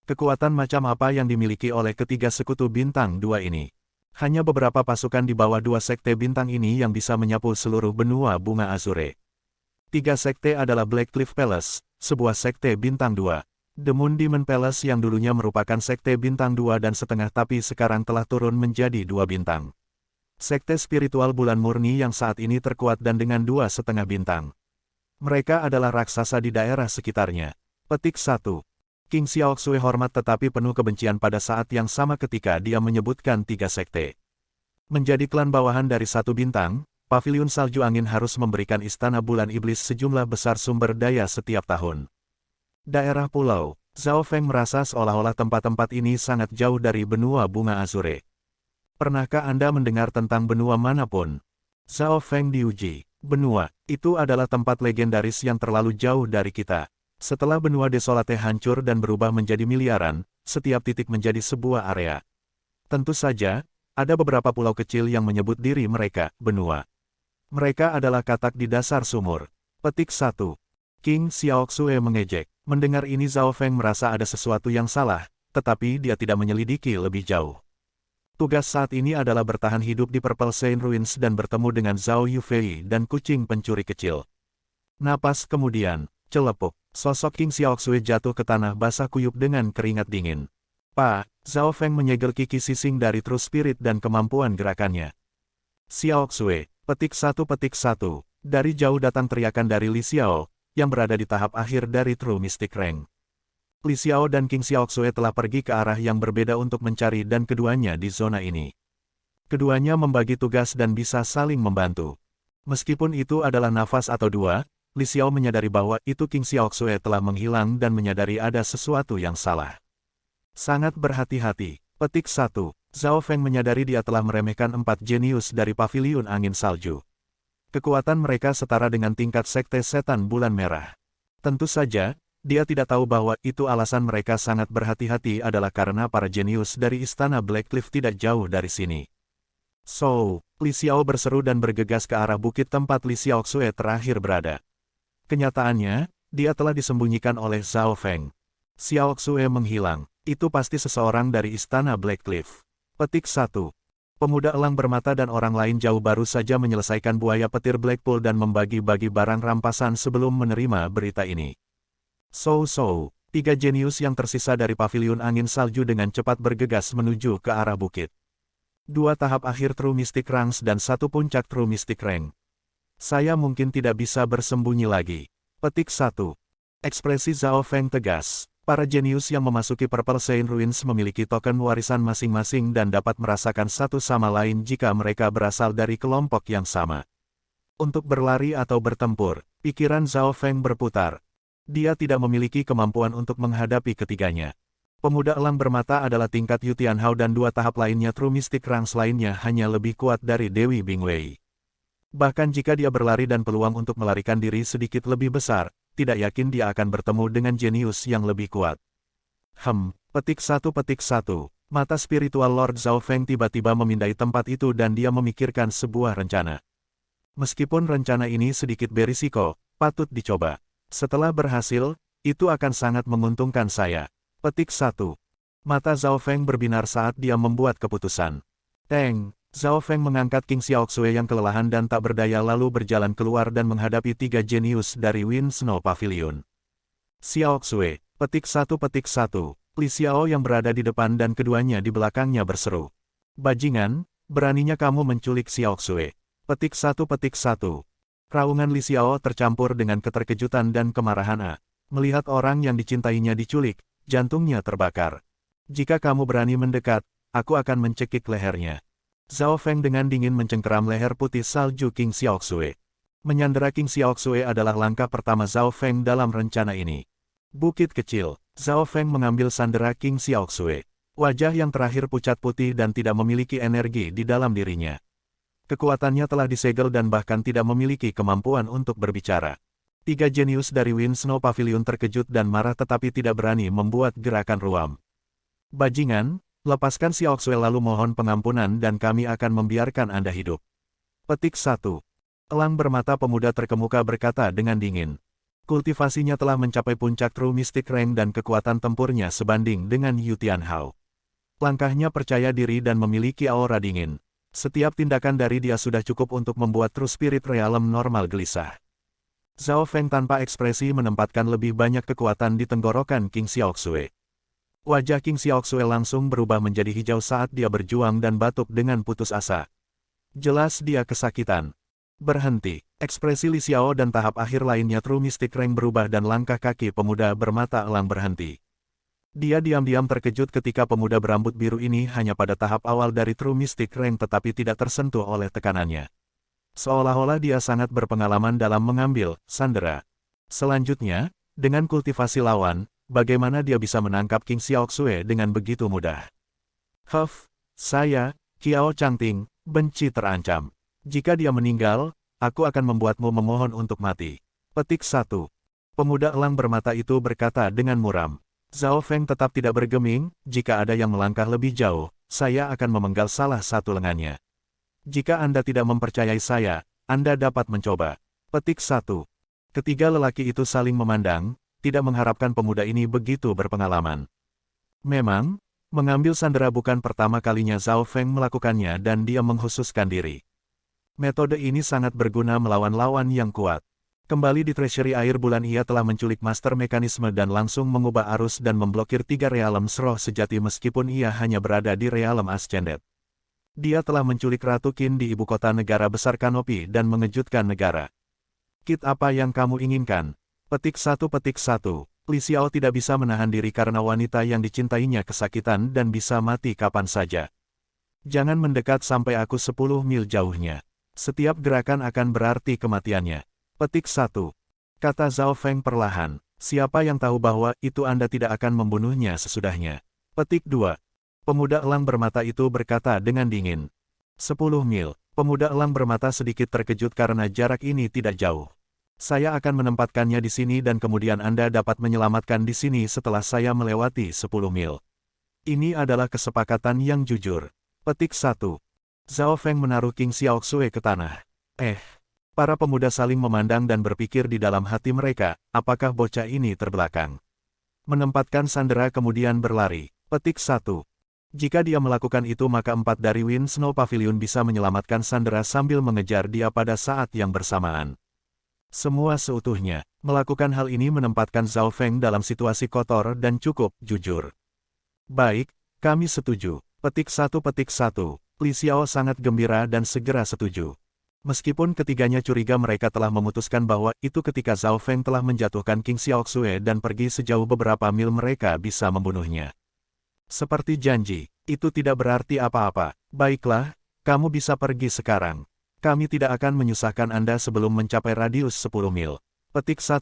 Kekuatan macam apa yang dimiliki oleh ketiga sekutu bintang 2 ini? Hanya beberapa pasukan di bawah 2 sekte bintang ini yang bisa menyapu seluruh benua bunga Azure. 3 sekte adalah Black Cliff Palace, sebuah sekte bintang 2. The Moon Demon Palace yang dulunya merupakan sekte bintang 2 dan setengah tapi sekarang telah turun menjadi 2 bintang. Sekte spiritual bulan murni yang saat ini terkuat dan dengan 2,5 bintang. Mereka adalah raksasa di daerah sekitarnya. Petik 1. King Xiaoxue hormat tetapi penuh kebencian pada saat yang sama ketika dia menyebutkan 3 sekte. Menjadi klan bawahan dari 1 bintang, Paviliun Salju Angin harus memberikan Istana Bulan Iblis sejumlah besar sumber daya setiap tahun. Daerah pulau, Zhao Feng merasa seolah-olah tempat-tempat ini sangat jauh dari benua bunga Azure. Pernahkah Anda mendengar tentang benua manapun? Zhao Feng diuji. Benua, itu adalah tempat legendaris yang terlalu jauh dari kita. Setelah benua desolate hancur dan berubah menjadi miliaran, setiap titik menjadi sebuah area. Tentu saja, ada beberapa pulau kecil yang menyebut diri mereka benua. Mereka adalah katak di dasar sumur. Petik 1. King Xiaoxue mengejek. Mendengar ini Zhao Feng merasa ada sesuatu yang salah, tetapi dia tidak menyelidiki lebih jauh. Tugas saat ini adalah bertahan hidup di Purple Saint Ruins dan bertemu dengan Zhao Yufei dan kucing pencuri kecil. Napas kemudian, celepuk, sosok King Xiaoxue jatuh ke tanah basah kuyup dengan keringat dingin. Pak, Zhao Feng menyegel Kiki Sising dari True Spirit dan kemampuan gerakannya. Xiaoxue. Petik 1. Dari jauh datang teriakan dari Li Xiao, yang berada di tahap akhir dari True Mystic Rank. Li Xiao dan King Xiaoxue telah pergi ke arah yang berbeda untuk mencari dan keduanya di zona ini. Keduanya membagi tugas dan bisa saling membantu. Meskipun itu adalah nafas atau 2, Li Xiao menyadari bahwa itu King Xiaoxue telah menghilang dan menyadari ada sesuatu yang salah. Sangat berhati-hati. Petik 1. Zhao Feng menyadari dia telah meremehkan 4 jenius dari Paviliun Angin Salju. Kekuatan mereka setara dengan tingkat sekte setan bulan merah. Tentu saja, dia tidak tahu bahwa itu alasan mereka sangat berhati-hati adalah karena para jenius dari Istana Black Cliff tidak jauh dari sini. So, Li Xiao berseru dan bergegas ke arah bukit tempat Li Xiaoxue terakhir berada. Kenyataannya, dia telah disembunyikan oleh Zhao Feng. Xiaoxue menghilang. Itu pasti seseorang dari Istana Black Cliff. Petik 1. Pemuda elang bermata dan orang lain jauh baru saja menyelesaikan buaya petir Blackpool dan membagi-bagi barang rampasan sebelum menerima berita ini. So, 3 jenius yang tersisa dari Paviliun Angin Salju dengan cepat bergegas menuju ke arah bukit. 2 tahap akhir True Mystic Ranks dan 1 puncak True Mystic Rank. Saya mungkin tidak bisa bersembunyi lagi. Petik 1. Ekspresi Zhao Feng tegas. Para jenius yang memasuki Purple Saint Ruins memiliki token warisan masing-masing dan dapat merasakan satu sama lain jika mereka berasal dari kelompok yang sama. Untuk berlari atau bertempur, pikiran Zhao Feng berputar. Dia tidak memiliki kemampuan untuk menghadapi ketiganya. Pemuda elang bermata adalah tingkat Yu Tianhao dan 2 tahap lainnya True Mystic Ranks lainnya hanya lebih kuat dari Dewi Bingwei. Bahkan jika dia berlari dan peluang untuk melarikan diri sedikit lebih besar, tidak yakin dia akan bertemu dengan jenius yang lebih kuat. Petik 1. Mata spiritual Lord Zhao Feng tiba-tiba memindai tempat itu dan dia memikirkan sebuah rencana. Meskipun rencana ini sedikit berisiko, patut dicoba. Setelah berhasil, itu akan sangat menguntungkan saya. Petik 1. Mata Zhao Feng berbinar saat dia membuat keputusan. Zhao Feng mengangkat King Xiaoxue yang kelelahan dan tak berdaya lalu berjalan keluar dan menghadapi 3 jenius dari Wind Snow Pavilion. Xiaoxue. Petik 1. Li Xiao yang berada di depan dan keduanya di belakangnya berseru. Bajingan, beraninya kamu menculik Xiaoxue. Petik 1. Raungan Li Xiao tercampur dengan keterkejutan dan kemarahan. Melihat orang yang dicintainya diculik, jantungnya terbakar. Jika kamu berani mendekat, aku akan mencekik lehernya. Zhao Feng dengan dingin mencengkeram leher putih salju King Xiaoxue. Menyandera King Xiaoxue adalah langkah pertama Zhao Feng dalam rencana ini. Bukit kecil, Zhao Feng mengambil sandera King Xiaoxue. Wajah yang terakhir pucat putih dan tidak memiliki energi di dalam dirinya. Kekuatannya telah disegel dan bahkan tidak memiliki kemampuan untuk berbicara. Tiga jenius dari Wind Snow Pavilion terkejut dan marah tetapi tidak berani membuat gerakan ruam. Bajingan, lepaskan Xiaoxue lalu mohon pengampunan dan kami akan membiarkan Anda hidup. Petik 1. Elang bermata pemuda terkemuka berkata dengan dingin. Kultivasinya telah mencapai puncak True Mystic Rank dan kekuatan tempurnya sebanding dengan Yu Tianhao. Langkahnya percaya diri dan memiliki aura dingin. Setiap tindakan dari dia sudah cukup untuk membuat True Spirit Realm normal gelisah. Zhao Feng tanpa ekspresi menempatkan lebih banyak kekuatan di tenggorokan King Xiaoxue. Wajah King Xiaoxue langsung berubah menjadi hijau saat dia berjuang dan batuk dengan putus asa. Jelas dia kesakitan. Berhenti. Ekspresi Li Xiao dan tahap akhir lainnya True Mystic Rank berubah dan langkah kaki pemuda bermata elang berhenti. Dia diam-diam terkejut ketika pemuda berambut biru ini hanya pada tahap awal dari True Mystic Rank tetapi tidak tersentuh oleh tekanannya. Seolah-olah dia sangat berpengalaman dalam mengambil sandera. Selanjutnya, dengan kultivasi lawan, bagaimana dia bisa menangkap King Xiaoxue dengan begitu mudah? Saya, Qiao Changting, benci terancam. Jika dia meninggal, aku akan membuatmu memohon untuk mati. Petik 1. Pemuda elang bermata itu berkata dengan muram. Zhao Feng tetap tidak bergeming, jika ada yang melangkah lebih jauh, saya akan memenggal salah satu lengannya. Jika Anda tidak mempercayai saya, Anda dapat mencoba. Petik 1. Ketiga lelaki itu saling memandang, tidak mengharapkan pemuda ini begitu berpengalaman. Memang, mengambil sandera bukan pertama kalinya Zhao Feng melakukannya dan dia menghususkan diri. Metode ini sangat berguna melawan lawan yang kuat. Kembali di Treasury Air Bulan ia telah menculik Master Mekanisme dan langsung mengubah arus dan memblokir 3 Realm Roh sejati meskipun ia hanya berada di Realm Ascended. Dia telah menculik Ratu Qin di ibu kota negara besar Kanopi dan mengejutkan negara. Kit apa yang kamu inginkan? Petik 1. Li Xiao tidak bisa menahan diri karena wanita yang dicintainya kesakitan dan bisa mati kapan saja. Jangan mendekat sampai aku 10 mil jauhnya. Setiap gerakan akan berarti kematiannya. Petik 1. Kata Zhao Feng perlahan. Siapa yang tahu bahwa itu Anda tidak akan membunuhnya sesudahnya. Petik 2. Pemuda elang bermata itu berkata dengan dingin. 10 mil. Pemuda elang bermata sedikit terkejut karena jarak ini tidak jauh. Saya akan menempatkannya di sini dan kemudian Anda dapat menyelamatkan di sini setelah saya melewati 10 mil. Ini adalah kesepakatan yang jujur. Petik 1. Zhao Feng menaruh King Xiaoxue ke tanah. Para pemuda saling memandang dan berpikir di dalam hati mereka, apakah bocah ini terbelakang? Menempatkan sandera kemudian berlari. Petik 1. Jika dia melakukan itu maka 4 dari Wind Snow Pavilion bisa menyelamatkan sandera sambil mengejar dia pada saat yang bersamaan. Semua seutuhnya, melakukan hal ini menempatkan Zhao Feng dalam situasi kotor dan cukup jujur. Baik, kami setuju. Petik 1. Li Xiao sangat gembira dan segera setuju. Meskipun ketiganya curiga mereka telah memutuskan bahwa itu ketika Zhao Feng telah menjatuhkan King Xiaoxue dan pergi sejauh beberapa mil mereka bisa membunuhnya. Seperti janji, itu tidak berarti apa-apa. Baiklah, kamu bisa pergi sekarang. Kami tidak akan menyusahkan Anda sebelum mencapai radius 10 mil. Petik 1.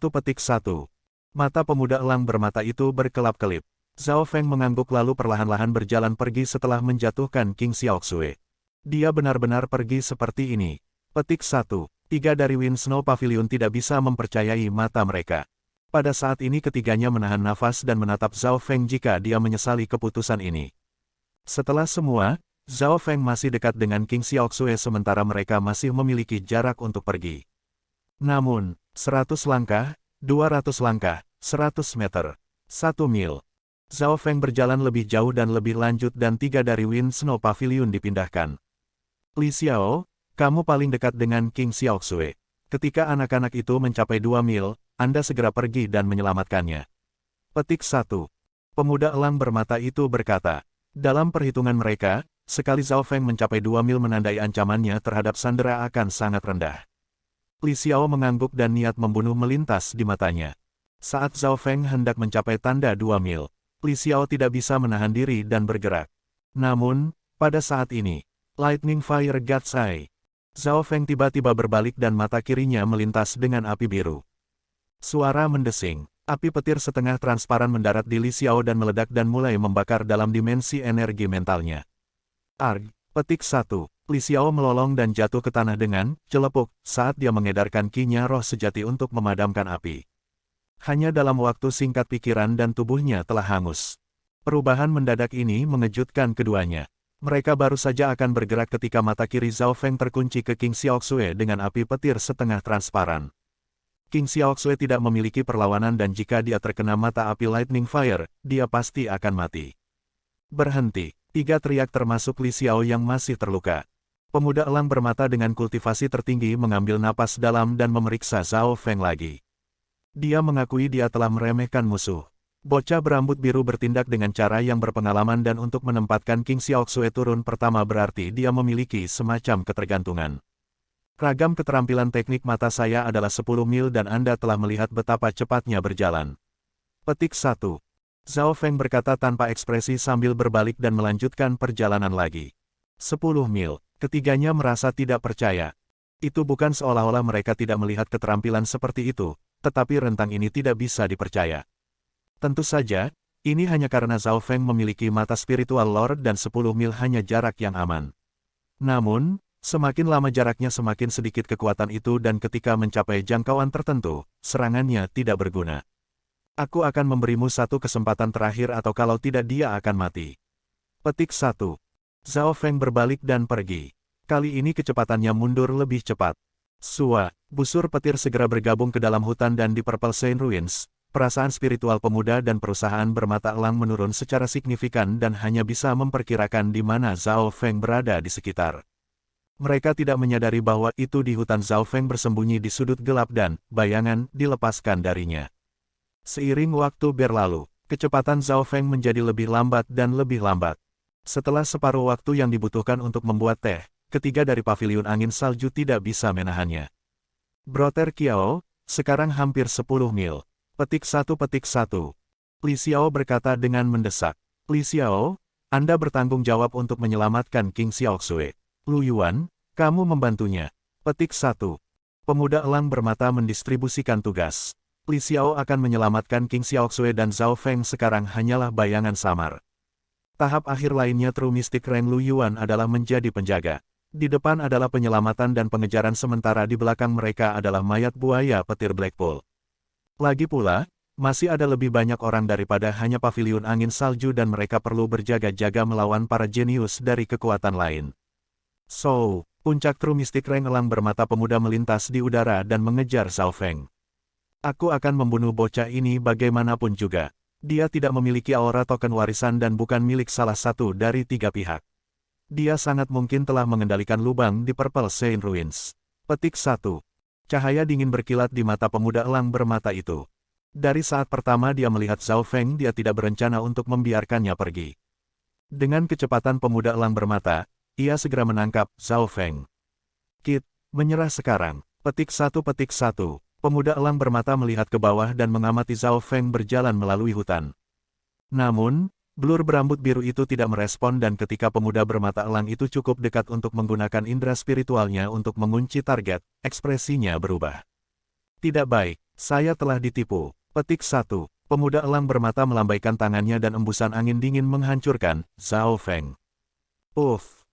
Mata pemuda elang bermata itu berkelap-kelip. Zhao Feng mengangguk lalu perlahan-lahan berjalan pergi setelah menjatuhkan King Xiaoxue. Dia benar-benar pergi seperti ini. Petik 1. 3 dari Wind Snow Pavilion tidak bisa mempercayai mata mereka. Pada saat ini ketiganya menahan nafas dan menatap Zhao Feng jika dia menyesali keputusan ini. Setelah semua, Zhao Feng masih dekat dengan King Xiaoxue sementara mereka masih memiliki jarak untuk pergi. Namun, 100 langkah, 200 langkah, 100 meter, 1 mil. Zhao Feng berjalan lebih jauh dan lebih lanjut dan 3 dari Wind Snow Pavilion dipindahkan. Li Xiao, kamu paling dekat dengan King Xiaoxue. Ketika anak-anak itu mencapai 2 mil, Anda segera pergi dan menyelamatkannya. Petik 1. Pemuda elang bermata itu berkata. Dalam perhitungan mereka, sekali Zhao Feng mencapai 2 mil menandai ancamannya terhadap sandera akan sangat rendah. Li Xiao mengangguk dan niat membunuh melintas di matanya. Saat Zhao Feng hendak mencapai tanda 2 mil, Li Xiao tidak bisa menahan diri dan bergerak. Namun, pada saat ini, Lightning Fire God's Eye. Zhao Feng tiba-tiba berbalik dan mata kirinya melintas dengan api biru. Suara mendesing. Api petir setengah transparan mendarat di Li Xiao dan meledak dan mulai membakar dalam dimensi energi mentalnya. Arg. Petik 1. Li Xiao melolong dan jatuh ke tanah dengan celepuk saat dia mengedarkan ki-nya roh sejati untuk memadamkan api. Hanya dalam waktu singkat pikiran dan tubuhnya telah hangus. Perubahan mendadak ini mengejutkan keduanya. Mereka baru saja akan bergerak ketika mata kiri Zhao Feng terkunci ke King Xiaoxue dengan api petir setengah transparan. King Xiaoxue tidak memiliki perlawanan dan jika dia terkena mata api Lightning Fire, dia pasti akan mati. Berhenti, 3 teriak termasuk Li Xiao yang masih terluka. Pemuda elang bermata dengan kultivasi tertinggi mengambil napas dalam dan memeriksa Zhao Feng lagi. Dia mengakui dia telah meremehkan musuh. Bocah berambut biru bertindak dengan cara yang berpengalaman dan untuk menempatkan King Xiaoxue turun pertama berarti dia memiliki semacam ketergantungan. Ragam keterampilan teknik mata saya adalah 10 mil dan Anda telah melihat betapa cepatnya berjalan. Petik 1. Zhao Feng berkata tanpa ekspresi sambil berbalik dan melanjutkan perjalanan lagi. 10 mil, ketiganya merasa tidak percaya. Itu bukan seolah-olah mereka tidak melihat keterampilan seperti itu, tetapi rentang ini tidak bisa dipercaya. Tentu saja, ini hanya karena Zhao Feng memiliki mata spiritual Lord dan 10 mil hanya jarak yang aman. Namun, semakin lama jaraknya semakin sedikit kekuatan itu dan ketika mencapai jangkauan tertentu, serangannya tidak berguna. Aku akan memberimu satu kesempatan terakhir atau kalau tidak dia akan mati. Petik 1. Zhao Feng berbalik dan pergi. Kali ini kecepatannya mundur lebih cepat. Sua, busur petir segera bergabung ke dalam hutan dan di Purple Saint Ruins. Perasaan spiritual pemuda dan perusahaan bermata elang menurun secara signifikan dan hanya bisa memperkirakan di mana Zhao Feng berada di sekitar. Mereka tidak menyadari bahwa itu di hutan Zhao Feng bersembunyi di sudut gelap dan, bayangan, dilepaskan darinya. Seiring waktu berlalu, kecepatan Zhao Feng menjadi lebih lambat dan lebih lambat. Setelah separuh waktu yang dibutuhkan untuk membuat teh, ketiga dari paviliun angin salju tidak bisa menahannya. Brother Kiao, sekarang hampir 10 mil. Petik 1. Li Xiao berkata dengan mendesak. Li Xiao, Anda bertanggung jawab untuk menyelamatkan King Xiaoxue. Lu Yuan, kamu membantunya. Petik 1. Pemuda elang bermata mendistribusikan tugas. Li Xiao akan menyelamatkan King Xiaoxue dan Zhao Feng sekarang hanyalah bayangan samar. Tahap akhir lainnya True Mystic Rank Lu Yuan adalah menjadi penjaga. Di depan adalah penyelamatan dan pengejaran sementara di belakang mereka adalah mayat buaya petir Blackpool. Lagi pula, masih ada lebih banyak orang daripada hanya paviliun angin salju dan mereka perlu berjaga-jaga melawan para jenius dari kekuatan lain. So, puncak True Mystic Rank elang bermata pemuda melintas di udara dan mengejar Zhao Feng. Aku akan membunuh bocah ini bagaimanapun juga. Dia tidak memiliki aura token warisan dan bukan milik salah satu dari 3 pihak. Dia sangat mungkin telah mengendalikan lubang di Purple Saint Ruins. Petik 1. Cahaya dingin berkilat di mata pemuda elang bermata itu. Dari saat pertama dia melihat Zhao Feng dia tidak berencana untuk membiarkannya pergi. Dengan kecepatan pemuda elang bermata, ia segera menangkap Zhao Feng. Kit, menyerah sekarang. Petik 1. Pemuda elang bermata melihat ke bawah dan mengamati Zhao Feng berjalan melalui hutan. Namun, blur berambut biru itu tidak merespon dan ketika pemuda bermata elang itu cukup dekat untuk menggunakan indera spiritualnya untuk mengunci target, ekspresinya berubah. Tidak baik, saya telah ditipu. Petik 1. Pemuda elang bermata melambaikan tangannya dan embusan angin dingin menghancurkan Zhao Feng.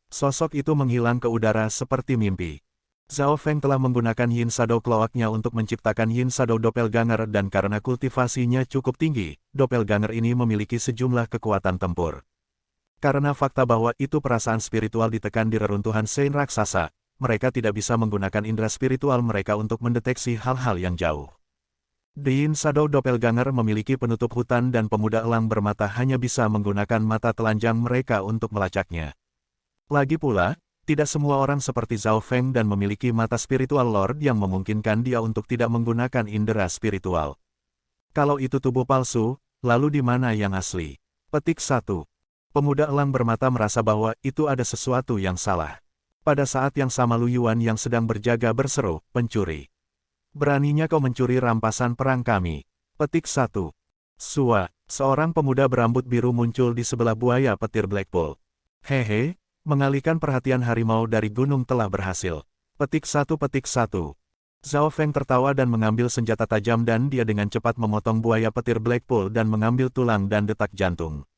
Sosok itu menghilang ke udara seperti mimpi. Zhao Feng telah menggunakan Yin Shadow Claw-nya untuk menciptakan Yin Shadow Doppelganger dan karena kultivasinya cukup tinggi, Doppelganger ini memiliki sejumlah kekuatan tempur. Karena fakta bahwa itu perasaan spiritual ditekan di reruntuhan Saint raksasa, mereka tidak bisa menggunakan indera spiritual mereka untuk mendeteksi hal-hal yang jauh. The Yin Shadow Doppelganger memiliki penutup hutan dan pemuda elang bermata hanya bisa menggunakan mata telanjang mereka untuk melacaknya. Lagi pula, tidak semua orang seperti Zhao Feng dan memiliki mata spiritual Lord yang memungkinkan dia untuk tidak menggunakan indera spiritual. Kalau itu tubuh palsu, lalu di mana yang asli? Petik 1. Pemuda elang bermata merasa bahwa itu ada sesuatu yang salah. Pada saat yang sama Lu Yuan yang sedang berjaga berseru, pencuri. Beraninya kau mencuri rampasan perang kami. Petik 1. Sua, seorang pemuda berambut biru muncul di sebelah buaya petir Blackpool. Hehe, mengalihkan perhatian harimau dari gunung telah berhasil. Petik 1. Zhao Feng tertawa dan mengambil senjata tajam dan dia dengan cepat memotong buaya petir Blackpool dan mengambil tulang dan detak jantung.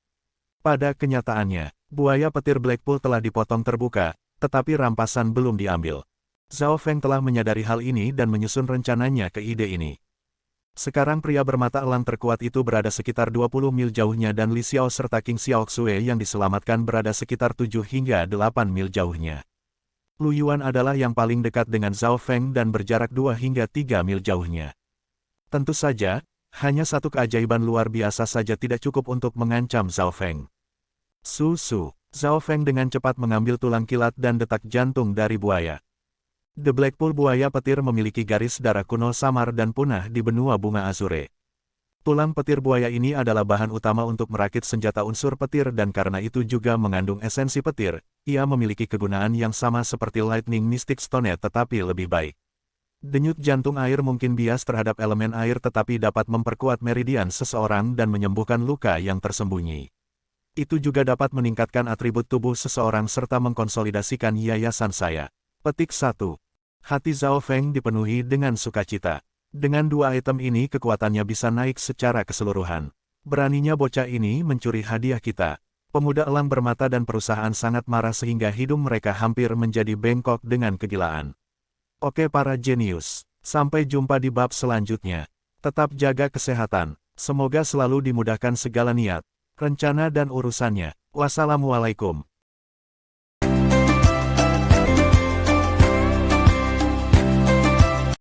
Pada kenyataannya, buaya petir Blackpool telah dipotong terbuka, tetapi rampasan belum diambil. Zhao Feng telah menyadari hal ini dan menyusun rencananya ke ide ini. Sekarang pria bermata elang terkuat itu berada sekitar 20 mil jauhnya dan Li Xiao serta King Xiaoxue yang diselamatkan berada sekitar 7 hingga 8 mil jauhnya. Lu Yuan adalah yang paling dekat dengan Zhao Feng dan berjarak 2 hingga 3 mil jauhnya. Tentu saja, hanya satu keajaiban luar biasa saja tidak cukup untuk mengancam Zhao Feng. Zhao Feng dengan cepat mengambil tulang kilat dan detak jantung dari buaya. The Blackpool buaya petir memiliki garis darah kuno samar dan punah di benua bunga azure. Tulang petir buaya ini adalah bahan utama untuk merakit senjata unsur petir dan karena itu juga mengandung esensi petir, ia memiliki kegunaan yang sama seperti Lightning Mystic Stone tetapi lebih baik. Denyut jantung air mungkin bias terhadap elemen air tetapi dapat memperkuat meridian seseorang dan menyembuhkan luka yang tersembunyi. Itu juga dapat meningkatkan atribut tubuh seseorang serta mengkonsolidasikan yayasan saya. Petik 1. Hati Zhao Feng dipenuhi dengan sukacita. Dengan dua item ini kekuatannya bisa naik secara keseluruhan. Beraninya bocah ini mencuri hadiah kita. Pemuda elang bermata dan perusahaan sangat marah sehingga hidung mereka hampir menjadi bengkok dengan kegilaan. Oke para jenius, sampai jumpa di bab selanjutnya. Tetap jaga kesehatan, semoga selalu dimudahkan segala niat, rencana dan urusannya. Wassalamualaikum.